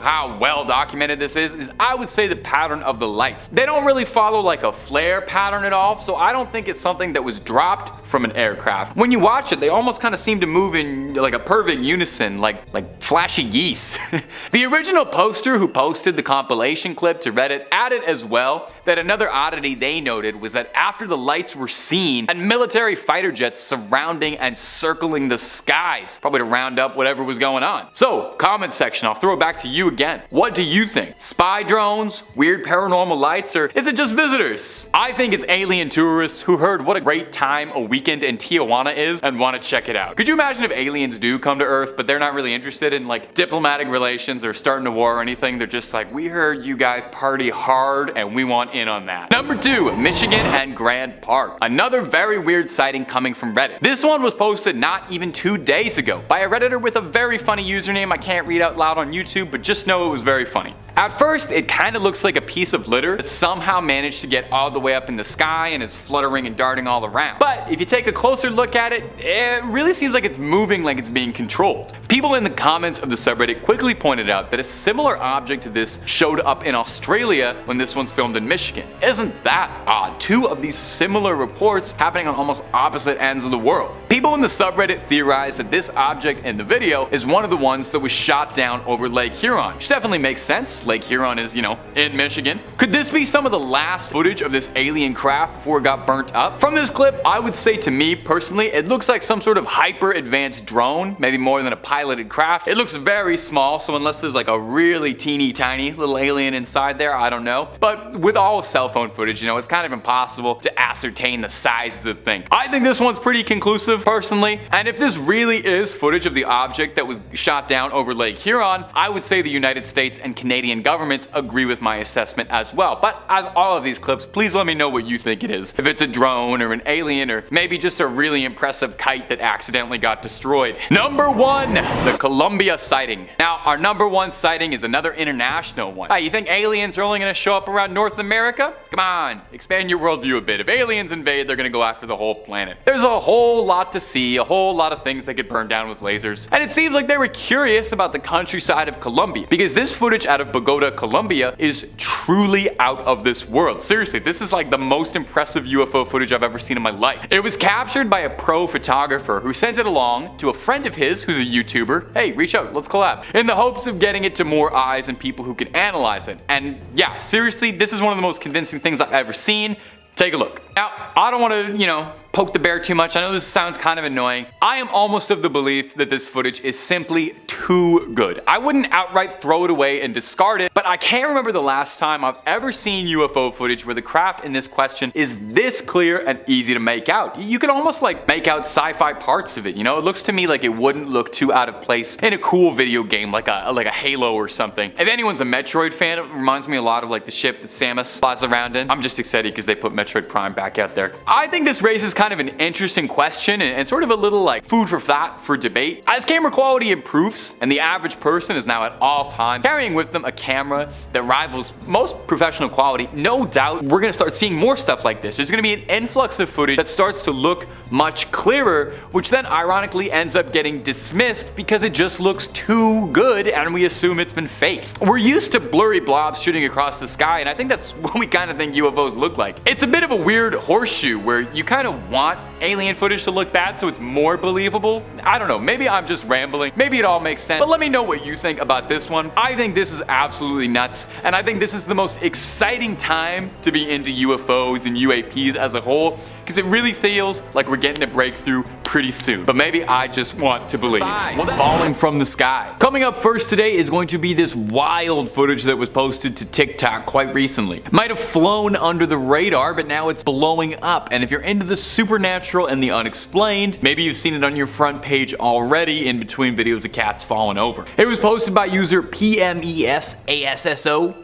how well documented this is I would say the pattern of the lights. They don't really follow like a flare pattern at all, so I don't think it's something that was dropped from an aircraft. When you watch it, they almost kind of seem to move in like a perfect unison, like flashy geese. The original poster who posted the compilation clip to Reddit added as well that another oddity they noted was that after the lights were seen and military fighter jets surrounding and circling the skies, probably to round up whatever was going on. So, comment section, I'll throw it back to you again. What do you think? Spy drones, weird paranormal lights, or is it just visitors? I think it's alien tourists who heard what a great time a weekend in Tijuana is and want to check it out. Could you imagine if aliens do come to Earth, but they're not really interested in like diplomatic relations or starting a war or anything? They're just like, we heard you guys party hard and we want in on that. Number 2, Michigan and Grand Park. Another very weird sighting coming from Reddit. This one was posted not even 2 days ago by a Redditor with a very funny username I can't read out loud on YouTube, but just know it was very funny. At first, it kind of looks like a piece of litter that somehow managed to get all the way up in the sky and is fluttering and darting all around. But if you take a closer look at it, it really seems like it's moving like it's being controlled. People in the comments of the subreddit quickly pointed out that a similar object to this showed up in Australia when this one's filmed in Michigan. Isn't that odd? 2 of these similar reports happening on almost opposite ends of the world. People in the subreddit theorize that this object in the video is one of the ones that was shot down over Lake Huron, which definitely makes sense. Lake Huron is, in Michigan. Could this be some of the last footage of this alien craft before it got burnt up? From this clip, I would say to me personally, it looks like some sort of hyper advanced drone, maybe more than a piloted craft. It looks very small, so unless there's like a really teeny tiny little alien inside there, I don't know. But with all cell phone footage, it's kind of impossible to ascertain the size of the thing. I think this one's pretty conclusive personally, and if this really is footage of the object that was shot down over Lake Huron, I would say the United States and Canadian governments agree with my assessment as well. But as all of these clips, please let me know what you think it is. If it's a drone or an alien or maybe just a really impressive kite that accidentally got destroyed. Number 1, the Columbia sighting. Now, our number 1 sighting is another international one. You think aliens are only going to show up around North America? Come on, expand your worldview a bit. If aliens invade, they're going to go after the whole planet. There's a whole lot to see, a whole lot of things they could burn down with lasers. And it seems like they were curious about the countryside of Colombia, because this footage out of Bogota, Colombia is truly out of this world. Seriously, this is like the most impressive UFO footage I've ever seen in my life. It was captured by a pro photographer who sent it along to a friend of his who's a YouTuber. Hey, reach out, let's collab. In the hopes of getting it to more eyes and people who can analyze it. And yeah, seriously, this is one of the most convincing things I've ever seen. Take a look. Now, I don't want to, poke the bear too much. I know this sounds kind of annoying. I am almost of the belief that this footage is simply too good. I wouldn't outright throw it away and discard it, but I can't remember the last time I've ever seen UFO footage where the craft in this question is this clear and easy to make out. You can almost like make out sci-fi parts of it, you know? It looks to me like it wouldn't look too out of place in a cool video game like a Halo or something. If anyone's a Metroid fan, it reminds me a lot of like the ship that Samus flies around in. I'm just excited because they put Metroid Prime back out there. I think this raises kind of an interesting question and sort of a little like food for thought for debate. As camera quality improves and the average person is now at all times carrying with them a camera that rivals most professional quality, no doubt we're gonna start seeing more stuff like this. There's gonna be an influx of footage that starts to look much clearer, which then ironically ends up getting dismissed because it just looks too good and we assume it's been faked. We're used to blurry blobs shooting across the sky, and I think that's what we kind of think UFOs look like. It's a bit of a weird horseshoe where you kind of want alien footage to look bad so it's more believable. I don't know, maybe I'm just rambling, maybe it all makes sense, but let me know what you think about this one. I think this is absolutely nuts, and I think this is the most exciting time to be into UFOs and UAPs as a whole, because it really feels like we're getting a breakthrough pretty soon. But maybe I just want to believe. Falling from the sky. Coming up first today is going to be this wild footage that was posted to TikTok quite recently. It might have flown under the radar, but now it's blowing up. And if you're into the supernatural and the unexplained, maybe you've seen it on your front page already in between videos of cats falling over. It was posted by user PMESASSO,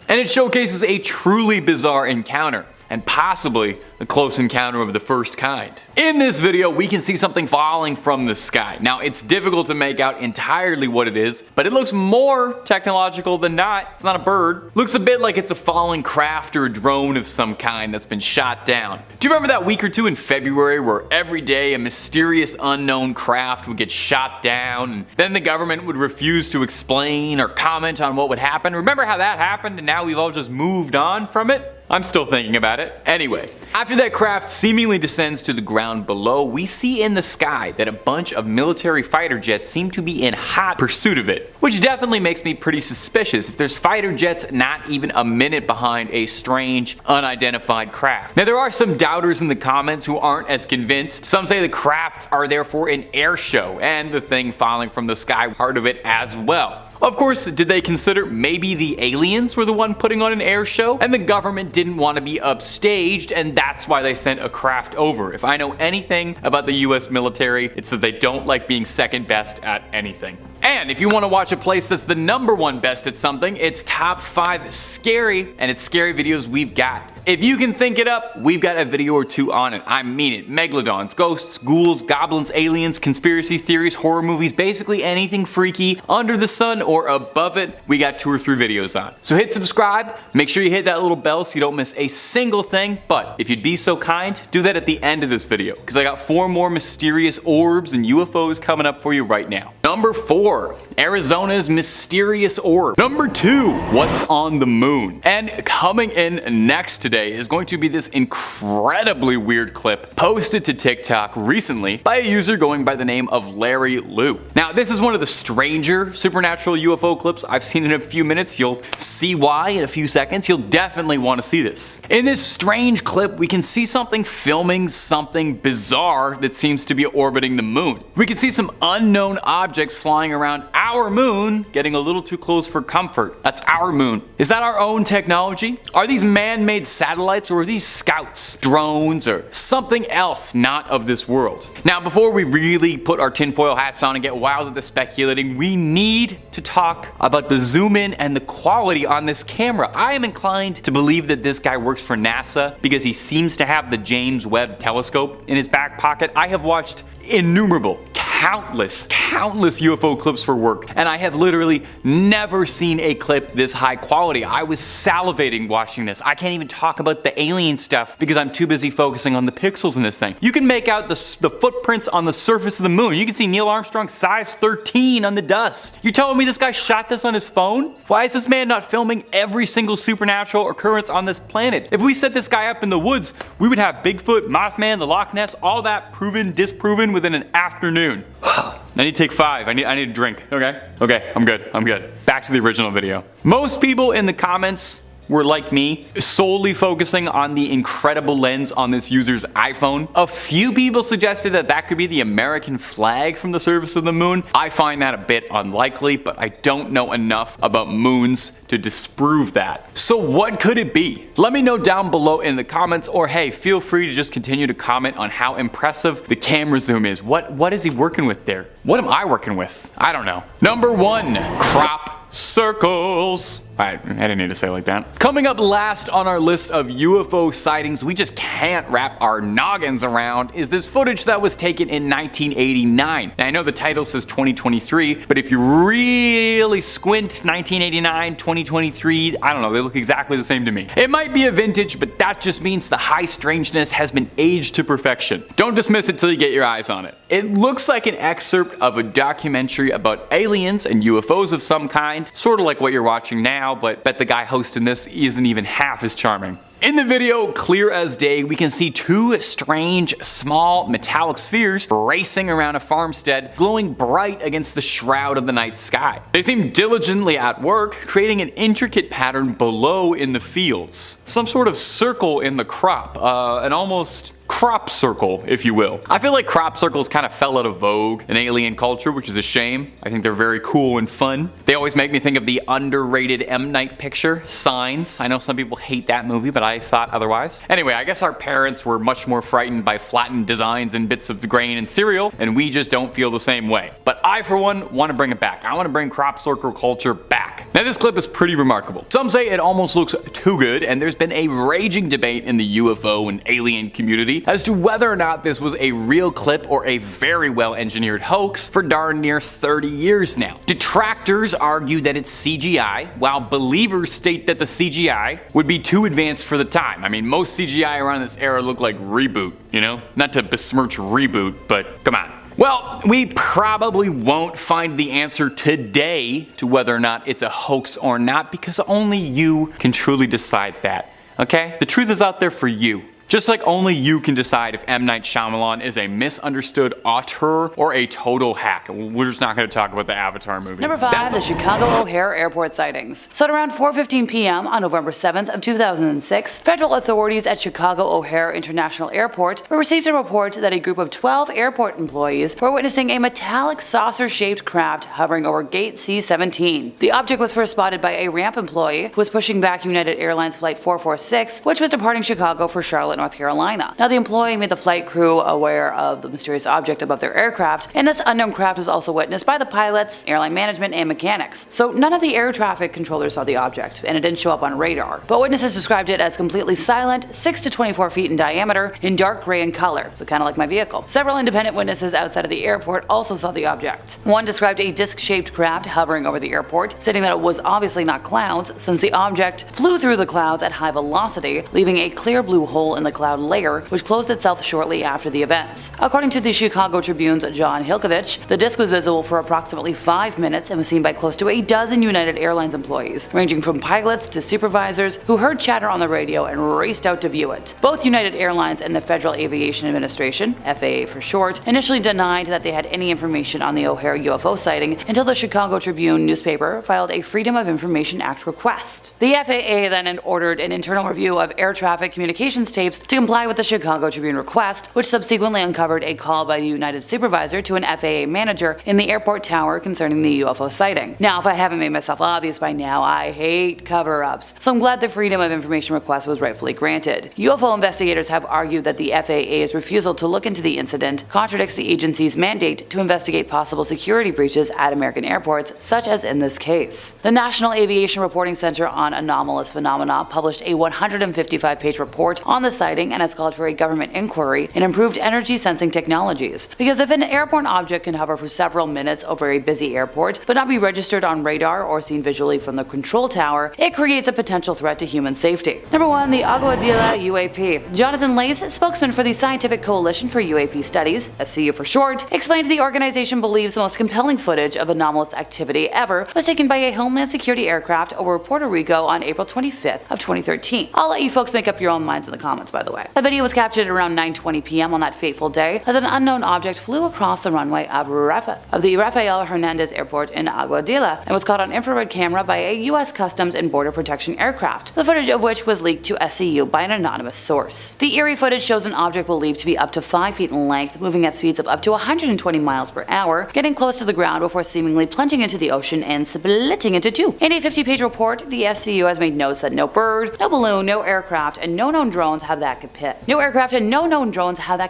and it showcases a truly bizarre encounter, and possibly a close encounter of the first kind. In this video, we can see something falling from the sky. Now, it's difficult to make out entirely what it is, but it looks more technological than not. It's not a bird. Looks a bit like it's a falling craft or a drone of some kind that's been shot down. Do you remember that week or two in February where every day a mysterious unknown craft would get shot down and then the government would refuse to explain or comment on what would happen? Remember how that happened and now we've all just moved on from it? I'm still thinking about it. Anyway, after that craft seemingly descends to the ground below, we see in the sky that a bunch of military fighter jets seem to be in hot pursuit of it, which definitely makes me pretty suspicious if there's fighter jets not even a minute behind a strange, unidentified craft. Now, there are some doubters in the comments who aren't as convinced. Some say the crafts are therefore an air show and the thing falling from the sky part of it as well. Of course, did they consider maybe the aliens were the one putting on an air show and the government didn't want to be upstaged and that's why they sent a craft over? If I know anything about the US military, it's that they don't like being second best at anything. And if you want to watch a place that's the #1 best at something, it's top 5 scary, and it's scary videos we've got. If you can think it up, we've got a video or two on it. I mean it. Megalodons, ghosts, ghouls, goblins, aliens, conspiracy theories, horror movies, basically anything freaky under the sun or above it, we got 2 or 3 videos on. So hit subscribe, make sure you hit that little bell so you don't miss a single thing, but if you'd be so kind, do that at the end of this video, because I got 4 more mysterious orbs and UFOs coming up for you right now. Number 4, Arizona's mysterious orb. Number 2, what's on the moon? And coming in next today is going to be this incredibly weird clip posted to TikTok recently by a user going by the name of Larry Liu. Now, this is one of the stranger supernatural UFO clips I've seen in a few minutes. You'll see why in a few seconds. You'll definitely want to see this. In this strange clip, we can see something filming something bizarre that seems to be orbiting the moon. We can see some unknown objects flying around our moon, getting a little too close for comfort. That's our moon. Is that our own technology? Are these man-made satellites, or are these scouts, drones, or something else not of this world? Now, before we really put our tinfoil hats on and get wild with the speculating, we need to talk about the zoom in and the quality on this camera. I am inclined to believe that this guy works for NASA because he seems to have the James Webb telescope in his back pocket. I have watched innumerable, countless UFO clips for work, and I have literally never seen a clip this high quality. I was salivating watching this. I can't even talk about the alien stuff because I'm too busy focusing on the pixels in this thing. You can make out the footprints on the surface of the moon. You can see Neil Armstrong's size 13 on the dust. You're telling me this guy shot this on his phone? Why is this man not filming every single supernatural occurrence on this planet? If we set this guy up in the woods, we would have Bigfoot, Mothman, the Loch Ness, all that proven, disproven within an afternoon. I need to take 5. I need a drink. Okay, I'm good. Back to the original video. Most people in the comments were like me, solely focusing on the incredible lens on this user's iPhone. A few people suggested that that could be the American flag from the surface of the moon. I find that a bit unlikely, but I don't know enough about moons to disprove that. So what could it be? Let me know down below in the comments, or hey, feel free to just continue to comment on how impressive the camera zoom is. What is he working with there? What am I working with? I don't know. Number 1, crop circles. I didn't need to say it like that. Coming up last on our list of UFO sightings we just can't wrap our noggins around is this footage that was taken in 1989. Now I know the title says 2023, but if you really squint, 1989, 2023, I don't know, they look exactly the same to me. It might be a vintage, but that just means the high strangeness has been aged to perfection. Don't dismiss it till you get your eyes on it. It looks like an excerpt of a documentary about aliens and UFOs of some kind, sort of like what you're watching now, but bet the guy hosting this isn't even half as charming. In the video, clear as day, we can see 2 strange, small, metallic spheres racing around a farmstead, glowing bright against the shroud of the night sky. They seem diligently at work, creating an intricate pattern below in the fields. Some sort of circle in the crop, an almost crop circle, if you will. I feel like crop circles kind of fell out of vogue in alien culture, which is a shame. I think they're very cool and fun. They always make me think of the underrated M. Night picture, Signs. I know some people hate that movie, but I thought otherwise. Anyway, I guess our parents were much more frightened by flattened designs and bits of grain and cereal, and we just don't feel the same way. But I, for one, want to bring it back. I want to bring crop circle culture back. Now this clip is pretty remarkable. Some say it almost looks too good, and there's been a raging debate in the UFO and alien community as to whether or not this was a real clip or a very well engineered hoax for darn near 30 years now. Detractors argue that it's CGI, while believers state that the CGI would be too advanced for the time. I mean, most CGI around this era looked like Reboot, you know? Not to besmirch Reboot, but come on. Well, we probably won't find the answer today to whether or not it's a hoax or not, because only you can truly decide that, okay? The truth is out there for you. Just like only you can decide if M. Night Shyamalan is a misunderstood auteur or a total hack. We're just not going to talk about the Avatar movie. Number 5, the Chicago O'Hare Airport sightings. So at around 4:15 p.m. on November 7th of 2006, federal authorities at Chicago O'Hare International Airport received a report that a group of 12 airport employees were witnessing a metallic saucer-shaped craft hovering over gate C-17. The object was first spotted by a ramp employee who was pushing back United Airlines Flight 446, which was departing Chicago for Charlotte, North Carolina. Now the employee made the flight crew aware of the mysterious object above their aircraft, and this unknown craft was also witnessed by the pilots, airline management, and mechanics. So none of the air traffic controllers saw the object, and it didn't show up on radar. But witnesses described it as completely silent, 6 to 24 feet in diameter, in dark gray in color, so kind of like my vehicle. Several independent witnesses outside of the airport also saw the object. One described a disc-shaped craft hovering over the airport, stating that it was obviously not clouds, since the object flew through the clouds at high velocity, leaving a clear blue hole in the cloud layer, which closed itself shortly after the events. According to the Chicago Tribune's John Hilkovich, the disc was visible for approximately 5 minutes and was seen by close to a dozen United Airlines employees, ranging from pilots to supervisors, who heard chatter on the radio and raced out to view it. Both United Airlines and the Federal Aviation Administration, FAA for short, initially denied that they had any information on the O'Hare UFO sighting until the Chicago Tribune newspaper filed a Freedom of Information Act request. The FAA then ordered an internal review of air traffic communications tapes to comply with the Chicago Tribune request, which subsequently uncovered a call by the United supervisor to an FAA manager in the airport tower concerning the UFO sighting. Now, if I haven't made myself obvious by now, I hate cover-ups, so I'm glad the Freedom of Information request was rightfully granted. UFO investigators have argued that the FAA's refusal to look into the incident contradicts the agency's mandate to investigate possible security breaches at American airports, such as in this case. The National Aviation Reporting Center on Anomalous Phenomena published a 155-page report on the sighting and has called for a government inquiry in improved energy sensing technologies. Because if an airborne object can hover for several minutes over a busy airport but not be registered on radar or seen visually from the control tower, it creates a potential threat to human safety. Number 1, the Aguadilla UAP. Jonathan Lace, spokesman for the Scientific Coalition for UAP Studies, SCU for short, explained the organization believes the most compelling footage of anomalous activity ever was taken by a Homeland Security aircraft over Puerto Rico on April 25th of 2013. I'll let you folks make up your own minds in the comments by the way. The video was captured at around 9:20 p.m. on that fateful day as an unknown object flew across the runway of the Rafael Hernandez Airport in Aguadilla and was caught on infrared camera by a U.S. Customs and Border Protection aircraft, the footage of which was leaked to SCU by an anonymous source. The eerie footage shows an object believed to be up to 5 feet in length, moving at speeds of up to 120 miles per hour, getting close to the ground before seemingly plunging into the ocean and splitting into two. In a 50-page report, the SCU has made notes that no bird, no balloon, no aircraft, and no known drones have that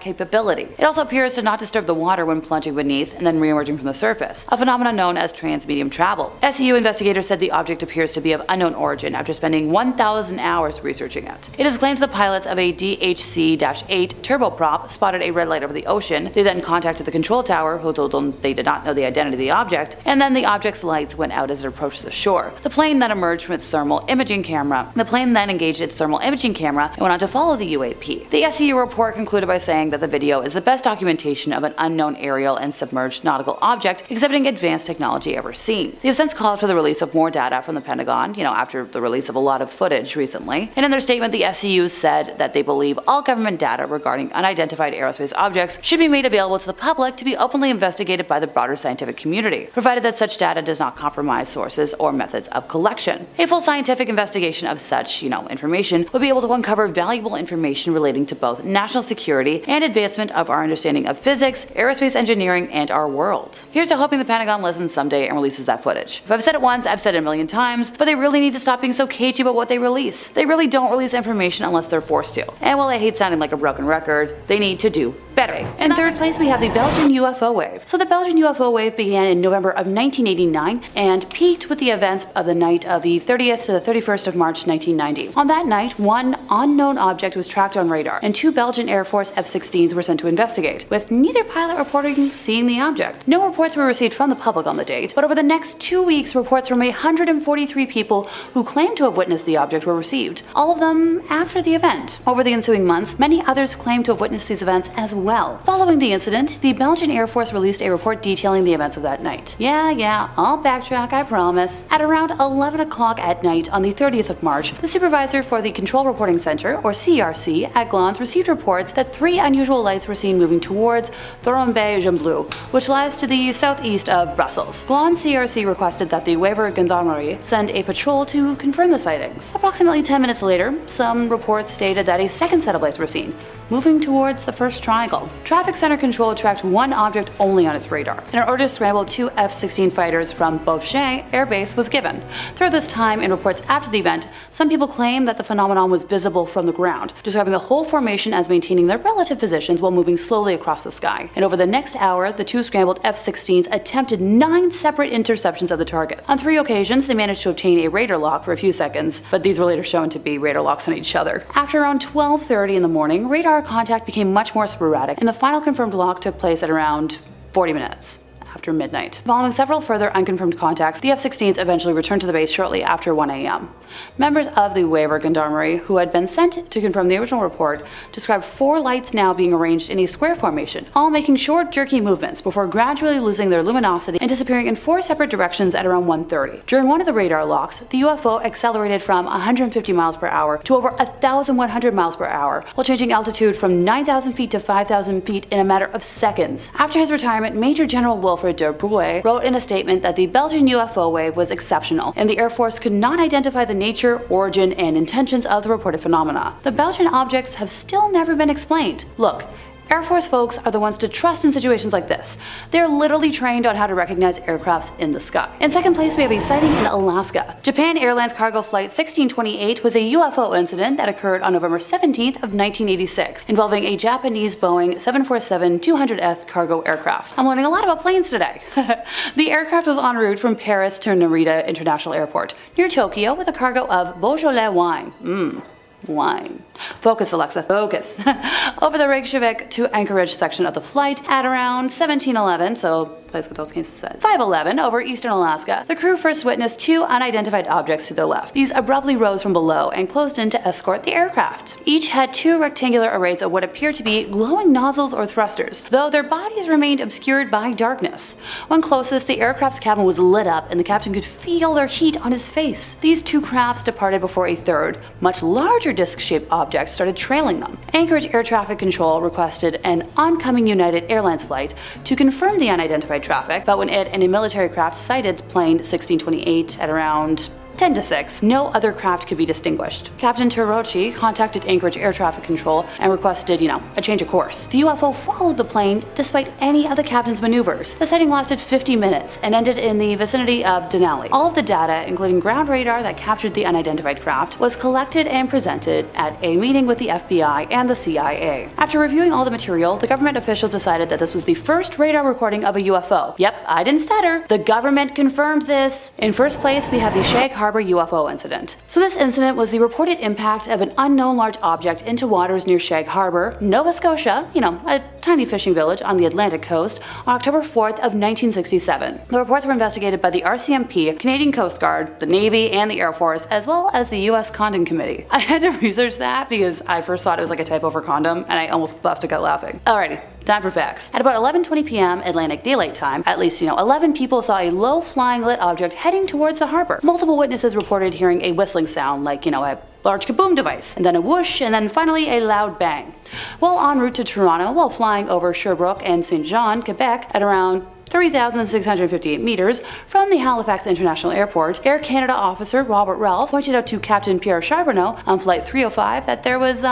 capability. It also appears to not disturb the water when plunging beneath and then re-emerging from the surface, a phenomenon known as transmedium travel. SCU investigators said the object appears to be of unknown origin after spending 1,000 hours researching it. It is claimed the pilots of a DHC-8 turboprop spotted a red light over the ocean. They then contacted the control tower, who told them they did not know the identity of the object, and then the object's lights went out as it approached the shore. The plane then emerged from its thermal imaging camera. The plane then engaged its thermal imaging camera and went on to follow the UAP. The SCU report concluded by saying that the video is the best documentation of an unknown aerial and submerged nautical object exhibiting advanced technology ever seen. They have since called for the release of more data from the Pentagon, after the release of a lot of footage recently. And in their statement, the SCU said that they believe all government data regarding unidentified aerospace objects should be made available to the public to be openly investigated by the broader scientific community, provided that such data does not compromise sources or methods of collection. A full scientific investigation of such, information would be able to uncover valuable information relating to both national security and advancement of our understanding of physics, aerospace engineering, and our world. Here's to hoping the Pentagon listens someday and releases that footage. If I've said it once, I've said it a million times, but they really need to stop being so cagey about what they release. They really don't release information unless they're forced to. And while I hate sounding like a broken record, they need to do better. In third place, we have the Belgian UFO wave. So the Belgian UFO wave began in November of 1989 and peaked with the events of the night of the 30th to the 31st of March 1990. On that night, one unknown object was tracked on radar, and 2 Belgian Air Force F-16s were sent to investigate, with neither pilot reporting seeing the object. No reports were received from the public on the date, but over the next 2 weeks, reports from 143 people who claimed to have witnessed the object were received, all of them after the event. Over the ensuing months, many others claimed to have witnessed these events as well. Following the incident, the Belgian Air Force released a report detailing the events of that night. Yeah, I'll backtrack, I promise. At around 11 o'clock at night on the 30th of March, the supervisor for the Control Reporting Center, or CRC, at Glans received reports that 3 unusual lights were seen moving towards Thorenby-Gembloux, which lies to the southeast of Brussels. Glans CRC requested that the Wever Gendarmerie send a patrol to confirm the sightings. Approximately 10 minutes later, some reports stated that a second set of lights were seen, moving towards the first triangle. Traffic Center Control tracked one object only on its radar, and an order to scramble 2 F-16 fighters from Beauvais Air Base was given. Throughout this time, in reports after the event, some people claim that the phenomenon was visible from the ground, describing the whole formation as maintaining their relative positions while moving slowly across the sky. And over the next hour, the 2 scrambled F-16s attempted 9 separate interceptions of the target. On 3 occasions, they managed to obtain a radar lock for a few seconds, but these were later shown to be radar locks on each other. After around 12:30 in the morning, radar contact became much more sporadic, and the final confirmed lock took place at around 40 minutes. After midnight. Following several further unconfirmed contacts, the F-16s eventually returned to the base shortly after 1 a.m. Members of the Wever Gendarmerie, who had been sent to confirm the original report, described 4 lights now being arranged in a square formation, all making short, jerky movements before gradually losing their luminosity and disappearing in 4 separate directions at around 1:30. During one of the radar locks, the UFO accelerated from 150 miles per hour to over 1,100 miles per hour, while changing altitude from 9,000 feet to 5,000 feet in a matter of seconds. After his retirement, Major General Wilfred de Brouet wrote in a statement that the Belgian UFO wave was exceptional, and the Air Force could not identify the nature, origin, and intentions of the reported phenomena. The Belgian objects have still never been explained. Look, Air Force folks are the ones to trust in situations like this. They're literally trained on how to recognize aircrafts in the sky. In second place, we have a sighting in Alaska. Japan Airlines cargo flight 1628 was a UFO incident that occurred on November 17th of 1986, involving a Japanese Boeing 747-200F cargo aircraft. I'm learning a lot about planes today. The aircraft was en route from Paris to Narita International Airport, near Tokyo, with a cargo of Beaujolais wine. Wine. Focus, Alexa, focus. Over the Reykjavik to Anchorage section of the flight at around 1711, so place with those cases. 5:11 over eastern Alaska, the crew first witnessed two unidentified objects to their left. These abruptly rose from below and closed in to escort the aircraft. Each had two rectangular arrays of what appeared to be glowing nozzles or thrusters, though their bodies remained obscured by darkness. When closest, the aircraft's cabin was lit up and the captain could feel their heat on his face. These two crafts departed before a third, much larger disc-shaped object started trailing them. Anchorage Air Traffic Control requested an oncoming United Airlines flight to confirm the unidentified traffic, but when it and a military craft sighted plane 1628 at around 10 to 6, no other craft could be distinguished. Captain Terauchi contacted Anchorage Air Traffic Control and requested, a change of course. The UFO followed the plane despite any of the captain's maneuvers. The sighting lasted 50 minutes and ended in the vicinity of Denali. All of the data, including ground radar that captured the unidentified craft, was collected and presented at a meeting with the FBI and the CIA. After reviewing all the material, the government officials decided that this was the first radar recording of a UFO. Yep, I didn't stutter. The government confirmed this. In first place, we have the Shag Harbor UFO incident. So this incident was the reported impact of an unknown large object into waters near Shag Harbor, Nova Scotia, a tiny fishing village on the Atlantic coast, on October 4th of 1967. The reports were investigated by the RCMP, Canadian Coast Guard, the Navy, and the Air Force, as well as the U.S. Condom Committee. I had to research that because I first thought it was like a typo for condom, and I almost busted a gut laughing. Alrighty. Time for facts. At about 11:20 p.m. Atlantic Daylight Time, at least 11 people saw a low-flying lit object heading towards the harbor. Multiple witnesses reported hearing a whistling sound like, a large kaboom device, and then a whoosh, and then finally a loud bang. While en route to Toronto, while flying over Sherbrooke and St. John, Quebec, at around 3,658 meters from the Halifax International Airport, Air Canada officer Robert Ralph pointed out to Captain Pierre Charbonneau on Flight 305 that there was,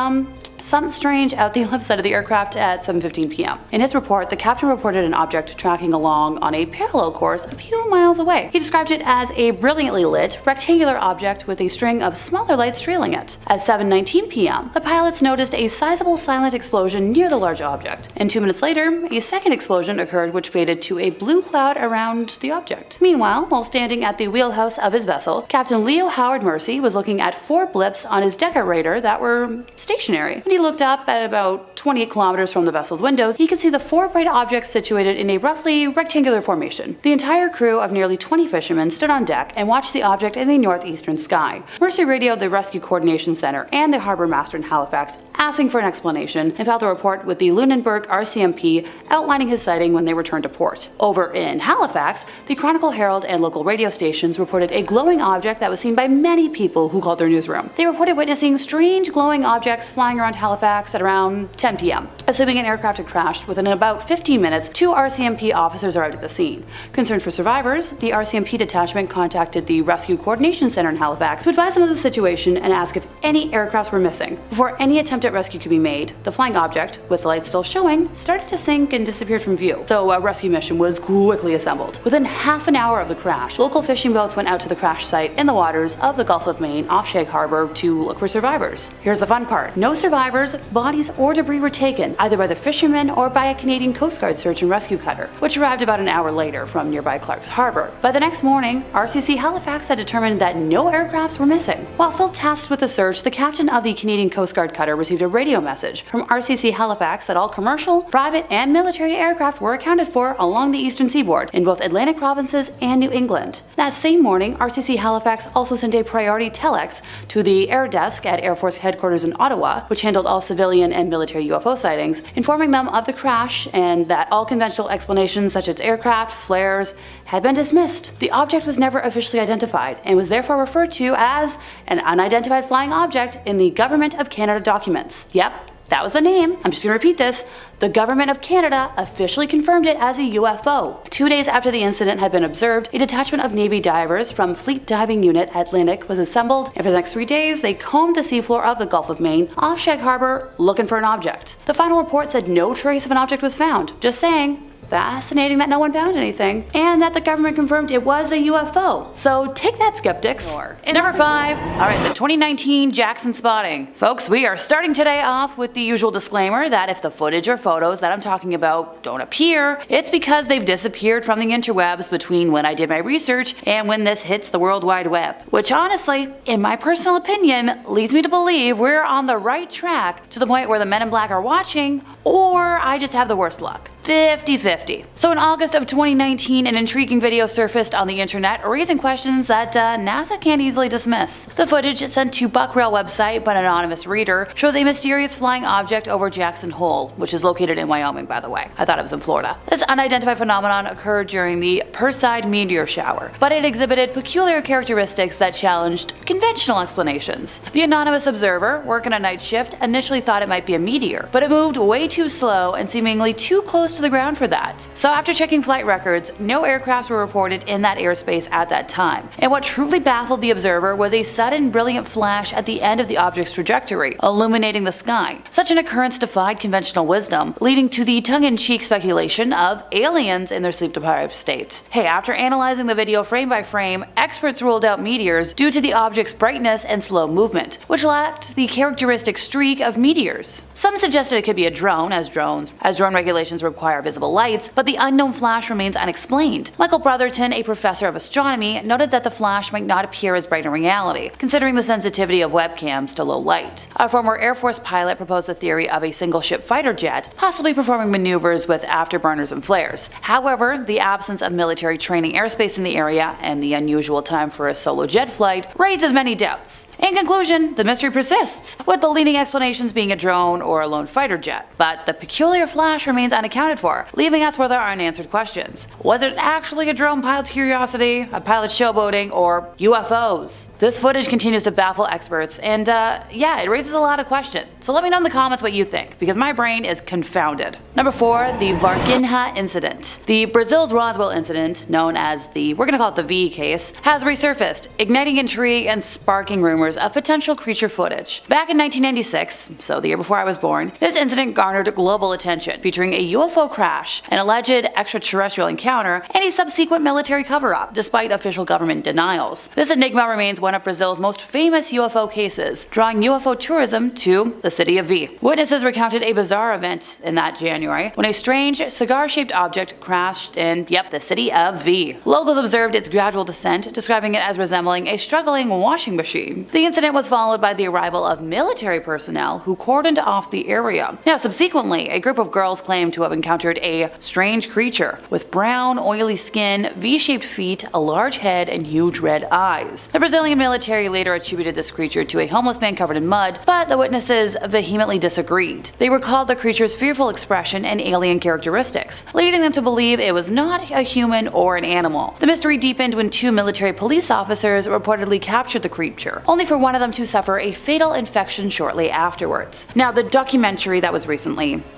something strange out the left side of the aircraft at 7:15 p.m. In his report, the captain reported an object tracking along on a parallel course a few miles away. He described it as a brilliantly lit, rectangular object with a string of smaller lights trailing it. At 7:19 p.m., the pilots noticed a sizable silent explosion near the large object, and 2 minutes later, a second explosion occurred which faded to a blue cloud around the object. Meanwhile, while standing at the wheelhouse of his vessel, Captain Leo Howard Mercy was looking at 4 blips on his Decker radar that were stationary. When he looked up at about 28 kilometers from the vessel's windows, he could see the 4 bright objects situated in a roughly rectangular formation. The entire crew of nearly 20 fishermen stood on deck and watched the object in the northeastern sky. Mercy radioed the Rescue Coordination Center and the harbor master in Halifax, asking for an explanation, and filed a report with the Lunenburg RCMP outlining his sighting when they returned to port. Over in Halifax, the Chronicle Herald and local radio stations reported a glowing object that was seen by many people who called their newsroom. They reported witnessing strange glowing objects flying around Halifax at around 10 p.m. Assuming an aircraft had crashed, within about 15 minutes, 2 RCMP officers arrived at the scene. Concerned for survivors, the RCMP detachment contacted the Rescue Coordination Center in Halifax to advise them of the situation and ask if any aircrafts were missing. Before any attempt at rescue could be made, the flying object, with the light still showing, started to sink and disappeared from view, so a rescue mission was quickly assembled. Within half an hour of the crash, local fishing boats went out to the crash site in the waters of the Gulf of Maine off Shag Harbor to look for survivors. Here's the fun part. No survivors, bodies, or debris were taken, either by the fishermen or by a Canadian Coast Guard search and rescue cutter, which arrived about an hour later from nearby Clark's Harbor. By the next morning, RCC Halifax had determined that no aircrafts were missing. While still tasked with the search, the captain of the Canadian Coast Guard cutter received a radio message from RCC Halifax that all commercial, private, and military aircraft were accounted for along the eastern seaboard in both Atlantic provinces and New England. That same morning, RCC Halifax also sent a priority telex to the air desk at Air Force headquarters in Ottawa, which handled all civilian and military UFO sightings, informing them of the crash and that all conventional explanations such as aircraft, flares, had been dismissed. The object was never officially identified and was therefore referred to as an unidentified flying object in the Government of Canada documents. Yep, that was the name. I'm just going to repeat this. The Government of Canada officially confirmed it as a UFO. 2 days after the incident had been observed, a detachment of Navy divers from Fleet Diving Unit Atlantic was assembled, and for the next 3 days, they combed the seafloor of the Gulf of Maine off Shag Harbor looking for an object. The final report said no trace of an object was found. Just saying. Fascinating that no one found anything, and that the government confirmed it was a UFO. So take that, skeptics. And number 5, alright, the 2019 Jackson spotting. Folks, we are starting today off with the usual disclaimer that if the footage or photos that I'm talking about don't appear, it's because they've disappeared from the interwebs between when I did my research and when this hits the World Wide Web. Which honestly, in my personal opinion, leads me to believe we're on the right track to the point where the Men in Black are watching, or I just have the worst luck. 50-50. So in August of 2019, an intriguing video surfaced on the internet raising questions that NASA can't easily dismiss. The footage sent to Buckrail website by an anonymous reader shows a mysterious flying object over Jackson Hole, which is located in Wyoming, by the way. I thought it was in Florida. This unidentified phenomenon occurred during the Perseid meteor shower, but it exhibited peculiar characteristics that challenged conventional explanations. The anonymous observer, working a night shift, initially thought it might be a meteor, but it moved way too slow and seemingly too close to the ground for that. So after checking flight records, no aircrafts were reported in that airspace at that time. And what truly baffled the observer was a sudden brilliant flash at the end of the object's trajectory, illuminating the sky. Such an occurrence defied conventional wisdom, leading to the tongue-in-cheek speculation of aliens in their sleep-deprived state. Hey, after analyzing the video frame by frame, experts ruled out meteors due to the object's brightness and slow movement, which lacked the characteristic streak of meteors. Some suggested it could be a drone, as drone regulations require visible lights, but the unknown flash remains unexplained. Michael Brotherton, a professor of astronomy, noted that the flash might not appear as bright in reality, considering the sensitivity of webcams to low light. A former Air Force pilot proposed the theory of a single-ship fighter jet, possibly performing maneuvers with afterburners and flares. However, the absence of military training airspace in the area and the unusual time for a solo jet flight raises many doubts. In conclusion, the mystery persists, with the leading explanations being a drone or a lone fighter jet. But the peculiar flash remains unaccounted for, leaving us with our unanswered questions. Was it actually a drone pilot's curiosity, a pilot showboating, or UFOs? This footage continues to baffle experts, and yeah, it raises a lot of questions. So let me know in the comments what you think, because my brain is confounded. Number 4, the Varginha incident. The Brazil's Roswell incident, known as we're gonna call it the V case, has resurfaced, igniting intrigue and sparking rumors of potential creature footage. Back in 1996, so the year before I was born, this incident garnered global attention, featuring a UFO crash, an alleged extraterrestrial encounter, and a subsequent military cover-up, despite official government denials. This enigma remains one of Brazil's most famous UFO cases, drawing UFO tourism to the city of V. Witnesses recounted a bizarre event in that January when a strange cigar-shaped object crashed in, the city of V. Locals observed its gradual descent, describing it as resembling a struggling washing machine. The incident was followed by the arrival of military personnel who cordoned off the area. Now, subsequently, a group of girls claimed to have encountered a strange creature with brown, oily skin, V-shaped feet, a large head, and huge red eyes. The Brazilian military later attributed this creature to a homeless man covered in mud, but the witnesses vehemently disagreed. They recalled the creature's fearful expression and alien characteristics, leading them to believe it was not a human or an animal. The mystery deepened when 2 military police officers reportedly captured the creature, only for one of them to suffer a fatal infection shortly afterwards. Now, the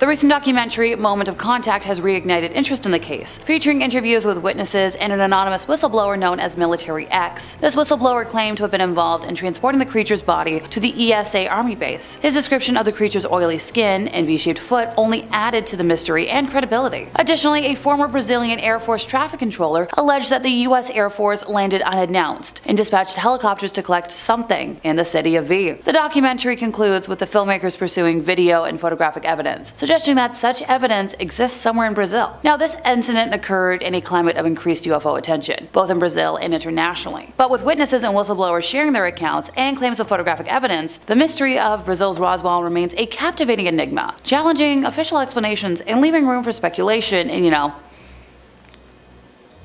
recent documentary Moment of Contact has reignited interest in the case, featuring interviews with witnesses and an anonymous whistleblower known as Military X. This whistleblower claimed to have been involved in transporting the creature's body to the ESA Army base. His description of the creature's oily skin and V-shaped foot only added to the mystery and credibility. Additionally, a former Brazilian Air Force traffic controller alleged that the US Air Force landed unannounced and dispatched helicopters to collect something in the city of V. The documentary concludes with the filmmakers pursuing video and photographic evidence, suggesting that such evidence exists somewhere in Brazil. Now, this incident occurred in a climate of increased UFO attention, both in Brazil and internationally. But with witnesses and whistleblowers sharing their accounts and claims of photographic evidence, the mystery of Brazil's Roswell remains a captivating enigma, challenging official explanations and leaving room for speculation and,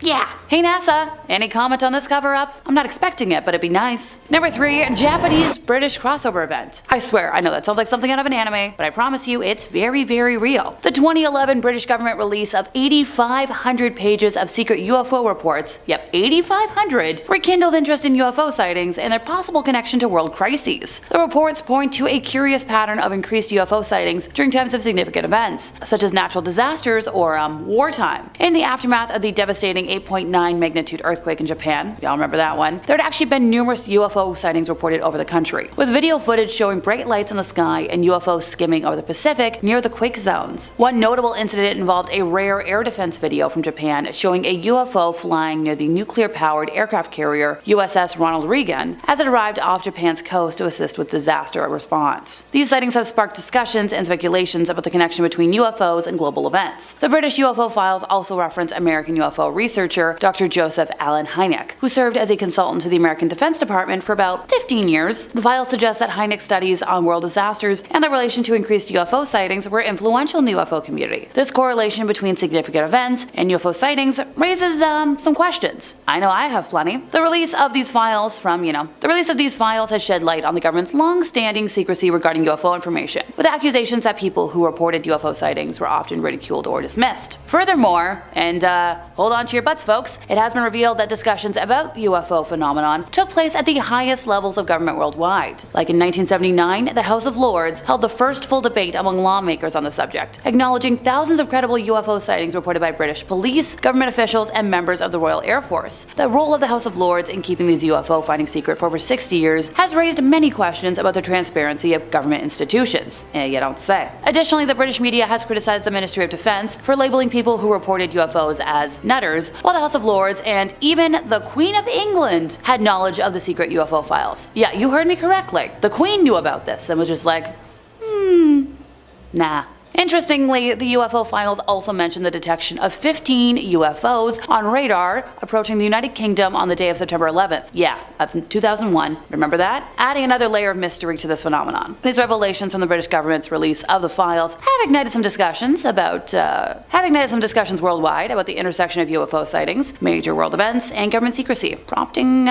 yeah. Hey NASA, any comment on this cover-up? I'm not expecting it, but it'd be nice. Number 3, Japanese-British crossover event. I swear, I know that sounds like something out of an anime, but I promise you it's very, very real. The 2011 British government release of 8,500 pages of secret UFO reports, 8,500, rekindled interest in UFO sightings and their possible connection to world crises. The reports point to a curious pattern of increased UFO sightings during times of significant events, such as natural disasters or wartime. In the aftermath of the devastating 8.9 magnitude earthquake in Japan, y'all remember that one, there had actually been numerous UFO sightings reported over the country, with video footage showing bright lights in the sky and UFOs skimming over the Pacific near the quake zones. One notable incident involved a rare air defense video from Japan showing a UFO flying near the nuclear-powered aircraft carrier USS Ronald Reagan as it arrived off Japan's coast to assist with disaster response. These sightings have sparked discussions and speculations about the connection between UFOs and global events. The British UFO files also reference American UFO researchers researcher Dr. Joseph Allen Hynek, who served as a consultant to the American Defense Department for about 15 years. The files suggest that Hynek's studies on world disasters and their relation to increased UFO sightings were influential in the UFO community. This correlation between significant events and UFO sightings raises some questions. I know I have plenty. The release of these files has shed light on the government's long-standing secrecy regarding UFO information, with accusations that people who reported UFO sightings were often ridiculed or dismissed. Furthermore, and hold on to your butts folks, it has been revealed that discussions about UFO phenomenon took place at the highest levels of government worldwide. Like in 1979, the House of Lords held the first full debate among lawmakers on the subject, acknowledging thousands of credible UFO sightings reported by British police, government officials, and members of the Royal Air Force. The role of the House of Lords in keeping these UFO findings secret for over 60 years has raised many questions about the transparency of government institutions. You don't say. Additionally, the British media has criticized the Ministry of Defense for labeling people who reported UFOs as nutters, while the House of Lords and even the Queen of England had knowledge of the secret UFO files. Yeah, you heard me correctly. The Queen knew about this and was just like, nah. Interestingly, the UFO files also mention the detection of 15 UFOs on radar approaching the United Kingdom on the day of September 11th. Yeah, of 2001. Remember that? Adding another layer of mystery to this phenomenon. These revelations from the British government's release of the files have ignited some discussions worldwide about the intersection of UFO sightings, major world events, and government secrecy, prompting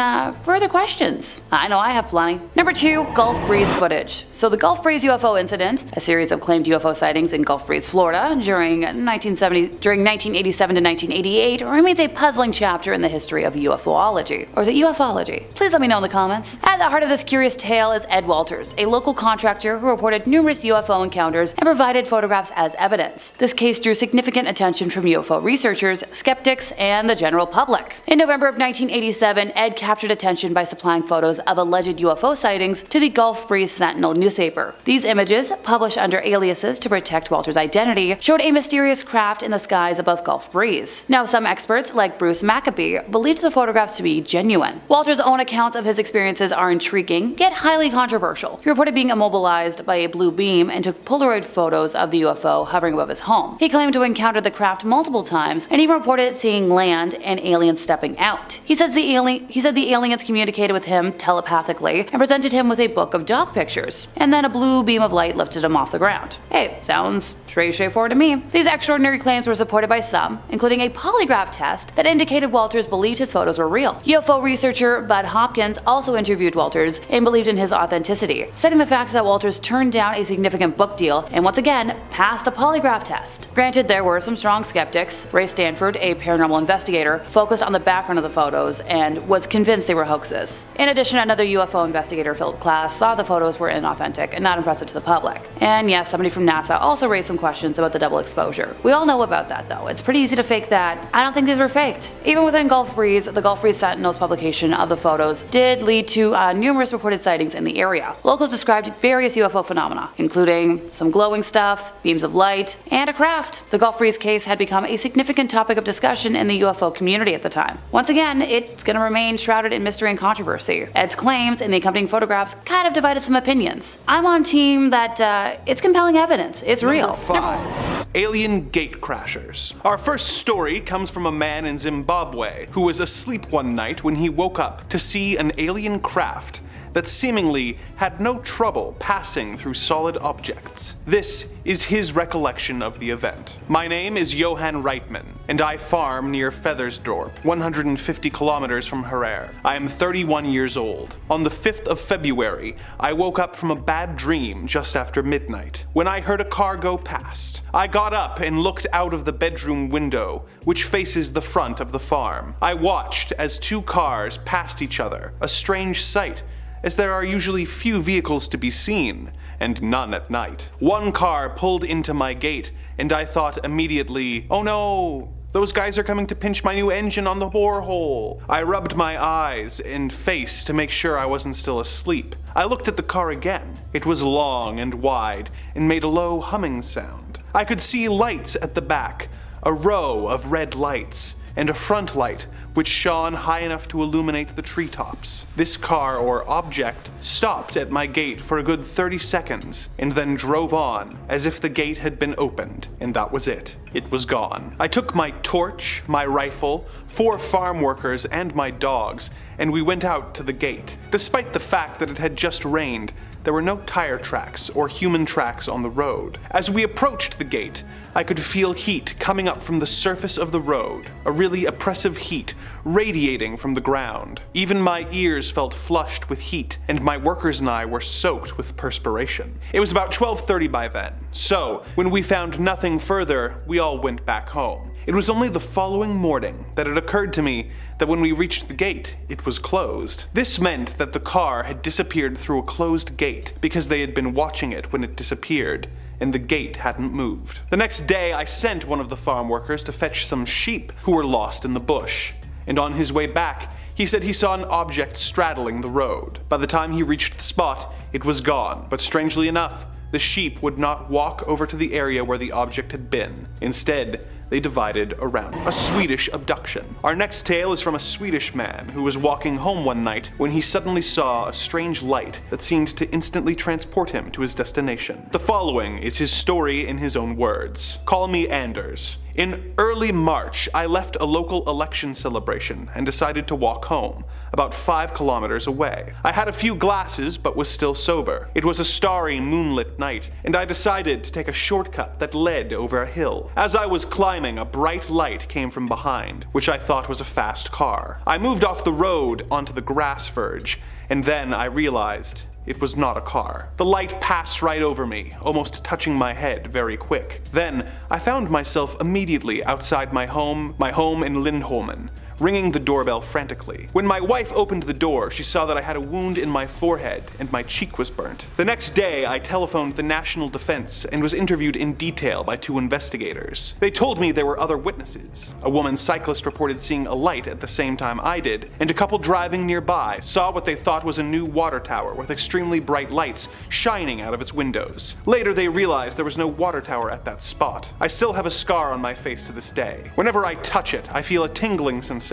further questions. I know I have plenty. Number 2, Gulf Breeze footage. So the Gulf Breeze UFO incident, a series of claimed UFO sightings in Gulf Breeze, Florida during 1987 to 1988 remains a puzzling chapter in the history of UFOlogy. Or is it ufology? Please let me know in the comments. At the heart of this curious tale is Ed Walters, a local contractor who reported numerous UFO encounters and provided photographs as evidence. This case drew significant attention from UFO researchers, skeptics, and the general public. In November of 1987, Ed captured attention by supplying photos of alleged UFO sightings to the Gulf Breeze Sentinel newspaper. These images, published under aliases to protect Walter's identity, showed a mysterious craft in the skies above Gulf Breeze. Now, some experts, like Bruce Maccabee, believed the photographs to be genuine. Walter's own accounts of his experiences are intriguing, yet highly controversial. He reported being immobilized by a blue beam and took Polaroid photos of the UFO hovering above his home. He claimed to have encountered the craft multiple times and even reported seeing land and aliens stepping out. He said the aliens communicated with him telepathically and presented him with a book of dog pictures, and then a blue beam of light lifted him off the ground. Hey, sounds pretty straightforward to me. These extraordinary claims were supported by some, including a polygraph test that indicated Walters believed his photos were real. UFO researcher Bud Hopkins also interviewed Walters and believed in his authenticity, citing the fact that Walters turned down a significant book deal and once again passed a polygraph test. Granted, there were some strong skeptics. Ray Stanford, a paranormal investigator, focused on the background of the photos and was convinced they were hoaxes. In addition, another UFO investigator, Philip Klass, thought the photos were inauthentic and not impressive to the public. And yes, somebody from NASA also raised some questions about the double exposure. We all know about that though. It's pretty easy to fake that. I don't think these were faked. Even within Gulf Breeze, the Gulf Breeze Sentinel's publication of the photos did lead to numerous reported sightings in the area. Locals described various UFO phenomena, including some glowing stuff, beams of light, and a craft. The Gulf Breeze case had become a significant topic of discussion in the UFO community at the time. Once again, it's going to remain shrouded in mystery and controversy. Ed's claims and the accompanying photographs kind of divided some opinions. I'm on team that it's compelling evidence. It's real. Number 5. Alien gate crashers. Our first story comes from a man in Zimbabwe who was asleep one night when he woke up to see an alien craft that seemingly had no trouble passing through solid objects. This is his recollection of the event. My name is Johan Reitman, and I farm near Feathersdorp, 150 kilometers from Harar. I am 31 years old. On the 5th of February, I woke up from a bad dream just after midnight, when I heard a car go past. I got up and looked out of the bedroom window, which faces the front of the farm. I watched as two cars passed each other, a strange sight, as there are usually few vehicles to be seen, and none at night. One car pulled into my gate, and I thought immediately, oh no, those guys are coming to pinch my new engine on the borehole. I rubbed my eyes and face to make sure I wasn't still asleep. I looked at the car again. It was long and wide, and made a low humming sound. I could see lights at the back, a row of red lights, and a front light which shone high enough to illuminate the treetops. This car or object stopped at my gate for a good 30 seconds and then drove on as if the gate had been opened, and that was it. It was gone. I took my torch, my rifle, 4 farm workers, and my dogs, and we went out to the gate. Despite the fact that it had just rained, there were no tire tracks or human tracks on the road. As we approached the gate, I could feel heat coming up from the surface of the road, a really oppressive heat radiating from the ground. Even my ears felt flushed with heat, and my workers and I were soaked with perspiration. It was about 12:30 by then, so when we found nothing further, we all went back home. It was only the following morning that it occurred to me that when we reached the gate, it was closed. This meant that the car had disappeared through a closed gate because they had been watching it when it disappeared, and the gate hadn't moved. The next day, I sent one of the farm workers to fetch some sheep who were lost in the bush, and on his way back, he said he saw an object straddling the road. By the time he reached the spot, it was gone, but strangely enough, the sheep would not walk over to the area where the object had been. Instead, they divided around it. A Swedish abduction. Our next tale is from a Swedish man who was walking home one night when he suddenly saw a strange light that seemed to instantly transport him to his destination. The following is his story in his own words. Call me Anders. In early March, I left a local election celebration and decided to walk home, about 5 kilometers away. I had a few glasses but was still sober. It was a starry, moonlit night, and I decided to take a shortcut that led over a hill. As I was climbing, a bright light came from behind, which I thought was a fast car. I moved off the road onto the grass verge, and then I realized it was not a car. The light passed right over me, almost touching my head very quick. Then, I found myself immediately outside my home in Lindholmen, ringing the doorbell frantically. When my wife opened the door, she saw that I had a wound in my forehead and my cheek was burnt. The next day, I telephoned the National Defense and was interviewed in detail by 2 investigators. They told me there were other witnesses. A woman cyclist reported seeing a light at the same time I did, and a couple driving nearby saw what they thought was a new water tower with extremely bright lights shining out of its windows. Later, they realized there was no water tower at that spot. I still have a scar on my face to this day. Whenever I touch it, I feel a tingling sensation,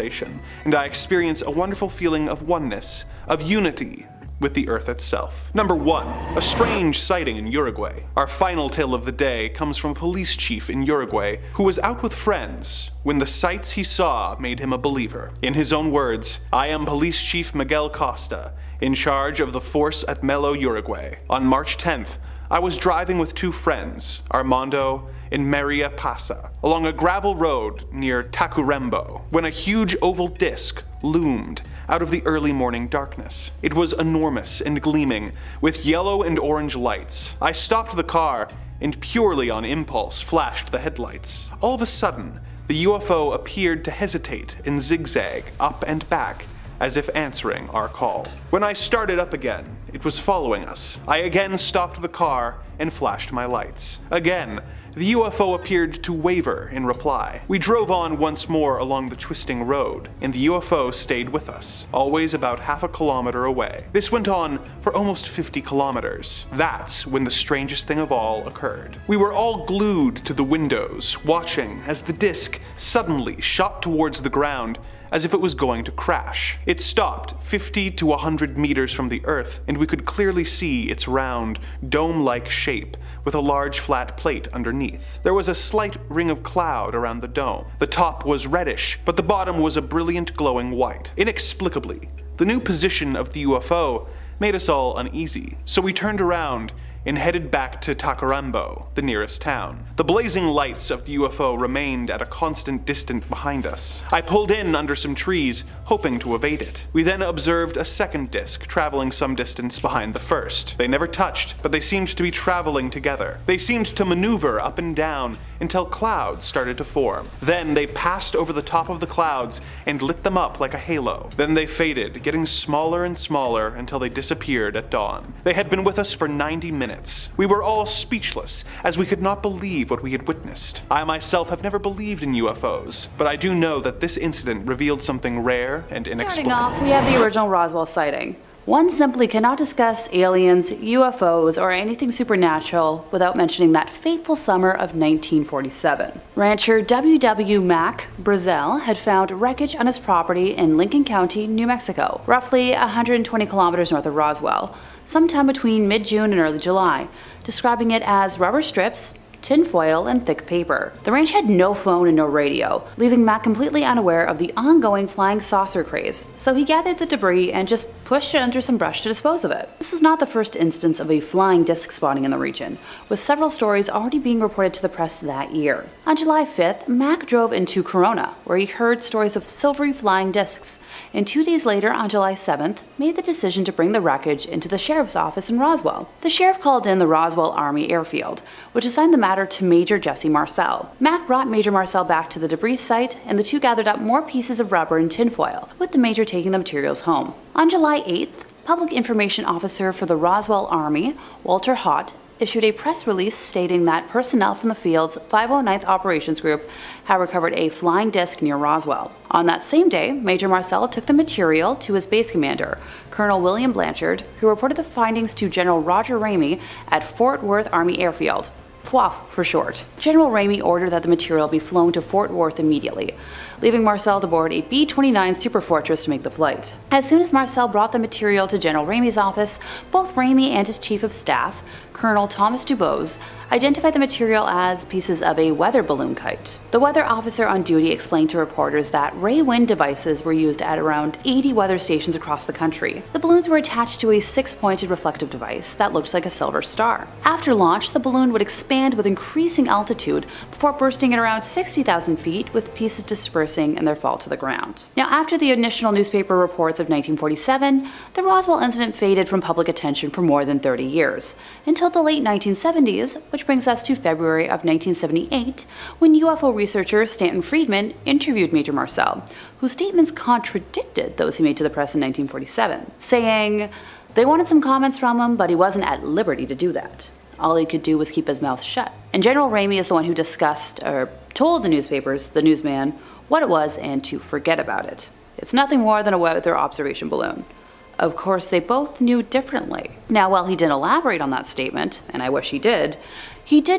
and I experience a wonderful feeling of oneness, of unity with the earth itself. Number 1. A strange sighting in Uruguay. Our final tale of the day comes from a police chief in Uruguay who was out with friends when the sights he saw made him a believer. In his own words, "I am Police Chief Miguel Costa, in charge of the force at Melo, Uruguay. On March 10th, I was driving with 2 friends, Armando and Maria Pasa, along a gravel road near Tacuarembó, when a huge oval disc loomed out of the early morning darkness. It was enormous and gleaming, with yellow and orange lights. I stopped the car and purely on impulse flashed the headlights. All of a sudden, the UFO appeared to hesitate and zigzag up and back, as if answering our call. When I started up again, it was following us. I again stopped the car and flashed my lights. Again, the UFO appeared to waver in reply. We drove on once more along the twisting road, and the UFO stayed with us, always about half a kilometer away. This went on for almost 50 kilometers. That's when the strangest thing of all occurred. We were all glued to the windows, watching as the disc suddenly shot towards the ground as if it was going to crash. It stopped 50 to 100 meters from the earth, and we could clearly see its round, dome-like shape with a large flat plate underneath. There was a slight ring of cloud around the dome. The top was reddish, but the bottom was a brilliant glowing white. Inexplicably, the new position of the UFO made us all uneasy, so we turned around and headed back to Tacuarembó, the nearest town. The blazing lights of the UFO remained at a constant distance behind us. I pulled in under some trees, hoping to evade it. We then observed a second disc traveling some distance behind the first. They never touched, but they seemed to be traveling together. They seemed to maneuver up and down until clouds started to form. Then they passed over the top of the clouds and lit them up like a halo. Then they faded, getting smaller and smaller until they disappeared at dawn. They had been with us for 90 minutes. We were all speechless, as we could not believe what we had witnessed. I myself have never believed in UFOs, but I do know that this incident revealed something rare and inexplicable. Starting off, we have the original Roswell sighting. One simply cannot discuss aliens, UFOs, or anything supernatural without mentioning that fateful summer of 1947. Rancher W.W. Mack Brazel had found wreckage on his property in Lincoln County, New Mexico, roughly 120 kilometers north of Roswell, sometime between mid-June and early July, describing it as rubber strips, tinfoil, and thick paper. The ranch had no phone and no radio, leaving Mac completely unaware of the ongoing flying saucer craze, so he gathered the debris and just pushed it under some brush to dispose of it. This was not the first instance of a flying disc spotting in the region, with several stories already being reported to the press that year. On July 5th, Mac drove into Corona, where he heard stories of silvery flying discs, and 2 days later, on July 7th, made the decision to bring the wreckage into the sheriff's office in Roswell. The sheriff called in the Roswell Army Airfield, which assigned the matter to Major Jesse Marcel. Mac brought Major Marcel back to the debris site, and the two gathered up more pieces of rubber and tinfoil, with the Major taking the materials home. On July 8th, Public Information Officer for the Roswell Army, Walter Hott, issued a press release stating that personnel from the field's 509th Operations Group had recovered a flying disc near Roswell. On that same day, Major Marcel took the material to his base commander, Colonel William Blanchard, who reported the findings to General Roger Ramey at Fort Worth Army Airfield. FWAF for short. General Ramey ordered that the material be flown to Fort Worth immediately, leaving Marcel to board a B-29 Superfortress to make the flight. As soon as Marcel brought the material to General Ramey's office, both Ramey and his chief of staff, Colonel Thomas Dubose, identified the material as pieces of a weather balloon kite. The weather officer on duty explained to reporters that ray wind devices were used at around 80 weather stations across the country. The balloons were attached to a 6-pointed reflective device that looked like a silver star. After launch, the balloon would expand with increasing altitude before bursting at around 60,000 feet, with pieces dispersing in their fall to the ground. Now, after the initial newspaper reports of 1947, the Roswell incident faded from public attention for more than 30 years, until the late 1970s, which brings us to February of 1978, when UFO researcher Stanton Friedman interviewed Major Marcel, whose statements contradicted those he made to the press in 1947, saying they wanted some comments from him, but he wasn't at liberty to do that. All he could do was keep his mouth shut. And General Ramey is the one who told the newspapers, the newsman, what it was and to forget about it. It's nothing more than a weather observation balloon. Of course, they both knew differently. Now, while he didn't elaborate on that statement, and I wish he did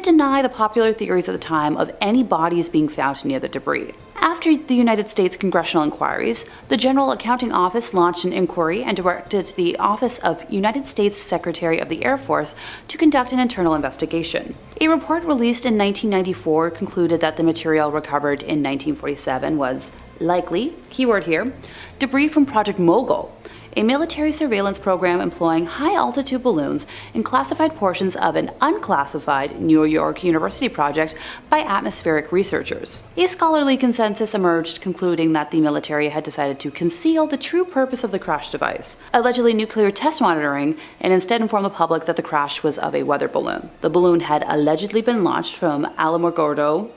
deny the popular theories at the time of any bodies being found near the debris. After the United States congressional inquiries, the General Accounting Office launched an inquiry and directed the Office of United States Secretary of the Air Force to conduct an internal investigation. A report released in 1994 concluded that the material recovered in 1947 was likely, keyword here, debris from Project Mogul, a military surveillance program employing high-altitude balloons in classified portions of an unclassified New York University project by atmospheric researchers. A scholarly consensus emerged concluding that the military had decided to conceal the true purpose of the crash device, allegedly nuclear test monitoring, and instead inform the public that the crash was of a weather balloon. The balloon had allegedly been launched from Alamogordo,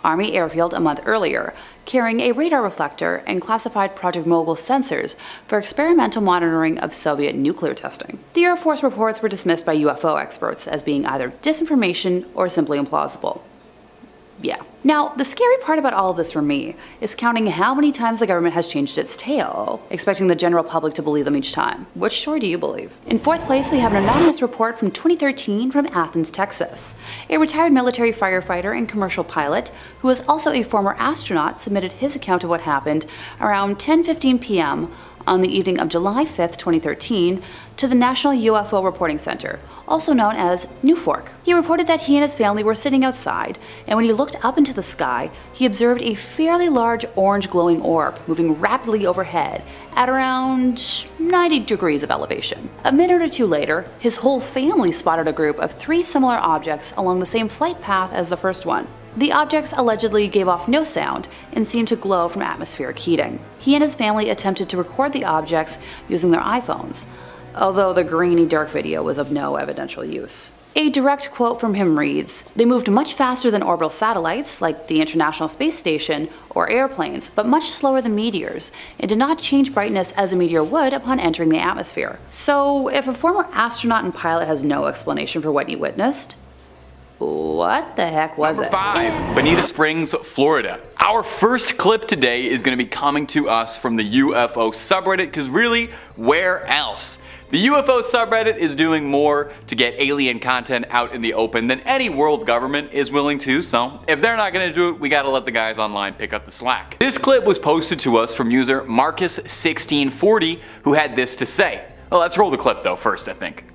Army Airfield a month earlier, carrying a radar reflector and classified Project Mogul sensors for experimental monitoring of Soviet nuclear testing. The Air Force reports were dismissed by UFO experts as being either disinformation or simply implausible. Yeah. Now, the scary part about all of this for me is counting how many times the government has changed its tale, expecting the general public to believe them each time. Which story do you believe? In fourth place, we have an anonymous report from 2013 from Athens, Texas. A retired military firefighter and commercial pilot, who was also a former astronaut, submitted his account of what happened around 10:15 p.m. on the evening of July 5th, 2013, to the National UFO Reporting Center, also known as NUFORC. He reported that he and his family were sitting outside, and when he looked up into the sky, he observed a fairly large orange glowing orb moving rapidly overhead at around 90 degrees of elevation. A minute or two later, his whole family spotted a group of 3 similar objects along the same flight path as the first one. The objects allegedly gave off no sound and seemed to glow from atmospheric heating. He and his family attempted to record the objects using their iPhones, although the grainy dark video was of no evidential use. A direct quote from him reads, "They moved much faster than orbital satellites, like the International Space Station, or airplanes, but much slower than meteors, and did not change brightness as a meteor would upon entering the atmosphere." So, if a former astronaut and pilot has no explanation for what he witnessed, what the heck was it? Number 5, Bonita Springs, Florida. Our first clip today is going to be coming to us from the UFO subreddit, because really, where else? The UFO subreddit is doing more to get alien content out in the open than any world government is willing to, so if they're not gonna do it, we gotta let the guys online pick up the slack. This clip was posted to us from user Marcus1640, who had this to say. Well, let's roll the clip though first, I think.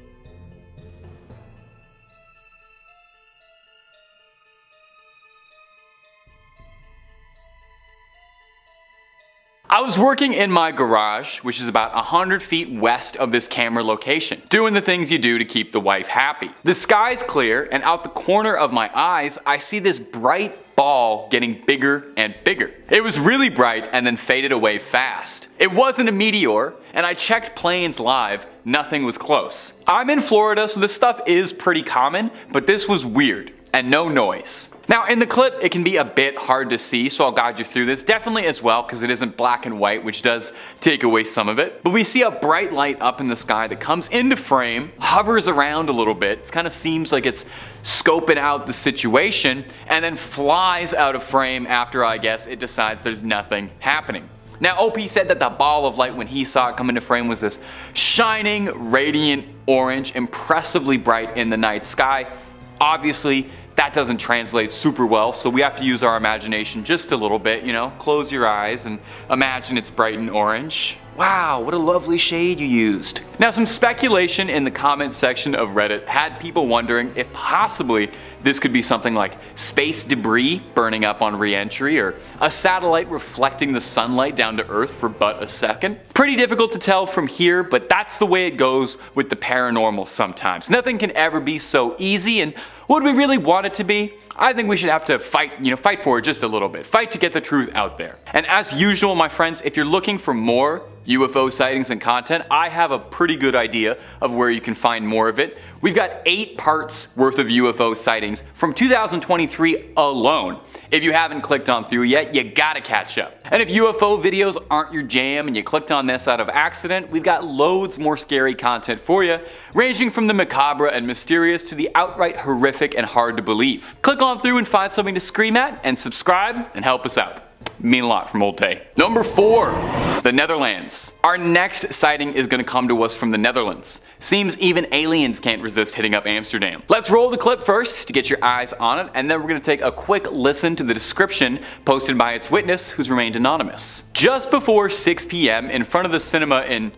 I was working in my garage, which is about 100 feet west of this camera location, doing the things you do to keep the wife happy. The sky's clear, and out the corner of my eyes, I see this bright ball getting bigger and bigger. It was really bright and then faded away fast. It wasn't a meteor, and I checked planes live, nothing was close. I'm in Florida, so this stuff is pretty common, but this was weird. And no noise. Now in the clip it can be a bit hard to see, so I'll guide you through this, definitely as well because it isn't black and white, which does take away some of it. But we see a bright light up in the sky that comes into frame, hovers around a little bit, it kind of seems like it's scoping out the situation, and then flies out of frame after, I guess, it decides there's nothing happening. Now OP said that the ball of light when he saw it come into frame was this shining, radiant orange, impressively bright in the night sky. Obviously, that doesn't translate super well, so we have to use our imagination just a little bit, you know, close your eyes and imagine it's bright and orange. Wow, what a lovely shade you used. Now some speculation in the comment section of Reddit had people wondering if possibly this could be something like space debris burning up on re-entry, or a satellite reflecting the sunlight down to Earth for but a second. Pretty difficult to tell from here, but that's the way it goes with the paranormal sometimes. Nothing can ever be so easy, and would we really want it to be? I think we should have to fight for it just a little bit. Fight to get the truth out there. And as usual, my friends, if you're looking for more UFO sightings and content, I have a pretty good idea of where you can find more of it. We've got 8 parts worth of UFO sightings from 2023 alone. If you haven't clicked on through yet, you gotta catch up. And if UFO videos aren't your jam and you clicked on this out of accident, we've got loads more scary content for you, ranging from the macabre and mysterious to the outright horrific and hard to believe. Click on through and find something to scream at, and subscribe and help us out. Mean a lot from Old Tay. Number 4, the Netherlands. Our next sighting is going to come to us from the Netherlands. Seems even aliens can't resist hitting up Amsterdam. Let's roll the clip first to get your eyes on it, and then we're going to take a quick listen to the description posted by its witness, who's remained anonymous. Just before 6 p.m. in front of the cinema in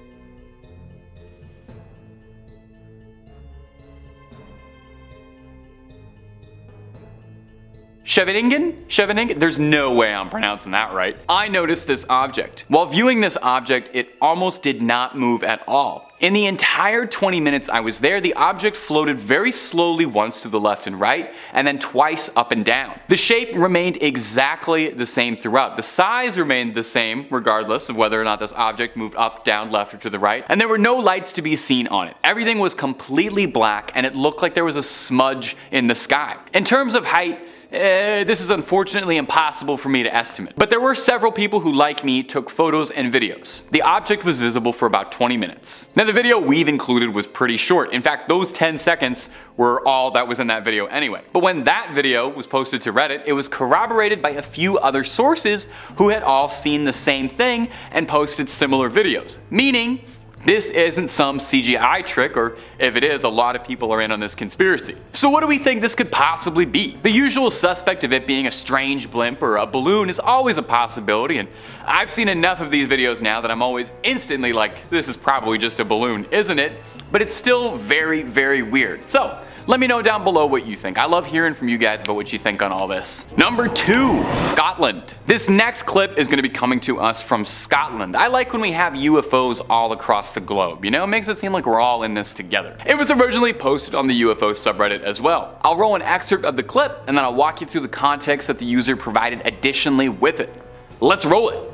Scheveningen? There's no way I'm pronouncing that right. I noticed this object. While viewing this object, it almost did not move at all. In the entire 20 minutes I was there, the object floated very slowly once to the left and right, and then twice up and down. The shape remained exactly the same throughout. The size remained the same regardless of whether or not this object moved up, down, left, or to the right, and there were no lights to be seen on it. Everything was completely black, and it looked like there was a smudge in the sky. In terms of height, this is unfortunately impossible for me to estimate, but there were several people who, like me, took photos and videos. The object was visible for about 20 minutes. Now the video we've included was pretty short. In fact, those 10 seconds were all that was in that video anyway. But when that video was posted to Reddit, it was corroborated by a few other sources who had all seen the same thing and posted similar videos, meaning this isn't some CGI trick, or if it is, a lot of people are in on this conspiracy. So what do we think this could possibly be? The usual suspect of it being a strange blimp or a balloon is always a possibility, and I've seen enough of these videos now that I'm always instantly like, this is probably just a balloon, isn't it? But it's still very, very weird. So let me know down below what you think. I love hearing from you guys about what you think on all this. Number 2, Scotland. This next clip is going to be coming to us from Scotland. I like when we have UFOs all across the globe, you know? It makes it seem like we're all in this together. It was originally posted on the UFO subreddit as well. I'll roll an excerpt of the clip, and then I'll walk you through the context that the user provided additionally with it. Let's roll it.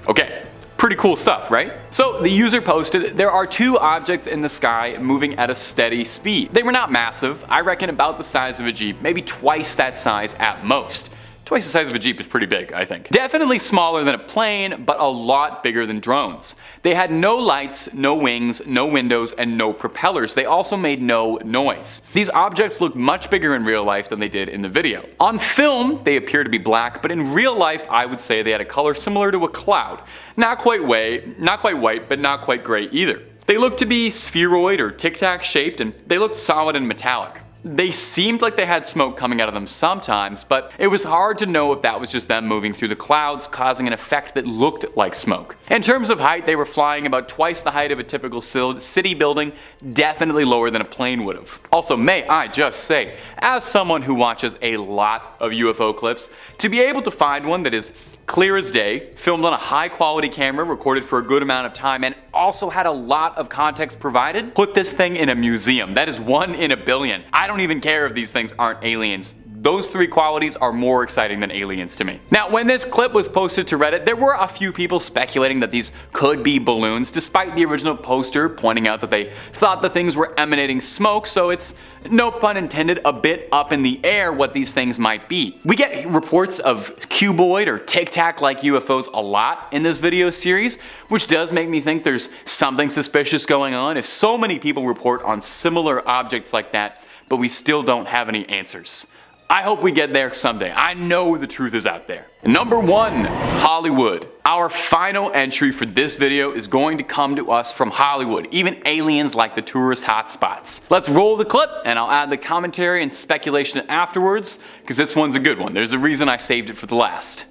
Okay, pretty cool stuff, right? So the user posted, there are 2 objects in the sky moving at a steady speed. They were not massive, I reckon about the size of a Jeep, maybe twice that size at most. Twice the size of a Jeep is pretty big, I think. Definitely smaller than a plane, but a lot bigger than drones. They had no lights, no wings, no windows, and no propellers. They also made no noise. These objects looked much bigger in real life than they did in the video. On film, they appear to be black, but in real life, I would say they had a color similar to a cloud. Not quite white, but not quite gray either. They looked to be spheroid or tic-tac shaped, and they looked solid and metallic. They seemed like they had smoke coming out of them sometimes, but it was hard to know if that was just them moving through the clouds, causing an effect that looked like smoke. In terms of height, they were flying about twice the height of a typical city building, definitely lower than a plane would have. Also, may I just say, as someone who watches a lot of UFO clips, to be able to find one that is clear as day, filmed on a high quality camera, recorded for a good amount of time, and also had a lot of context provided, put this thing in a museum. That is 1 in a billion. I don't even care if these things aren't aliens. Those three qualities are more exciting than aliens to me. Now, when this clip was posted to Reddit, there were a few people speculating that these could be balloons, despite the original poster pointing out that they thought the things were emanating smoke, so it's, no pun intended, a bit up in the air what these things might be. We get reports of cuboid or tic-tac like UFOs a lot in this video series, which does make me think there's something suspicious going on if so many people report on similar objects like that, but we still don't have any answers. I hope we get there someday. I know the truth is out there. Number 1, Hollywood. Our final entry for this video is going to come to us from Hollywood. Even aliens like the tourist hotspots. Let's roll the clip and I'll add the commentary and speculation afterwards, because this one's a good one. There's a reason I saved it for the last.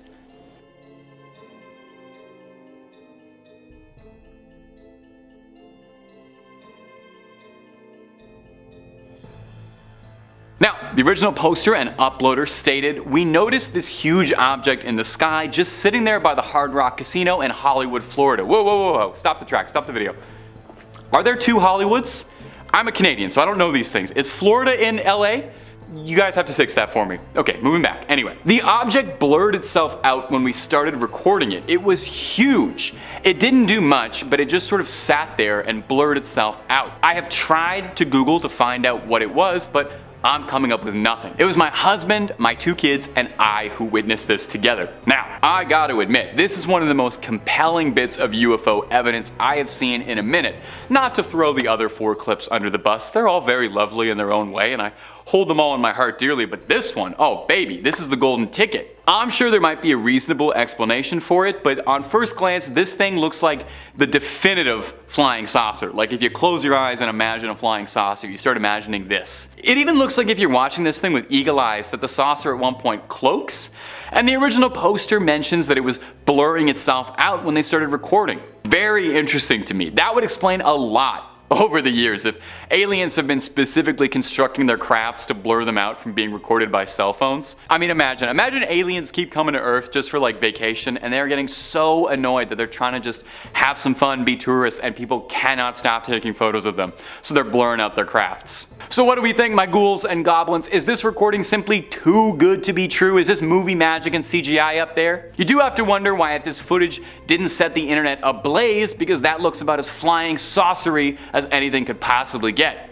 Now, the original poster and uploader stated, "We noticed this huge object in the sky just sitting there by the Hard Rock Casino in Hollywood, Florida." Whoa, whoa, whoa, whoa, stop the track, stop the video. Are there 2 Hollywoods? I'm a Canadian, so I don't know these things. Is Florida in LA? You guys have to fix that for me. Okay, moving back. Anyway, the object blurred itself out when we started recording it. It was huge. It didn't do much, but it just sort of sat there and blurred itself out. I have tried to Google to find out what it was, but I'm coming up with nothing. It was my husband, my 2 kids, and I who witnessed this together. Now, I gotta admit, this is one of the most compelling bits of UFO evidence I have seen in a minute. Not to throw the other 4 clips under the bus, they're all very lovely in their own way, and I hold them all in my heart dearly, but this one, oh baby, this is the golden ticket. I'm sure there might be a reasonable explanation for it, but on first glance, this thing looks like the definitive flying saucer. Like if you close your eyes and imagine a flying saucer, you start imagining this. It even looks like if you're watching this thing with eagle eyes that the saucer at one point cloaks, and the original poster mentions that it was blurring itself out when they started recording. Very interesting to me. That would explain a lot over the years if aliens have been specifically constructing their crafts to blur them out from being recorded by cell phones. I mean, imagine aliens keep coming to Earth just for like vacation, and they're getting so annoyed that they're trying to just have some fun, be tourists, and people cannot stop taking photos of them, so they're blurring out their crafts. So what do we think, my ghouls and goblins? Is this recording simply too good to be true? Is this movie magic and CGI up there? You do have to wonder why this footage didn't set the internet ablaze, because that looks about as flying saucery as anything could possibly get.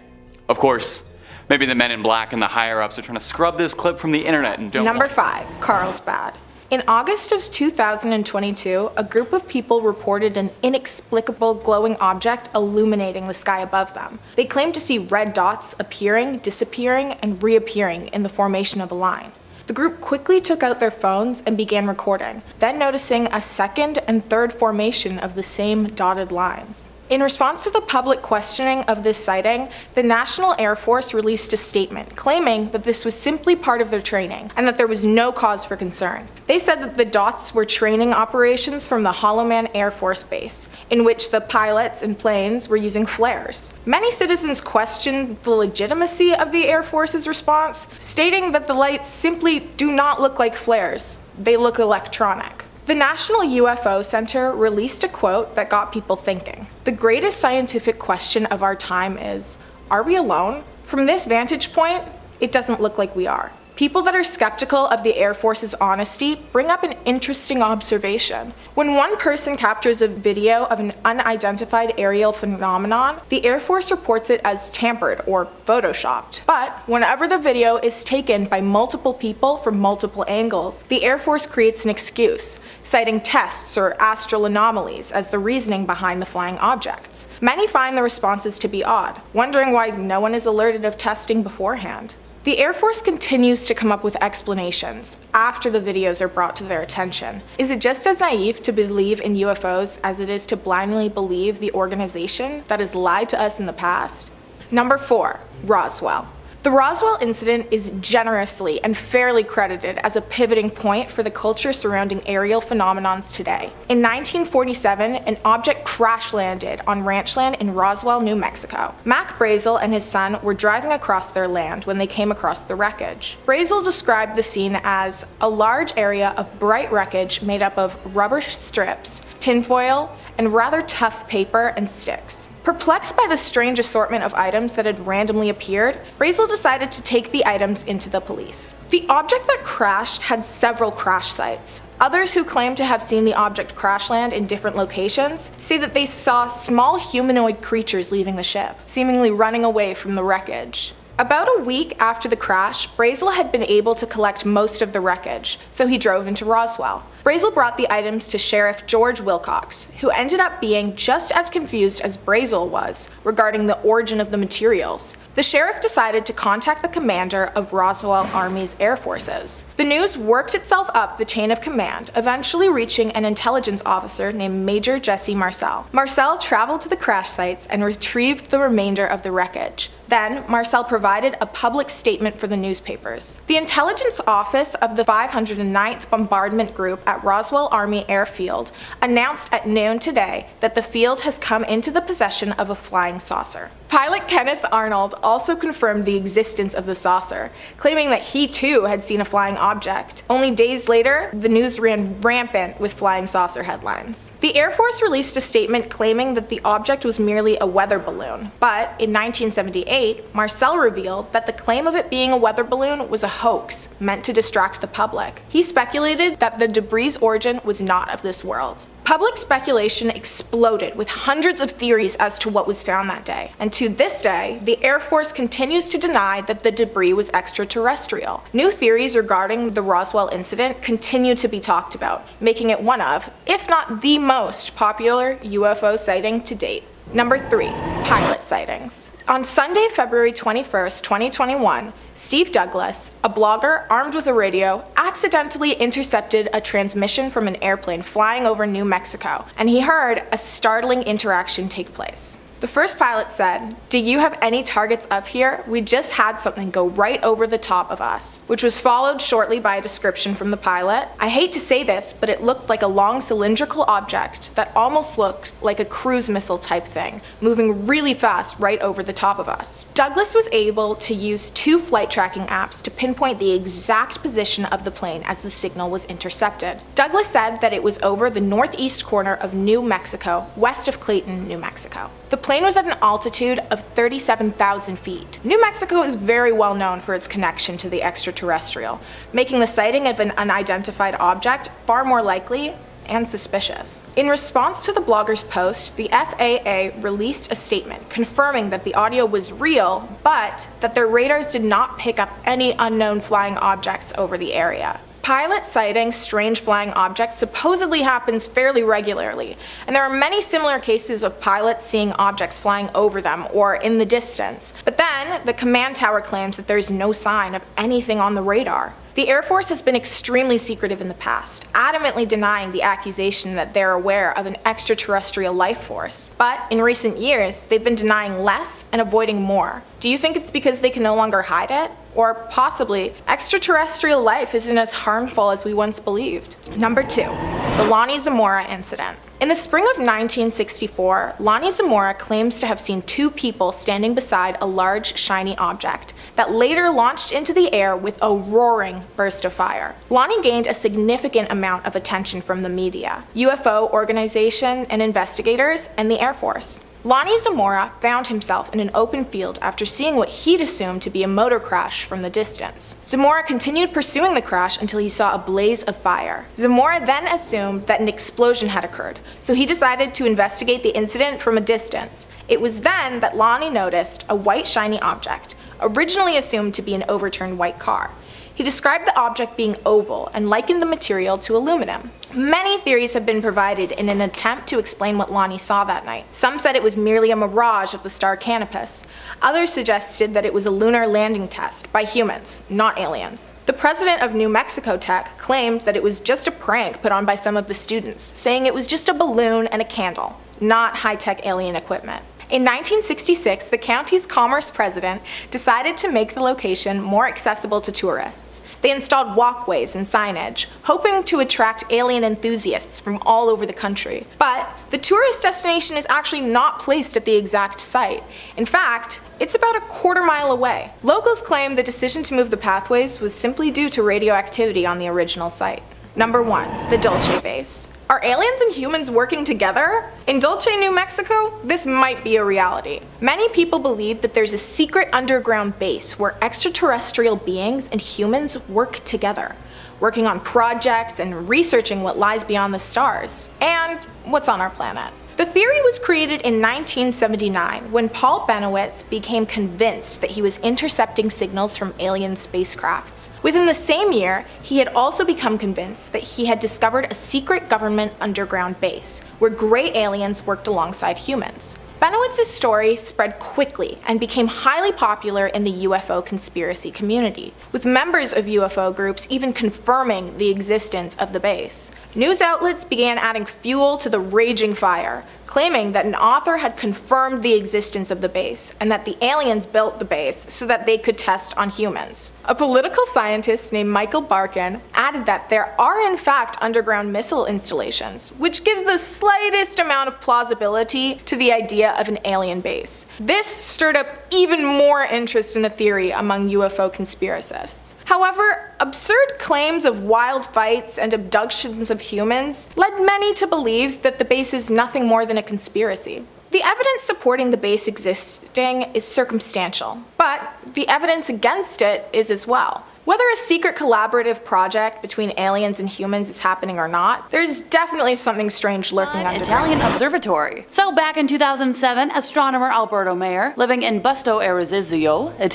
Of course, maybe the men in black and the higher ups are trying to scrub this clip from the internet and don't Number want 5, Carlsbad. In August of 2022, a group of people reported an inexplicable glowing object illuminating the sky above them. They claimed to see red dots appearing, disappearing, and reappearing in the formation of a line. The group quickly took out their phones and began recording, then noticing a second and third formation of the same dotted lines. In response to the public questioning of this sighting, the National Air Force released a statement claiming that this was simply part of their training and that there was no cause for concern. They said that the dots were training operations from the Hollow Man Air Force Base, in which the pilots and planes were using flares. Many citizens questioned the legitimacy of the Air Force's response, stating that the lights simply do not look like flares, they look electronic. The National UFO Center released a quote that got people thinking. "The greatest scientific question of our time is, are we alone? From this vantage point, it doesn't look like we are. People that are skeptical of the Air Force's honesty bring up an interesting observation. When one person captures a video of an unidentified aerial phenomenon, the Air Force reports it as tampered or photoshopped. But whenever the video is taken by multiple people from multiple angles, the Air Force creates an excuse, citing tests or astral anomalies as the reasoning behind the flying objects. Many find the responses to be odd, wondering why no one is alerted of testing beforehand. The Air Force continues to come up with explanations after the videos are brought to their attention. Is it just as naive to believe in UFOs as it is to blindly believe the organization that has lied to us in the past? Number 4, Roswell. The Roswell incident is generously and fairly credited as a pivoting point for the culture surrounding aerial phenomenons today. In 1947, an object crash landed on ranch land in Roswell, New Mexico. Mac Brazel and his son were driving across their land when they came across the wreckage. Brazel described the scene as a large area of bright wreckage made up of rubber strips, tinfoil, and rather tough paper and sticks. Perplexed by the strange assortment of items that had randomly appeared, Brazel decided to take the items into the police. The object that crashed had several crash sites. Others who claim to have seen the object crash land in different locations say that they saw small humanoid creatures leaving the ship, seemingly running away from the wreckage. About a week after the crash, Brazel had been able to collect most of the wreckage, so he drove into Roswell. Brazel brought the items to Sheriff George Wilcox, who ended up being just as confused as Brazel was regarding the origin of the materials. The sheriff decided to contact the commander of Roswell Army's Air Forces. The news worked itself up the chain of command, eventually reaching an intelligence officer named Major Jesse Marcel. Marcel traveled to the crash sites and retrieved the remainder of the wreckage. Then, Marcel provided a public statement for the newspapers. The intelligence office of the 509th Bombardment Group at Roswell Army Airfield announced at noon today that the field has come into the possession of a flying saucer. Pilot Kenneth Arnold also confirmed the existence of the saucer, claiming that he too had seen a flying object. Only days later, the news ran rampant with flying saucer headlines. The Air Force released a statement claiming that the object was merely a weather balloon, but in 1978, Marcel revealed that the claim of it being a weather balloon was a hoax meant to distract the public. He speculated that the debris' origin was not of this world. Public speculation exploded with hundreds of theories as to what was found that day, and to this day, the Air Force continues to deny that the debris was extraterrestrial. New theories regarding the Roswell incident continue to be talked about, making it one of, if not the most popular UFO sighting to date. Number 3, pilot sightings. On Sunday, February 21st, 2021, Steve Douglas, a blogger armed with a radio, accidentally intercepted a transmission from an airplane flying over New Mexico, and he heard a startling interaction take place. The first pilot said, "Do you have any targets up here? We just had something go right over the top of us," which was followed shortly by a description from the pilot. "I hate to say this, but it looked like a long cylindrical object that almost looked like a cruise missile type thing, moving really fast right over the top of us." Douglas was able to use 2 flight tracking apps to pinpoint the exact position of the plane as the signal was intercepted. Douglas said that it was over the northeast corner of New Mexico, west of Clayton, New Mexico. The plane was at an altitude of 37,000 feet. New Mexico is very well known for its connection to the extraterrestrial, making the sighting of an unidentified object far more likely and suspicious. In response to the blogger's post, the FAA released a statement confirming that the audio was real, but that their radars did not pick up any unknown flying objects over the area. Pilot sighting strange flying objects supposedly happens fairly regularly, and there are many similar cases of pilots seeing objects flying over them or in the distance. But then, the command tower claims that there is no sign of anything on the radar. The Air Force has been extremely secretive in the past, adamantly denying the accusation that they're aware of an extraterrestrial life force. But in recent years, they've been denying less and avoiding more. Do you think it's because they can no longer hide it? Or possibly, extraterrestrial life isn't as harmful as we once believed? Number 2, the Lonnie Zamora incident. In the spring of 1964, Lonnie Zamora claims to have seen 2 people standing beside a large, shiny object that later launched into the air with a roaring burst of fire. Lonnie gained a significant amount of attention from the media, UFO organization and investigators, and the Air Force. Lonnie Zamora found himself in an open field after seeing what he'd assumed to be a motor crash from the distance. Zamora continued pursuing the crash until he saw a blaze of fire. Zamora then assumed that an explosion had occurred, so he decided to investigate the incident from a distance. It was then that Lonnie noticed a white shiny object, originally assumed to be an overturned white car. He described the object being oval and likened the material to aluminum. Many theories have been provided in an attempt to explain what Lonnie saw that night. Some said it was merely a mirage of the star Canopus. Others suggested that it was a lunar landing test by humans, not aliens. The president of New Mexico Tech claimed that it was just a prank put on by some of the students, saying it was just a balloon and a candle, not high-tech alien equipment. In 1966, the county's commerce president decided to make the location more accessible to tourists. They installed walkways and signage, hoping to attract alien enthusiasts from all over the country. But the tourist destination is actually not placed at the exact site. In fact, it's about a quarter-mile away. Locals claim the decision to move the pathways was simply due to radioactivity on the original site. Number 1. The Dulce Base. Are aliens and humans working together? In Dulce, New Mexico, this might be a reality. Many people believe that there's a secret underground base where extraterrestrial beings and humans work together, working on projects and researching what lies beyond the stars, and what's on our planet. The theory was created in 1979 when Paul Benowitz became convinced that he was intercepting signals from alien spacecrafts. Within the same year, he had also become convinced that he had discovered a secret government underground base where gray aliens worked alongside humans. Benowitz's story spread quickly and became highly popular in the UFO conspiracy community, with members of UFO groups even confirming the existence of the base. News outlets began adding fuel to the raging fire, claiming that an author had confirmed the existence of the base and that the aliens built the base so that they could test on humans. A political scientist named Michael Barkin added that there are in fact underground missile installations, which gives the slightest amount of plausibility to the idea of an alien base. This stirred up even more interest in the theory among UFO conspiracists. However, absurd claims of wild fights and abductions of humans led many to believe that the base is nothing more than a conspiracy. The evidence supporting the base existing is circumstantial, but the evidence against it is as well. Whether a secret collaborative project between aliens and humans is happening or not, there's definitely something strange lurking under Italian observatory. So back in 2007, astronomer Alberto Mayer, living in Busto Aresizio, I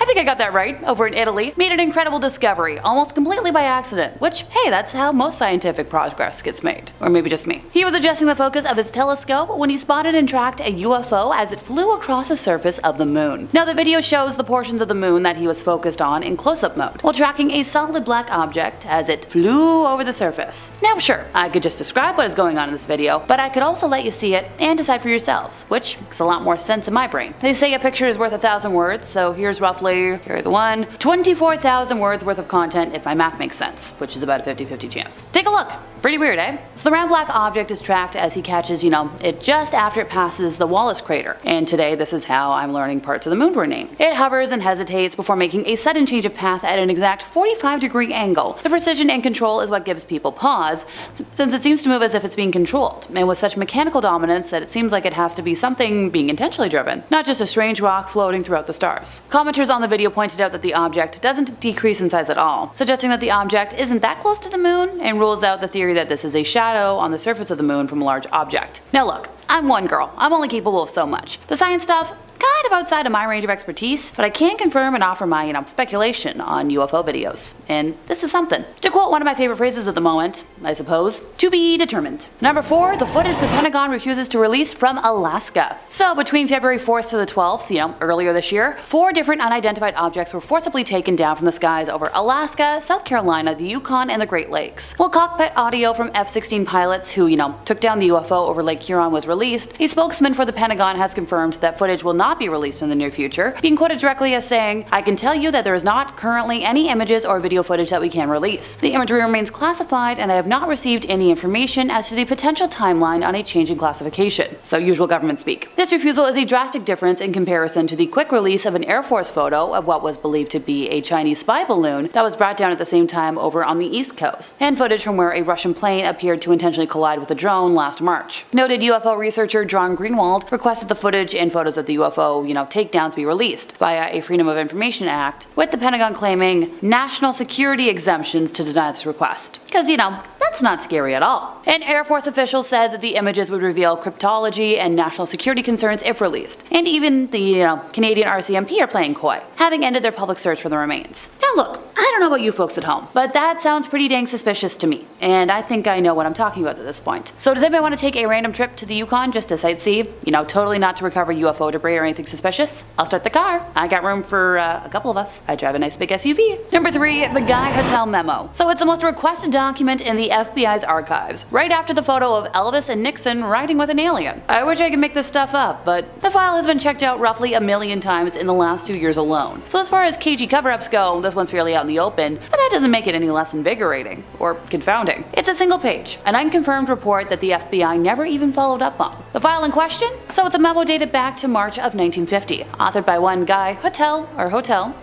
think I got that right, over in Italy, made an incredible discovery, almost completely by accident, which, hey, that's how most scientific progress gets made. Or maybe just me. He was adjusting the focus of his telescope when he spotted and tracked a UFO as it flew across the surface of the moon. Now the video shows the portions of the moon that he was focused on in close-up mode, while tracking a solid black object as it flew over the surface. Now sure, I could just describe what is going on in this video, but I could also let you see it and decide for yourselves, which makes a lot more sense in my brain. They say a picture is worth 1,000 words, so here's roughly, here the one, 24,000 words worth of content if my math makes sense, which is about a 50-50 chance. Take a look! Pretty weird, eh? So the round black object is tracked as he catches, it just after it passes the Wallace crater. And today this is how I'm learning parts of the moon were named. It hovers and hesitates before making a sudden change of path at an exact 45-degree angle. The precision and control is what gives people pause, since it seems to move as if it's being controlled, and with such mechanical dominance that it seems like it has to be something being intentionally driven, not just a strange rock floating throughout the stars. Commenters on the video pointed out that the object doesn't decrease in size at all, suggesting that the object isn't that close to the moon, and rules out the theory that this is a shadow on the surface of the moon from a large object. Now look, I'm one girl, I'm only capable of so much. The science stuff, kind of outside of my range of expertise, but I can confirm and offer my, speculation on UFO videos. And this is something. To quote one of my favorite phrases at the moment, I suppose, to be determined. Number 4, the footage the Pentagon refuses to release from Alaska. So between February 4th to the 12th, earlier this year, 4 different unidentified objects were forcibly taken down from the skies over Alaska, South Carolina, the Yukon, and the Great Lakes. While cockpit audio from F-16 pilots who, took down the UFO over Lake Huron was released, a spokesman for the Pentagon has confirmed that footage will not be released released in the near future, being quoted directly as saying, "I can tell you that there is not currently any images or video footage that we can release. The imagery remains classified and I have not received any information as to the potential timeline on a change in classification." So usual government speak. This refusal is a drastic difference in comparison to the quick release of an Air Force photo of what was believed to be a Chinese spy balloon that was brought down at the same time over on the East Coast, and footage from where a Russian plane appeared to intentionally collide with a drone last March. Noted UFO researcher John Greenwald requested the footage and photos of the UFO, takedowns be released via a Freedom of Information Act, with the Pentagon claiming national security exemptions to deny this request. Because, that's not scary at all. An Air Force official said that the images would reveal cryptology and national security concerns if released. And even the, Canadian RCMP are playing coy, having ended their public search for the remains. Now look, I don't know about you folks at home, but that sounds pretty dang suspicious to me, and I think I know what I'm talking about at this point. So does anybody want to take a random trip to the Yukon just to sightsee? Totally not to recover UFO debris or anything suspicious? I'll start the car. I got room for a couple of us. I drive a nice big SUV. Number 3, the Guy Hotel memo. So it's the most requested document in the FBI's archives, right after the photo of Elvis and Nixon riding with an alien. I wish I could make this stuff up, but the file has been checked out roughly 1 million times in the last 2 years alone. So as far as cagey cover-ups go, this one's fairly out in the open, but that doesn't make it any less invigorating or confounding. It's a single page, an unconfirmed report that the FBI never even followed up on. The file in question? So it's a memo dated back to March of 1950, authored by one Guy Hotel,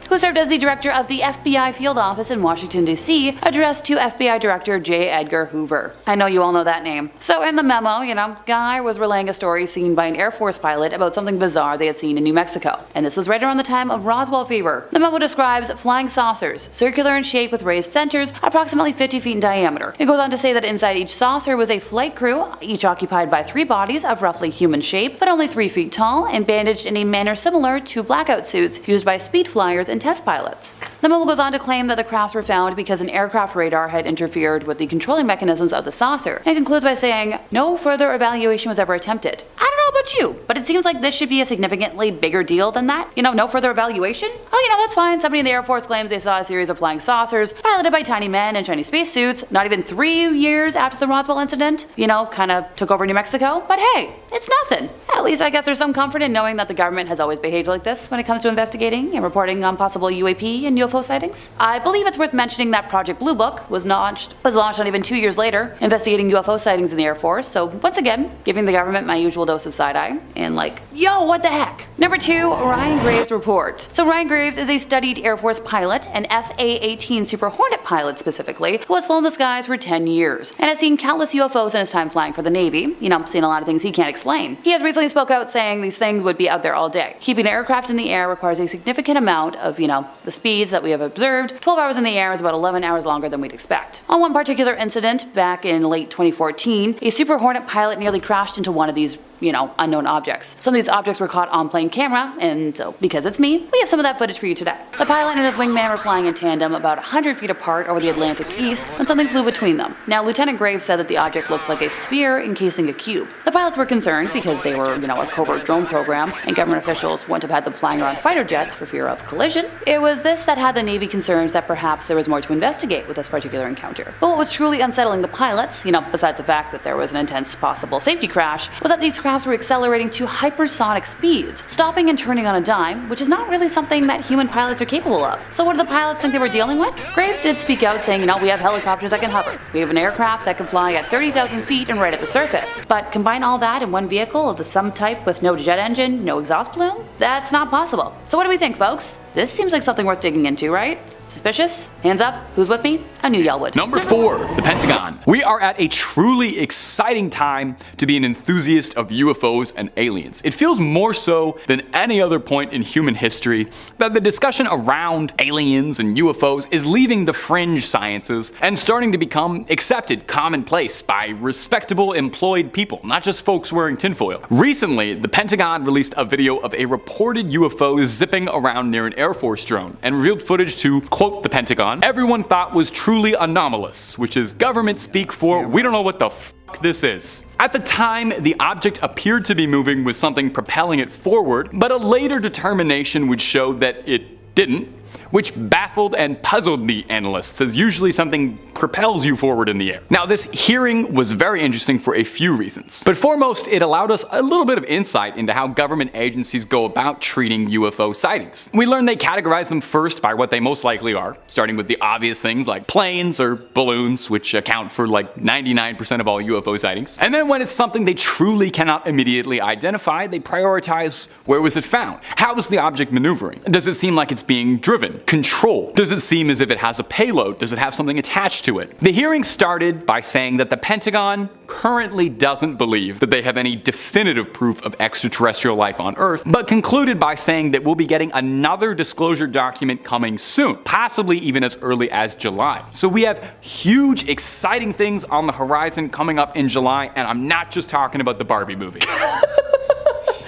who served as the director of the FBI field office in Washington, D.C., addressed to FBI Director J. Edgar Hoover. I know you all know that name. So in the memo, Guy was relaying a story seen by an Air Force pilot about something bizarre they had seen in New Mexico. And this was right around the time of Roswell fever. The memo describes flying saucers, circular in shape with raised centers, approximately 50 feet in diameter. It goes on to say that inside each saucer was a flight crew, each occupied by 3 bodies of roughly human shape, but only 3 feet tall and bandaged in a manner similar to blackout suits used by speed flyers and test pilots. The memo goes on to claim that the crafts were found because an aircraft radar had interfered with the controlling mechanisms of the saucer, and concludes by saying, "No further evaluation was ever attempted." I don't know about you, but it seems like this should be a significantly bigger deal than that. No further evaluation? Oh, that's fine. Somebody in the Air Force claims they saw a series of flying saucers piloted by tiny men in shiny spacesuits, not even 3 years after the Roswell incident, kind of took over New Mexico. But hey, it's nothing. At least I guess there's some comfort in knowing that the government has always behaved like this when it comes to investigating and reporting on possible UAP and UFO sightings. I believe it's worth mentioning that Project Blue Book was launched not even 2 years later, investigating UFO sightings in the Air Force, so once again, giving the government my usual dose of side-eye, and yo, what the heck? Number 2, Ryan Graves' report. So Ryan Graves is a studied Air Force pilot, an FA-18 Super Hornet pilot specifically, who has flown the skies for 10 years, and has seen countless UFOs in his time flying for the Navy, seen a lot of things he can't explain. He has recently spoke out saying these things would be out there all day. Keeping an aircraft in the air requires a significant amount of, the speeds that we have observed. 12 hours in the air is about 11 hours longer than we'd expect. On one particular incident, back in late 2014, a Super Hornet pilot nearly crashed into one of these, unknown objects. Some of these objects were caught on plane camera, and so, because it's me, we have some of that footage for you today. The pilot and his wingman were flying in tandem about 100 feet apart over the Atlantic East when something flew between them. Now, Lieutenant Graves said that the object looked like a sphere encasing a cube. The pilots were concerned because they were, a covert drone program, and government officials wouldn't have had them flying around fighter jets for fear of collision. It was this that had the Navy concerned that perhaps there was more to investigate with this particular encounter. But what was truly unsettling the pilots, besides the fact that there was an intense possible safety crash, was that these crafts were accelerating to hypersonic speeds, stopping and turning on a dime, which is not really something that human pilots are capable of. So what do the pilots think they were dealing with? Graves did speak out saying, we have helicopters that can hover. We have an aircraft that can fly at 30,000 feet and right at the surface. But combine all that in one vehicle of the some type with no jet engine, no exhaust plume? That's not possible. So what do we think, folks? This seems like something worth digging into, right? Suspicious? Hands up. Who's with me? I knew y'all would. Number 4, the Pentagon. We are at a truly exciting time to be an enthusiast of UFOs and aliens. It feels more so than any other point in human history that the discussion around aliens and UFOs is leaving the fringe sciences and starting to become accepted, commonplace by respectable employed people, not just folks wearing tinfoil. Recently, the Pentagon released a video of a reported UFO zipping around near an Air Force drone and revealed footage to, quote the Pentagon, everyone thought was truly anomalous, which is government speak for we don't know what the f this is. At the time, the object appeared to be moving with something propelling it forward, but a later determination would show that it didn't, which baffled and puzzled the analysts, as usually something propels you forward in the air. Now, this hearing was very interesting for a few reasons, but foremost, it allowed us a little bit of insight into how government agencies go about treating UFO sightings. We learned they categorize them first by what they most likely are, starting with the obvious things like planes or balloons, which account for like 99% of all UFO sightings. And then when it's something they truly cannot immediately identify, they prioritize where was it found? How is the object maneuvering? Does it seem like it's being driven? Controlled? Does it seem as if it has a payload? Does it have something attached to it? The hearing started by saying that the Pentagon currently doesn't believe that they have any definitive proof of extraterrestrial life on Earth, but concluded by saying that we'll be getting another disclosure document coming soon, possibly even as early as July. So we have huge, exciting things on the horizon coming up in July, and I'm not just talking about the Barbie movie.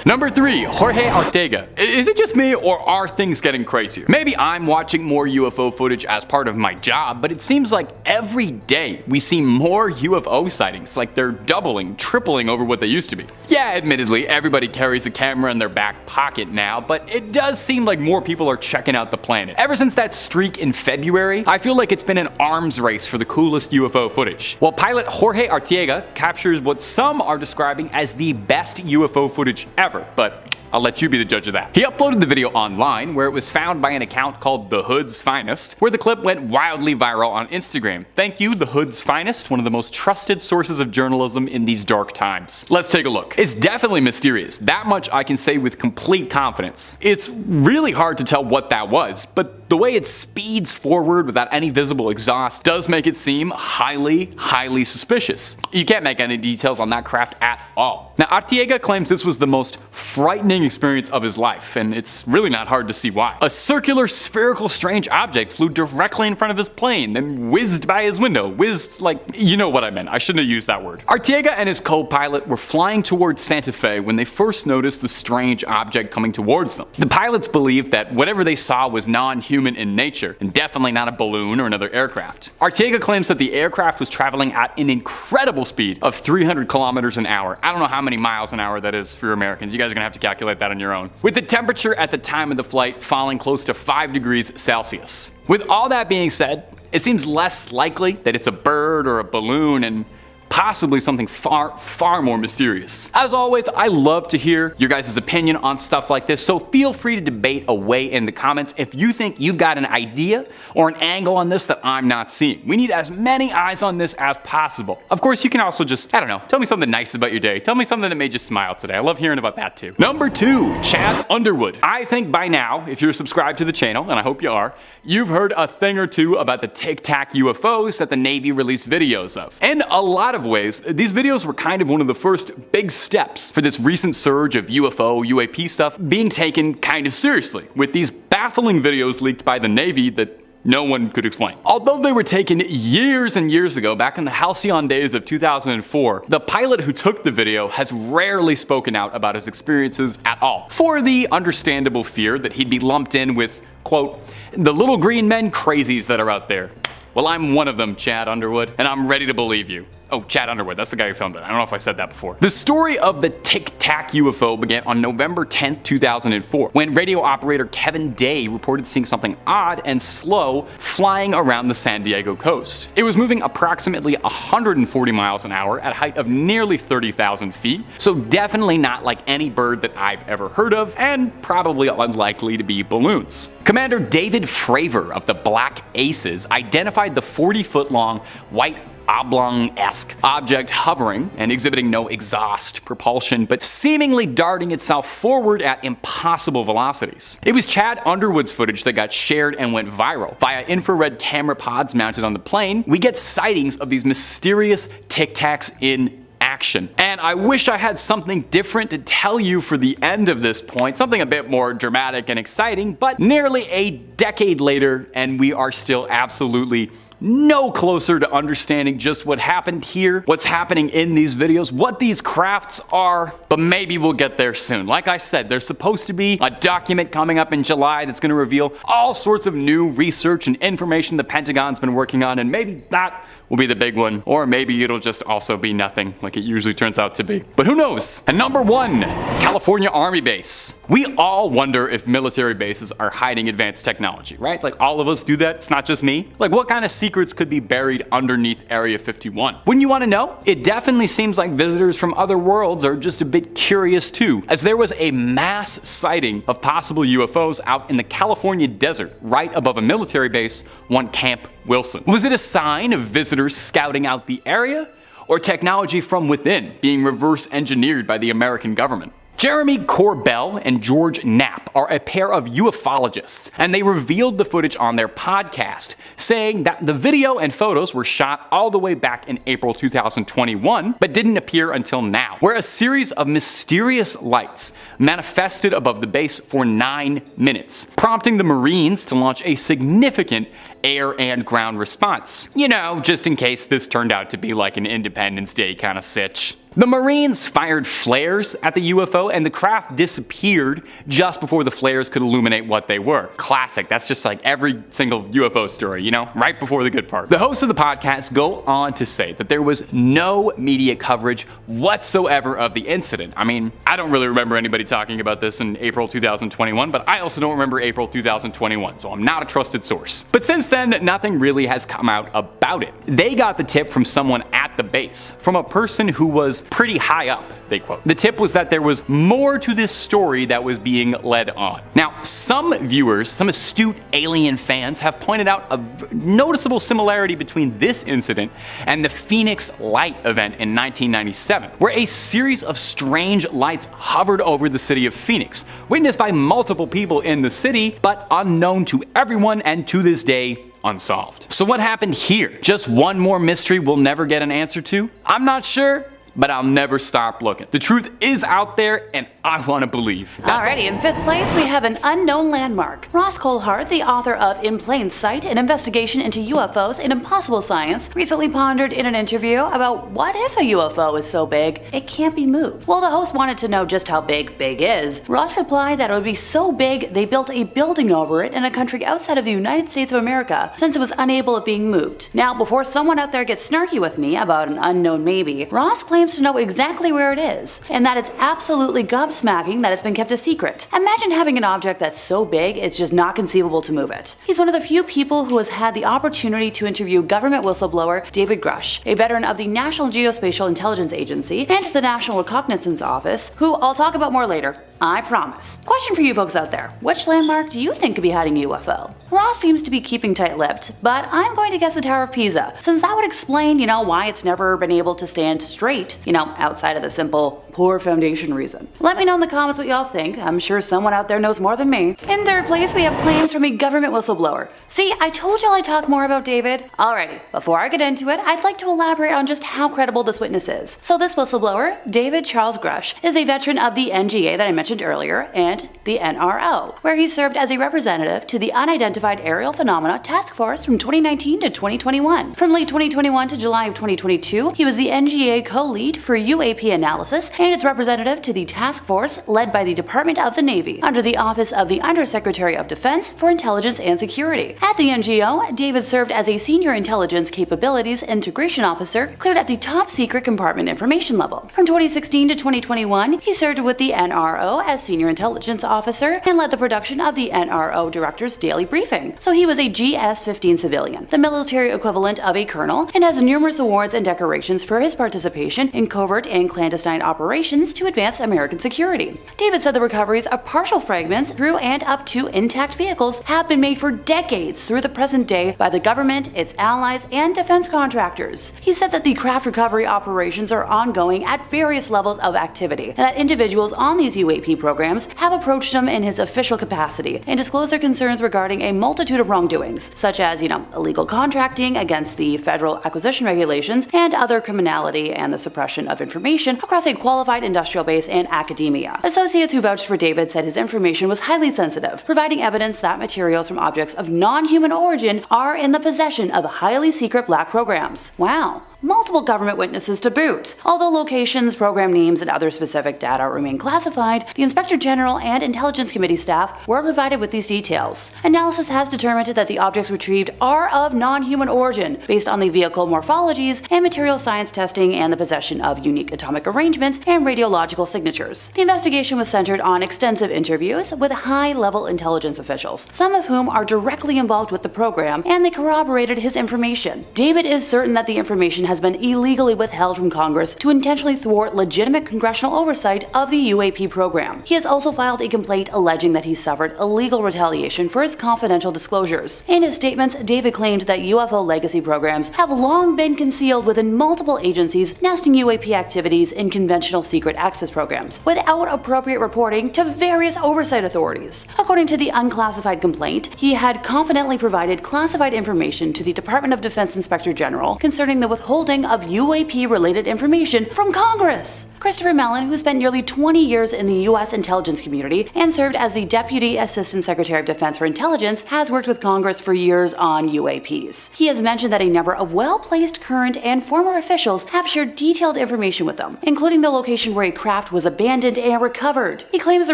Number 3, Jorge Ortega. Is it just me, or are things getting crazier? Maybe I'm watching more UFO footage as part of my job, but it seems like every day we see more UFO sightings, like they're doubling, tripling over what they used to be. Yeah, admittedly, everybody carries a camera in their back pocket now, but it does seem like more people are checking out the planet. Ever since that streak in February, I feel like it's been an arms race for the coolest UFO footage. While pilot Jorge Ortega captures what some are describing as the best UFO footage ever, but I'll let you be the judge of that. He uploaded the video online, where it was found by an account called The Hood's Finest, where the clip went wildly viral on Instagram. Thank you, The Hood's Finest, one of the most trusted sources of journalism in these dark times. Let's take a look. It's definitely mysterious. That much I can say with complete confidence. It's really hard to tell what that was, but the way it speeds forward without any visible exhaust does make it seem highly suspicious. You can't make any details on that craft at all. Now, Ortega claims this was the most frightening experience of his life, and it's really not hard to see why. A circular, spherical, strange object flew directly in front of his plane, then whizzed by his window. Whizzed, like, you know what I meant. I shouldn't have used that word. Ortega and his co-pilot were flying towards Santa Fe when they first noticed the strange object coming towards them. The pilots believed that whatever they saw was non-human in nature, and definitely not a balloon or another aircraft. Ortega claims that the aircraft was traveling at an incredible speed of 300 kilometers an hour. I don't know how many miles an hour that is for Americans. You guys are gonna have to calculate that on your own. With the temperature at the time of the flight falling close to 5 degrees Celsius. With all that being said, it seems less likely that it's a bird or a balloon, and possibly something far more mysterious. As always, I love to hear your guys' opinion on stuff like this, so feel free to debate away in the comments if you think you've got an idea or an angle on this that I'm not seeing. We need as many eyes on this as possible. Of course, you can also just, I don't know, tell me something nice about your day. Tell me something that made you smile today. I love hearing about that too. Number 2, Chad Underwood. I think by now, if you're subscribed to the channel, and I hope you are, you've heard a thing or two about the Tic Tac UFOs that the Navy released videos of. In a lot of ways, these videos were kind of one of the first big steps for this recent surge of UFO, UAP stuff being taken kind of seriously, with these baffling videos leaked by the Navy that no one could explain. Although they were taken years and years ago, back in the halcyon days of 2004, the pilot who took the video has rarely spoken out about his experiences at all, for the understandable fear that he'd be lumped in with, quote, the little green men crazies that are out there. Well, I'm one of them, Chad Underwood, and I'm ready to believe you. Oh, Chad Underwood, that's the guy who filmed it. I don't know if I said that before. The story of the Tic Tac UFO began on November 10th, 2004, when radio operator Kevin Day reported seeing something odd and slow flying around the San Diego coast. It was moving approximately 140 miles an hour at a height of nearly 30,000 feet, so definitely not like any bird that I've ever heard of, and probably unlikely to be balloons. Commander David Fravor of the Black Aces identified the 40-foot-long white oblong-esque object hovering and exhibiting no exhaust, propulsion, but seemingly darting itself forward at impossible velocities. It was Chad Underwood's footage that got shared and went viral. Via infrared camera pods mounted on the plane, we get sightings of these mysterious Tic Tacs in action. And I wish I had something different to tell you for the end of this point, something a bit more dramatic and exciting, but nearly a decade later, and we are still absolutely no closer to understanding just what happened here, what's happening in these videos, what these crafts are, but maybe we'll get there soon. Like I said, there's supposed to be a document coming up in July that's going to reveal all sorts of new research and information the Pentagon's been working on, and maybe that will be the big one, or maybe it'll just also be nothing like it usually turns out to be. But who knows? And number 1, California Army Base. We all wonder if military bases are hiding advanced technology, right? Like all of us do that, it's not just me. Like what kind of secrets could be buried underneath Area 51? Wouldn't you want to know? It definitely seems like visitors from other worlds are just a bit curious too, as there was a mass sighting of possible UFOs out in the California desert, right above a military base, one Camp Wilson. Was it a sign of visitors scouting out the area, or technology from within being reverse engineered by the American government? Jeremy Corbell and George Knapp are a pair of ufologists, and they revealed the footage on their podcast, saying that the video and photos were shot all the way back in April 2021, but didn't appear until now, where a series of mysterious lights manifested above the base for 9 minutes, prompting the Marines to launch a significant air and ground response. You know, just in case this turned out to be like an Independence Day kind of sitch. The Marines fired flares at the UFO and the craft disappeared just before the flares could illuminate what they were. Classic, that's just like every single UFO story, you know, right before the good part. The hosts of the podcast go on to say that there was no media coverage whatsoever of the incident. I mean, I don't really remember anybody talking about this in April 2021, but I also don't remember April 2021, so I'm not a trusted source. But since then, nothing really has come out about it. They got the tip from someone at the base, from a person who was pretty high up, they quote. The tip was that there was more to this story that was being led on. Now, some viewers, some astute alien fans have pointed out a noticeable similarity between this incident and the Phoenix Light event in 1997, where a series of strange lights hovered over the city of Phoenix, witnessed by multiple people in the city, but unknown to everyone and to this day, unsolved. So what happened here? Just one more mystery we'll never get an answer to? I'm not sure, but I'll never stop looking. The truth is out there, and I want to believe. Alrighty, in 5th place we have an unknown landmark. Ross Coulthart, the author of In Plain Sight, an investigation into UFOs and impossible science, recently pondered in an interview about what if a UFO is so big it can't be moved. Well, the host wanted to know just how big is. Ross replied that it would be so big they built a building over it in a country outside of the United States of America, since it was unable of being moved. Now, before someone out there gets snarky with me about an unknown maybe, Ross claims to know exactly where it is, and that it's absolutely gobsmacking that it's been kept a secret. Imagine having an object that's so big it's just not conceivable to move it. He's one of the few people who has had the opportunity to interview government whistleblower David Grush, a veteran of the National Geospatial Intelligence Agency and the National Reconnaissance Office, who I'll talk about more later, I promise. Question for you folks out there, which landmark do you think could be hiding a UFO? Ross seems to be keeping tight-lipped, but I'm going to guess the Tower of Pisa, since that would explain, why it's never been able to stand straight, outside of the simple, poor foundation reason. Let me know in the comments what y'all think. I'm sure someone out there knows more than me. In 3rd place, we have claims from a government whistleblower. See, I told y'all I'd talk more about David. Alrighty, before I get into it, I'd like to elaborate on just how credible this witness is. So this whistleblower, David Charles Grush, is a veteran of the NGA that I mentioned earlier, and the NRO, where he served as a representative to the Unidentified Aerial Phenomena Task Force from 2019 to 2021. From late 2021 to July of 2022, he was the NGA co-lead for UAP analysis and its representative to the task force led by the Department of the Navy under the Office of the Undersecretary of Defense for Intelligence and Security. At the NGO, David served as a Senior Intelligence Capabilities Integration Officer cleared at the top secret compartment information level. From 2016 to 2021, he served with the NRO as Senior Intelligence Officer and led the production of the NRO Director's Daily Briefing. So he was a GS-15 civilian, the military equivalent of a colonel, and has numerous awards and decorations for his participation in covert and clandestine operations to advance American security. David said the recoveries of partial fragments through and up to intact vehicles have been made for decades through the present day by the government, its allies, and defense contractors. He said that the craft recovery operations are ongoing at various levels of activity, and that individuals on these UAP UAP programs have approached him in his official capacity and disclosed their concerns regarding a multitude of wrongdoings, such as, illegal contracting against the federal acquisition regulations and other criminality and the suppression of information across a qualified industrial base and academia. Associates who vouched for David said his information was highly sensitive, providing evidence that materials from objects of non-human origin are in the possession of highly secret black programs. Wow. Multiple government witnesses to boot. Although locations, program names, and other specific data remain classified, the Inspector General and Intelligence Committee staff were provided with these details. Analysis has determined that the objects retrieved are of non-human origin, based on the vehicle morphologies and material science testing and the possession of unique atomic arrangements and radiological signatures. The investigation was centered on extensive interviews with high-level intelligence officials, some of whom are directly involved with the program, and they corroborated his information. David is certain that the information has been illegally withheld from Congress to intentionally thwart legitimate congressional oversight of the UAP program. He has also filed a complaint alleging that he suffered illegal retaliation for his confidential disclosures. In his statements, David claimed that UFO legacy programs have long been concealed within multiple agencies nesting UAP activities in conventional secret access programs, without appropriate reporting to various oversight authorities. According to the unclassified complaint, he had confidently provided classified information to the Department of Defense Inspector General concerning the withholding of UAP-related information from Congress. Christopher Mellon, who spent nearly 20 years in the U.S. intelligence community and served as the Deputy Assistant Secretary of Defense for Intelligence, has worked with Congress for years on UAPs. He has mentioned that a number of well-placed current and former officials have shared detailed information with them, including the location where a craft was abandoned and recovered. He claims the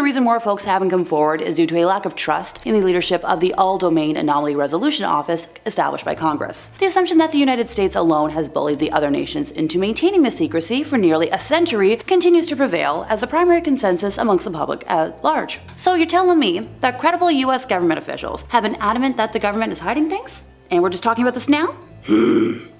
reason more folks haven't come forward is due to a lack of trust in the leadership of the All-Domain Anomaly Resolution Office established by Congress. The assumption that the United States alone has bullied the other nations into maintaining the secrecy for nearly a century continues to prevail as the primary consensus amongst the public at large. So you're telling me that credible US government officials have been adamant that the government is hiding things? And we're just talking about this now?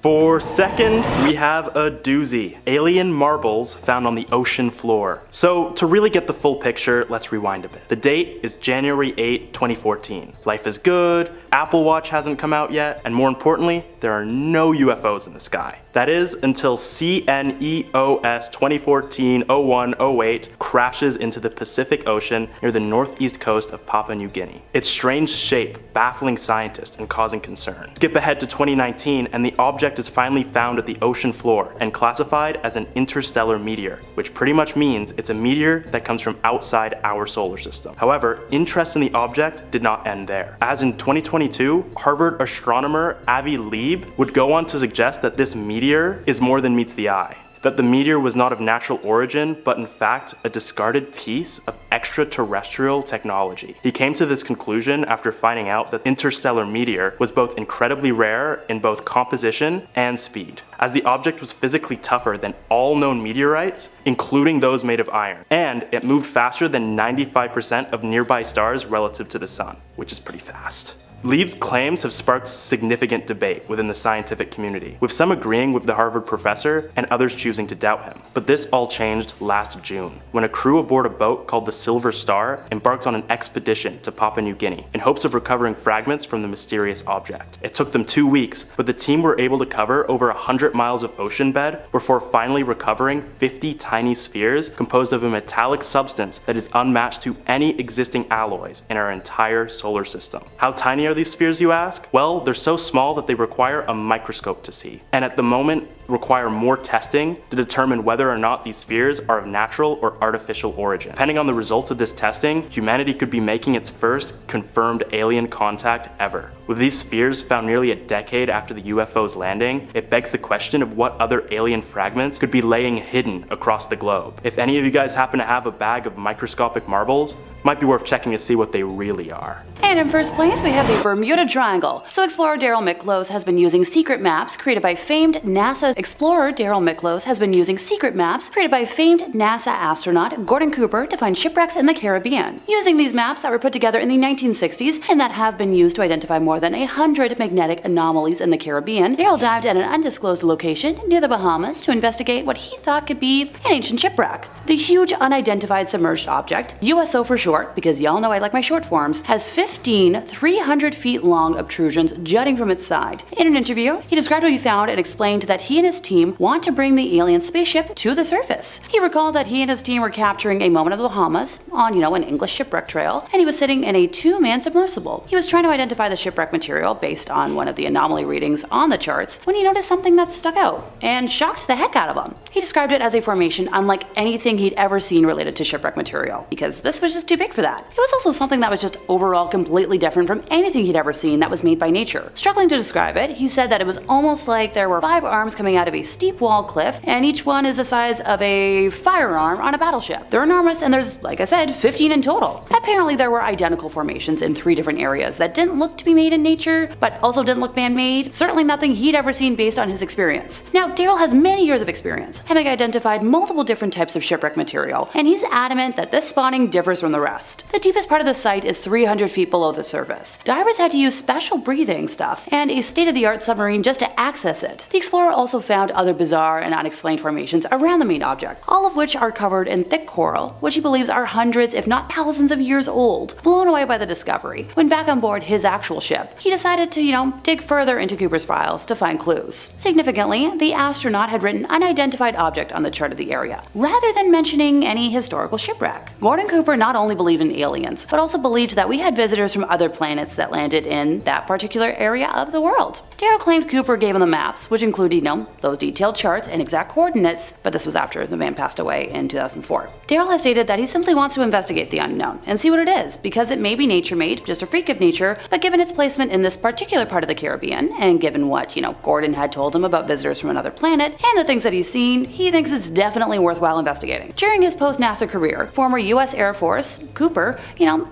For second, we have a doozy. Alien marbles found on the ocean floor. So to really get the full picture, let's rewind a bit. The date is January 8, 2014. Life is good, Apple Watch hasn't come out yet, and more importantly, there are no UFOs in the sky. That is until CNEOS 2014-01-08 crashes into the Pacific Ocean near the northeast coast of Papua New Guinea. Its strange shape baffling scientists and causing concern. Skip ahead to 2019 and the object is finally found at the ocean floor and classified as an interstellar meteor, which pretty much means it's a meteor that comes from outside our solar system. However, interest in the object did not end there, as in 2022, Harvard astronomer Avi Lieb would go on to suggest that this meteor is more than meets the eye. That the meteor was not of natural origin, but in fact a discarded piece of extraterrestrial technology. He came to this conclusion after finding out that interstellar meteor was both incredibly rare in both composition and speed, as the object was physically tougher than all known meteorites, including those made of iron, and it moved faster than 95% of nearby stars relative to the sun, which is pretty fast. Lieb's claims have sparked significant debate within the scientific community, with some agreeing with the Harvard professor and others choosing to doubt him. But this all changed last June, when a crew aboard a boat called the Silver Star embarked on an expedition to Papua New Guinea in hopes of recovering fragments from the mysterious object. It took them 2 weeks, but the team were able to cover over 100 miles of ocean bed before finally recovering 50 tiny spheres composed of a metallic substance that is unmatched to any existing alloys in our entire solar system. How tiny are these spheres, you ask? Well, they're so small that they require a microscope to see, and at the moment require more testing to determine whether or not these spheres are of natural or artificial origin. Depending on the results of this testing, humanity could be making its first confirmed alien contact ever. With these spheres found nearly a decade after the UFO's landing, it begs the question of what other alien fragments could be laying hidden across the globe. If any of you guys happen to have a bag of microscopic marbles, might be worth checking to see what they really are. And in first place, we have the Bermuda Triangle. So explorer Daryl Miklos has been using secret maps created by famed NASA astronaut Gordon Cooper to find shipwrecks in the Caribbean. Using these maps that were put together in the 1960s and that have been used to identify more than 100 magnetic anomalies in the Caribbean, Daryl dived at an undisclosed location near the Bahamas to investigate what he thought could be an ancient shipwreck. The huge unidentified submerged object, USO for short, because y'all know I like my short forms, has 15 300 feet long obtrusions jutting from its side. In an interview, he described what he found and explained that he and his team want to bring the alien spaceship to the surface. He recalled that he and his team were capturing a moment of the Bahamas on, an English shipwreck trail, and he was sitting in a two-man submersible. He was trying to identify the shipwreck material based on one of the anomaly readings on the charts when he noticed something that stuck out and shocked the heck out of him. He described it as a formation unlike anything he'd ever seen related to shipwreck material, because this was just too big for that. It was also something that was just overall completely different from anything he'd ever seen that was made by nature. Struggling to describe it, he said that it was almost like there were 5 arms coming out of a steep wall cliff, and each one is the size of a firearm on a battleship. They're enormous, and there's, like I said, 15 in total. Apparently there were identical formations in 3 different areas that didn't look to be made in nature, but also didn't look man-made. Certainly nothing he'd ever seen based on his experience. Now, Daryl has many years of experience, having identified multiple different types of shipwreck material, and he's adamant that this spawning differs from the rest. The deepest part of the site is 300 feet below the surface. Divers had to use special breathing stuff and a state-of-the-art submarine just to access it. The explorer also found other bizarre and unexplained formations around the main object, all of which are covered in thick coral, which he believes are hundreds if not thousands of years old. Blown away by the discovery, when back on board his actual ship, he decided to, dig further into Cooper's files to find clues. Significantly, the astronaut had written unidentified object on the chart of the area, rather than mentioning any historical shipwreck. Gordon Cooper not only believed in aliens, but also believed that we had visitors from other planets that landed in that particular area of the world. Daryl claimed Cooper gave him the maps, which included, those detailed charts and exact coordinates, but this was after the man passed away in 2004. Daryl has stated that he simply wants to investigate the unknown and see what it is, because it may be nature-made, just a freak of nature, but given its placement in this particular part of the Caribbean, and given what, Gordon had told him about visitors from another planet, and the things that he's seen, he thinks it's definitely worthwhile investigating. During his post-NASA career, former US Air Force, Cooper,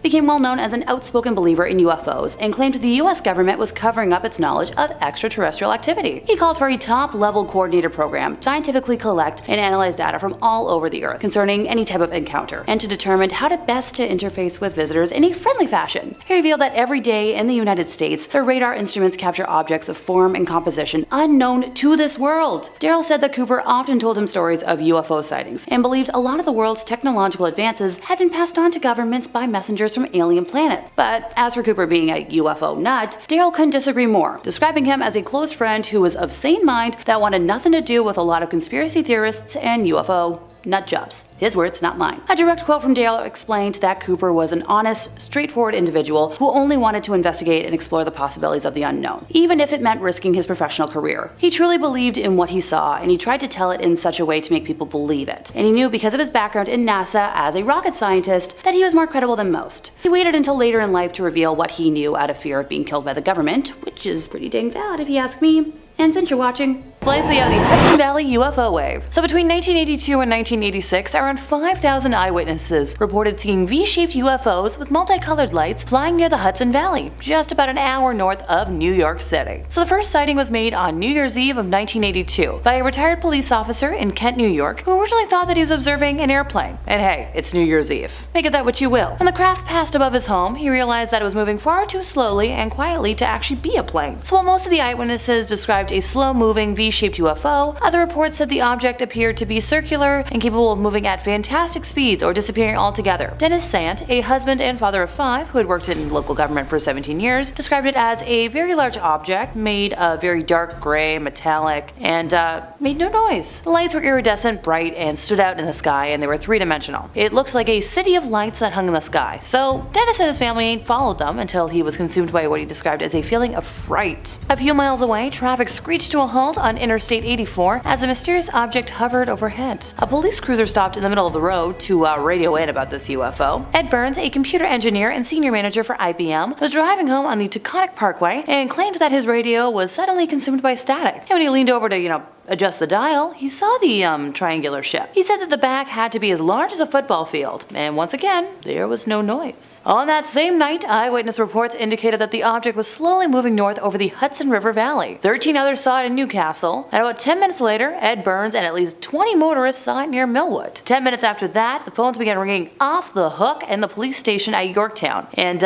became well known as an outspoken believer in UFOs and claimed the US government was covering up its knowledge of extraterrestrial activity. He called for a top-level coordinated program to scientifically collect and analyze data from all over the Earth concerning any type of encounter, and to determine how to best to interface with visitors in a friendly fashion. He revealed that every day in the United States, their radar instruments capture objects of form and composition unknown to this world. Daryl said that Cooper often told him stories of UFO sightings, and believed a lot of the world's technological advances had been passed on to governments by messengers from alien planets. But as for Cooper being a UFO nut, Daryl couldn't disagree more, describing him as a close friend who was of sane mind that wanted nothing to do with a lot of conspiracy theorists and UFO nut jobs. His words, not mine. A direct quote from Dale explained that Cooper was an honest, straightforward individual who only wanted to investigate and explore the possibilities of the unknown, even if it meant risking his professional career. He truly believed in what he saw, and he tried to tell it in such a way to make people believe it. And he knew, because of his background in NASA as a rocket scientist, that he was more credible than most. He waited until later in life to reveal what he knew out of fear of being killed by the government, which is pretty dang valid if you ask me. And since you're watching, we have the Hudson Valley UFO wave. So between 1982 and 1986, around 5,000 eyewitnesses reported seeing V-shaped UFOs with multicolored lights flying near the Hudson Valley, just about an hour north of New York City. So the first sighting was made on New Year's Eve of 1982 by a retired police officer in Kent, New York, who originally thought that he was observing an airplane. And hey, it's New Year's Eve. Make of that what you will. When the craft passed above his home, he realized that it was moving far too slowly and quietly to actually be a plane. So while most of the eyewitnesses described a slow-moving V-shaped UFO, other reports said the object appeared to be circular and capable of moving at fantastic speeds or disappearing altogether. Dennis Sant, a husband and father of 5 who had worked in local government for 17 years, described it as a very large object made of very dark gray, metallic, and made no noise. The lights were iridescent, bright, and stood out in the sky, and they were 3-dimensional. It looked like a city of lights that hung in the sky. So Dennis and his family followed them until he was consumed by what he described as a feeling of fright. A few miles away, traffic screeched to a halt on Interstate 84 as a mysterious object hovered overhead. A police cruiser stopped in the middle of the road to radio in about this UFO. Ed Burns, a computer engineer and senior manager for IBM, was driving home on the Taconic Parkway and claimed that his radio was suddenly consumed by static. And when he leaned over to, adjust the dial, he saw the triangular ship. He said that the back had to be as large as a football field, and once again, there was no noise. On that same night, eyewitness reports indicated that the object was slowly moving north over the Hudson River Valley. 13 others saw it in Newcastle, and about 10 minutes later, Ed Burns and at least 20 motorists saw it near Millwood. 10 minutes after that, the phones began ringing off the hook in the police station at Yorktown, and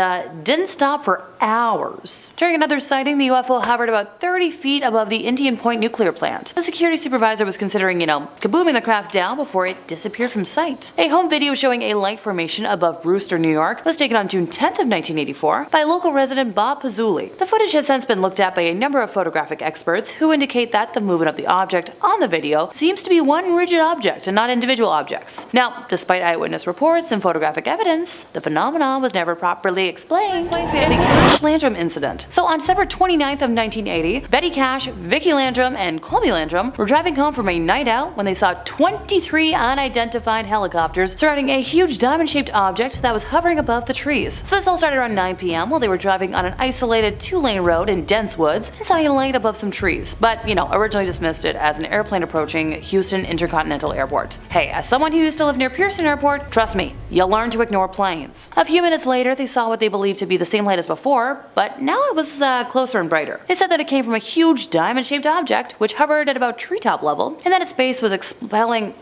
didn't stop for hours. During another sighting, the UFO hovered about 30 feet above the Indian Point nuclear plant. The security supervisor was considering, kabooming the craft down before it disappeared from sight. A home video showing a light formation above Brewster, New York was taken on June 10th of 1984 by local resident Bob Pazzulli. The footage has since been looked at by a number of photographic experts who indicate that the movement of the object on the video seems to be one rigid object and not individual objects. Now, despite eyewitness reports and photographic evidence, the phenomenon was never properly explained. We have the Cash Landrum incident. So on December 29th of 1980, Betty Cash, Vicki Landrum, and Colby Landrum were driving home from a night out when they saw 23 unidentified helicopters surrounding a huge diamond-shaped object that was hovering above the trees. So this all started around 9 p.m. while they were driving on an isolated 2-lane road in dense woods and saw a light above some trees, but originally dismissed it as an airplane approaching Houston Intercontinental Airport. Hey, as someone who used to live near Pearson Airport, trust me, you'll learn to ignore planes. A few minutes later, they saw what they believed to be the same light as before, but now it was closer and brighter. They said that it came from a huge diamond-shaped object which hovered at about treetop level, and that its base was expelling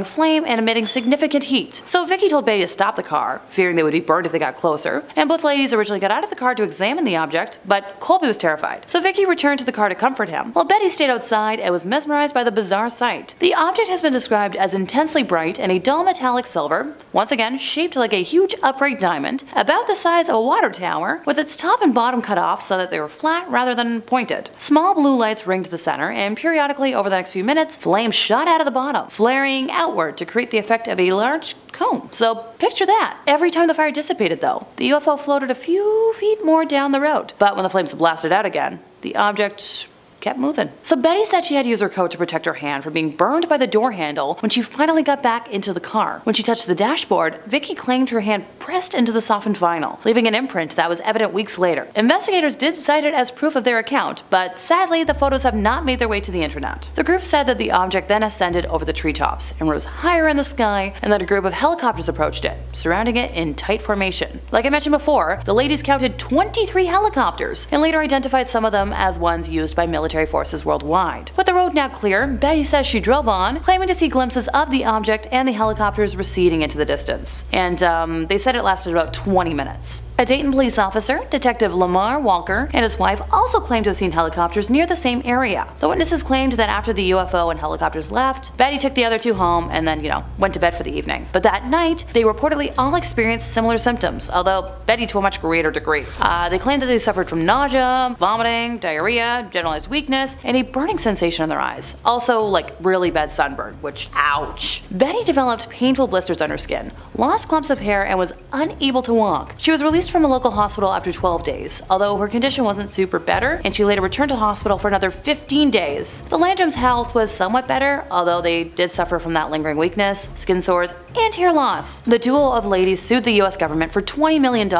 flame and emitting significant heat. So Vicky told Betty to stop the car, fearing they would be burned if they got closer, and both ladies originally got out of the car to examine the object, but Colby was terrified. So Vicky returned to the car to comfort him, while Betty stayed outside and was mesmerized by the bizarre sight. The object has been described as intensely bright and a dull metallic silver, once again shaped like a huge upright diamond, about the size of a water tower, with its top and bottom cut off so that they were flat rather than pointed. Small blue lights ringed the center, and periodically over the next few minutes, flames shot out of the bottom, flaring outward to create the effect of a large cone. So picture that. Every time the fire dissipated though, the UFO floated a few feet more down the road. But when the flames blasted out again, the object kept moving. So Betty said she had to use her coat to protect her hand from being burned by the door handle when she finally got back into the car. When she touched the dashboard, Vicky claimed her hand pressed into the softened vinyl, leaving an imprint that was evident weeks later. Investigators did cite it as proof of their account, but sadly the photos have not made their way to the internet. The group said that the object then ascended over the treetops and rose higher in the sky, and that a group of helicopters approached it, surrounding it in tight formation. Like I mentioned before, the ladies counted 23 helicopters and later identified some of them as ones used by military forces worldwide. With the road now clear, Betty says she drove on, claiming to see glimpses of the object and the helicopters receding into the distance. And they said it lasted about 20 minutes. A Dayton police officer, Detective Lamar Walker, and his wife also claimed to have seen helicopters near the same area. The witnesses claimed that after the UFO and helicopters left, Betty took the other two home and then, went to bed for the evening. But that night, they reportedly all experienced similar symptoms, although Betty to a much greater degree. They claimed that they suffered from nausea, vomiting, diarrhea, generalized weakness, and a burning sensation in their eyes. Also, really bad sunburn, which, ouch. Betty developed painful blisters on her skin, lost clumps of hair, and was unable to walk. She was released from a local hospital after 12 days, although her condition wasn't super better, and she later returned to hospital for another 15 days. The Landrums' health was somewhat better, although they did suffer from that lingering weakness, skin sores, and hair loss. The duo of ladies sued the US government for $20 million,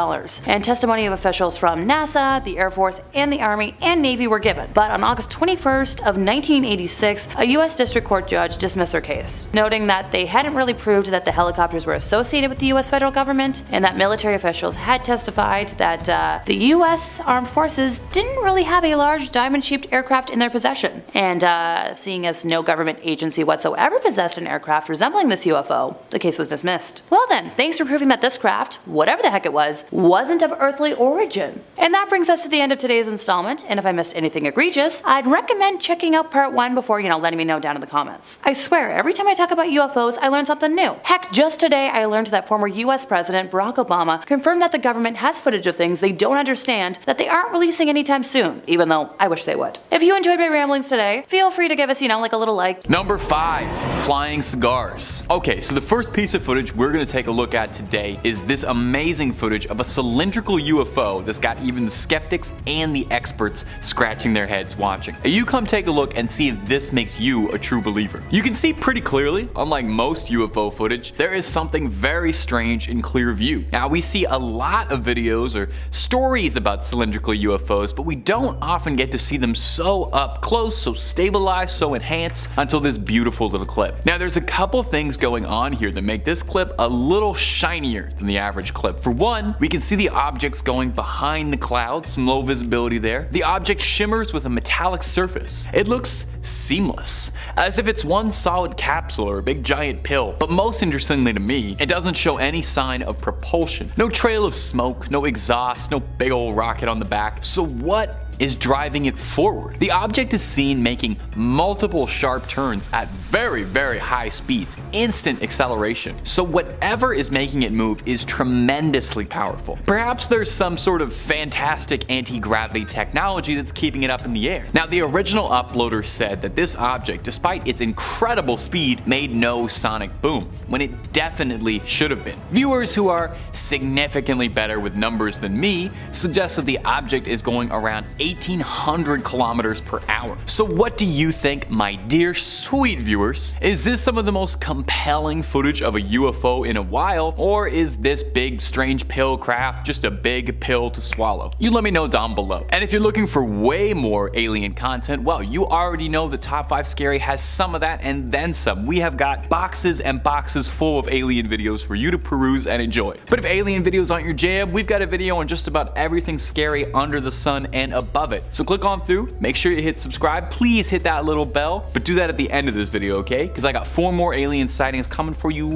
and testimony of officials from NASA, the Air Force, and the Army and Navy were given. But on August 21st of 1986, a US district court judge dismissed their case, noting that they hadn't really proved that the helicopters were associated with the US federal government, and that military officials had testified that the US Armed Forces didn't really have a large diamond-shaped aircraft in their possession. And seeing as no government agency whatsoever possessed an aircraft resembling this UFO, the case was dismissed. Well then, thanks for proving that this craft, whatever the heck it was, wasn't of earthly origin. And that brings us to the end of today's installment, and if I missed anything egregious, I'd recommend checking out part 1 before, letting me know down in the comments. I swear, every time I talk about UFOs, I learn something new. Heck, just today I learned that former US President Barack Obama confirmed that the government has footage of things they don't understand that they aren't releasing anytime soon, even though I wish they would. If you enjoyed my ramblings today, feel free to give us, a little like. Number 5. Flying cigars. Okay, so the first piece of footage we're going to take a look at today is this amazing footage of a cylindrical UFO that's got even the skeptics and the experts scratching their heads watching. You come take a look and see if this makes you a true believer. You can see pretty clearly, unlike most UFO footage, there is something very strange in clear view. Now we see a lot of videos or stories about cylindrical UFOs, but we don't often get to see them so up close, so stabilized, so enhanced until this beautiful little clip. Now there's a couple things going on here that make this clip a little shinier than the average clip. For one, we can see the objects going behind the clouds, some low visibility there. The object shimmers with a metallic surface. It looks seamless, as if it's one solid capsule or a big giant pill. But most interestingly to me, it doesn't show any sign of propulsion. No trail of smoke, no exhaust, no big old rocket on the back. So what is driving it forward? The object is seen making multiple sharp turns at very, very high speeds, instant acceleration. So whatever is making it move is tremendously powerful. Perhaps there's some sort of fantastic anti-gravity technology that's keeping it up in the air. Now the original uploader said that this object, despite its incredible speed, made no sonic boom, when it definitely should have been. Viewers who are significantly better with numbers than me suggest that the object is going around 1,800 kilometers per hour. So what do you think, my dear sweet viewers? Is this some of the most compelling footage of a UFO in a while, or is this big strange pill craft just a big pill to swallow? You let me know down below. And if you're looking for way more alien content, well, you already know the Top 5 Scary has some of that and then some. We have got boxes and boxes full of alien videos for you to peruse and enjoy. But if alien videos aren't your jam, we've got a video on just about everything scary under the sun and above it. So click on through, make sure you hit subscribe, please hit that little bell, but do that at the end of this video, okay? Because I got 4 more alien sightings coming for you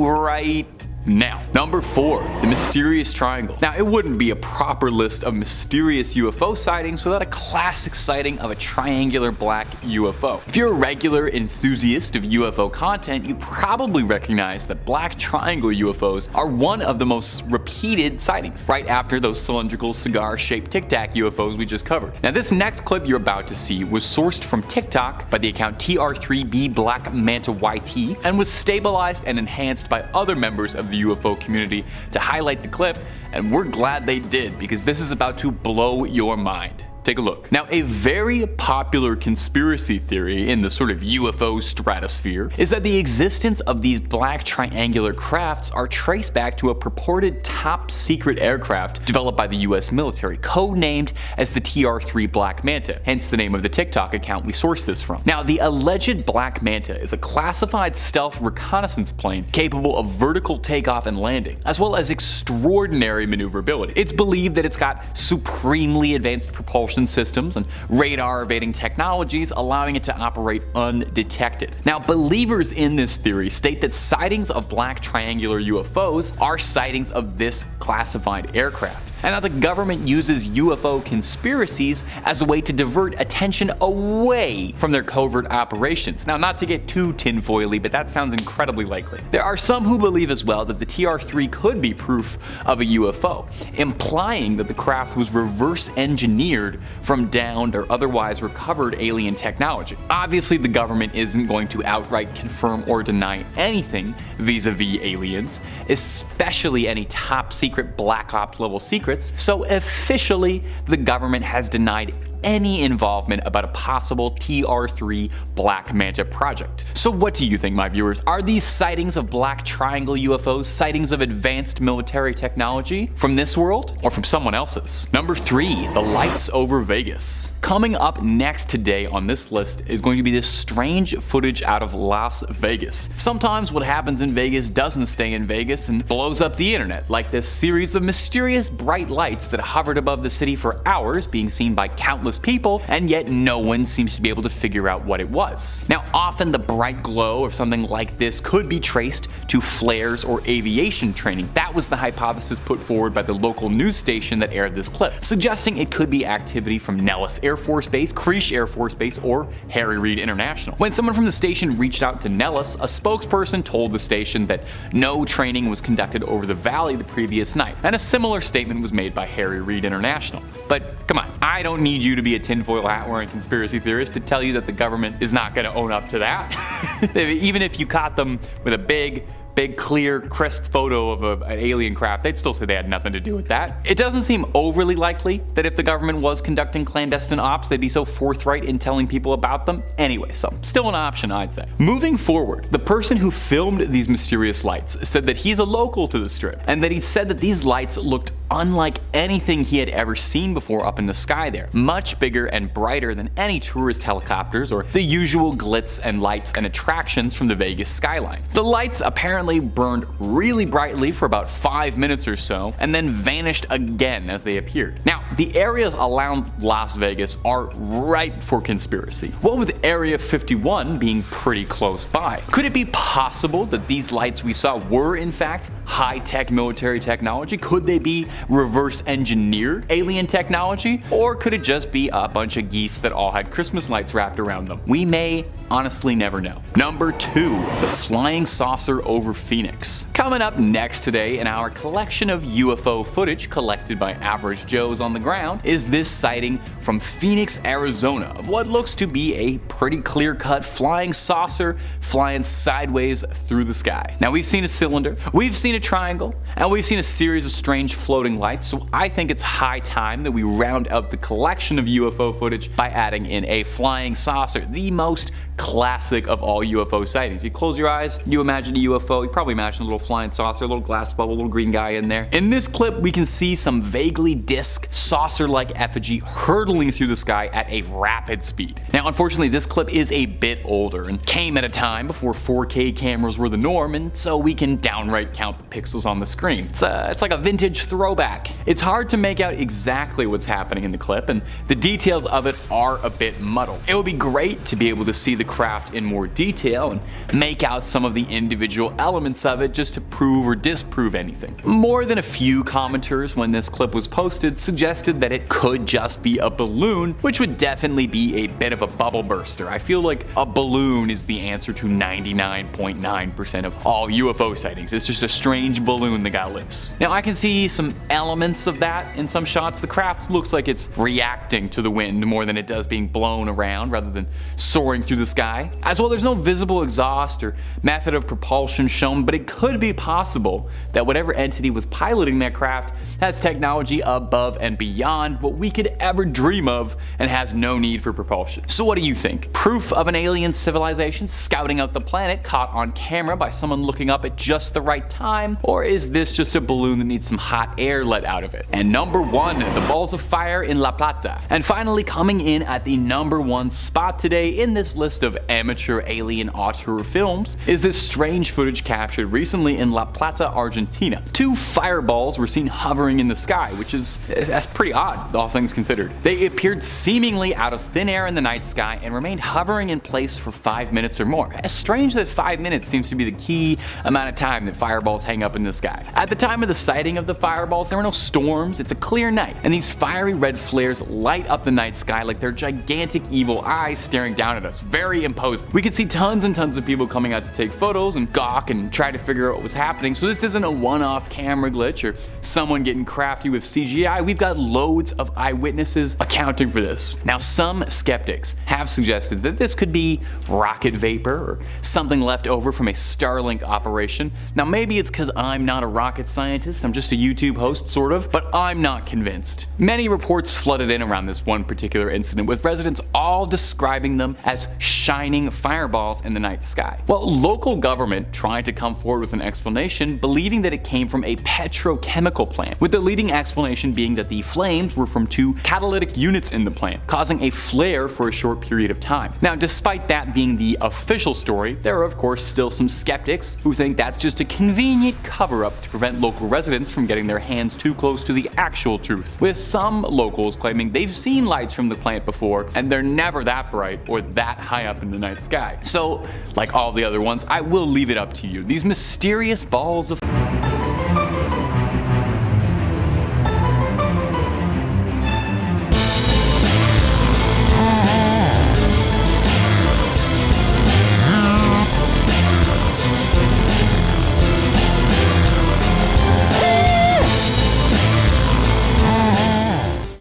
right now. Number 4, the mysterious triangle. Now it wouldn't be a proper list of mysterious UFO sightings without a classic sighting of a triangular black UFO. If you're a regular enthusiast of UFO content, you probably recognize that black triangle UFOs are one of the most repeated sightings, right after those cylindrical cigar-shaped Tic Tac UFOs we just covered. Now this next clip you're about to see was sourced from TikTok by the account TR3B Black Manta YT and was stabilized and enhanced by other members of the UFO community to highlight the clip, and we're glad they did because this is about to blow your mind. Take a look. Now, a very popular conspiracy theory in the sort of UFO stratosphere is that the existence of these black triangular crafts are traced back to a purported top secret aircraft developed by the US military, codenamed as the TR-3 Black Manta, hence the name of the TikTok account we sourced this from. Now, the alleged Black Manta is a classified stealth reconnaissance plane capable of vertical takeoff and landing, as well as extraordinary maneuverability. It's believed that it's got supremely advanced propulsion systems and radar evading technologies, allowing it to operate undetected. Now, believers in this theory state that sightings of black triangular UFOs are sightings of this classified aircraft, and that the government uses UFO conspiracies as a way to divert attention away from their covert operations. Now, not to get too tinfoily, but that sounds incredibly likely. There are some who believe as well that the TR-3 could be proof of a UFO, implying that the craft was reverse engineered from downed or otherwise recovered alien technology. Obviously, the government isn't going to outright confirm or deny anything vis-a-vis aliens, especially any top secret black ops level secrets, so officially the government has denied any involvement about a possible TR-3 Black Manta project. So what do you think, my viewers? Are these sightings of black triangle UFOs sightings of advanced military technology from this world or from someone else's? Number 3, the lights over Vegas. Coming up next today on this list is going to be this strange footage out of Las Vegas. Sometimes what happens in Vegas doesn't stay in Vegas and blows up the internet, like this series of mysterious bright lights that hovered above the city for hours, being seen by countless people, and yet no one seems to be able to figure out what it was. Now, often the bright glow of something like this could be traced to flares or aviation training. That was the hypothesis put forward by the local news station that aired this clip, suggesting it could be activity from Nellis Air Force Base, Creech Air Force Base, or Harry Reid International. When someone from the station reached out to Nellis, a spokesperson told the station that no training was conducted over the valley the previous night, and a similar statement was made by Harry Reid International. But come on, I don't need you to be a tinfoil hat wearing conspiracy theorist to tell you that the government is not going to own up to that. Even if you caught them with a big, clear, crisp photo of an alien craft, they'd still say they had nothing to do with that. It doesn't seem overly likely that if the government was conducting clandestine ops, they'd be so forthright in telling people about them anyway, so still an option, I'd say. Moving forward, the person who filmed these mysterious lights said that he's a local to the strip, and that he said that these lights looked unlike anything he had ever seen before up in the sky there. Much bigger and brighter than any tourist helicopters or the usual glitz and lights and attractions from the Vegas skyline. The lights apparently burned really brightly for about 5 minutes or so and then vanished again as they appeared. Now, the areas around Las Vegas are ripe for conspiracy. What with Area 51 being pretty close by? Could it be possible that these lights we saw were in fact high-tech military technology? Could they be reverse engineered alien technology? Or could it just be a bunch of geese that all had Christmas lights wrapped around them? We may honestly never know. Number 2, the flying saucer over Phoenix. Coming up next today in our collection of UFO footage collected by average Joes on the ground is this sighting from Phoenix, Arizona of what looks to be a pretty clear-cut flying saucer flying sideways through the sky. Now, we've seen a cylinder, we've seen a triangle, and we've seen a series of strange floating lights, so I think it's high time that we round out the collection of UFO footage by adding in a flying saucer, the most classic of all UFO sightings. You close your eyes, you imagine a UFO, you probably imagine a little flying saucer, a little glass bubble, a little green guy in there. In this clip, we can see some vaguely disc, saucer-like effigy hurtling through the sky at a rapid speed. Now, unfortunately, this clip is a bit older and came at a time before 4K cameras were the norm, and so we can downright count the pixels on the screen. It's like a vintage throwback. It's hard to make out exactly what's happening in the clip, and the details of it are a bit muddled. It would be great to be able to see the craft in more detail and make out some of the individual elements of it just to prove or disprove anything. More than a few commenters when this clip was posted suggested that it could just be a balloon, which would definitely be a bit of a bubble burster. I feel like a balloon is the answer to 99.9% of all UFO sightings. It's just a strange balloon that got loose. Now, I can see some elements of that in some shots. The craft looks like it's reacting to the wind more than it does being blown around rather than soaring through the sky. As well, there's no visible exhaust or method of propulsion shown, but it could be possible that whatever entity was piloting that craft has technology above and beyond what we could ever dream of and has no need for propulsion. So what do you think? Proof of an alien civilization scouting out the planet caught on camera by someone looking up at just the right time? Or is this just a balloon that needs some hot air let out of it? And number 1, the balls of fire in La Plata. And finally, coming in at the number 1 spot today in this list of amateur alien auteur films is this strange footage captured recently in La Plata, Argentina. 2 fireballs were seen hovering in the sky, which is that's pretty odd, all things considered. They appeared seemingly out of thin air in the night sky and remained hovering in place for 5 minutes or more. It's strange that 5 minutes seems to be the key amount of time that fireballs hang up in the sky. At the time of the sighting of the fireballs, there were no storms, it's a clear night, and these fiery red flares light up the night sky like they're gigantic evil eyes staring down at us. Very imposing. We could see tons and tons of people coming out to take photos and gawk and try to figure out what was happening, so this isn't a one-off camera glitch or someone getting crafty with CGI. We've got loads of eyewitnesses accounting for this. Now, some skeptics have suggested that this could be rocket vapor or something left over from a Starlink operation. Now, maybe it's because I'm not a rocket scientist, I'm just a YouTube host, sort of, but I'm not convinced. Many reports flooded in around this one particular incident, with residents all describing them as shining fireballs in the night sky. Well, local government tried to come forward with an explanation, believing that it came from a petrochemical plant, with the leading explanation being that the flames were from 2 catalytic units in the plant, causing a flare for a short period of time. Now, despite that being the official story, there are of course still some skeptics who think that's just a convenient cover-up to prevent local residents from getting their hands too close to the actual truth, with some locals claiming they've seen lights from the plant before and they're never that bright or that high up in the night sky. So, like all the other ones, I will leave it up to you. These mysterious balls of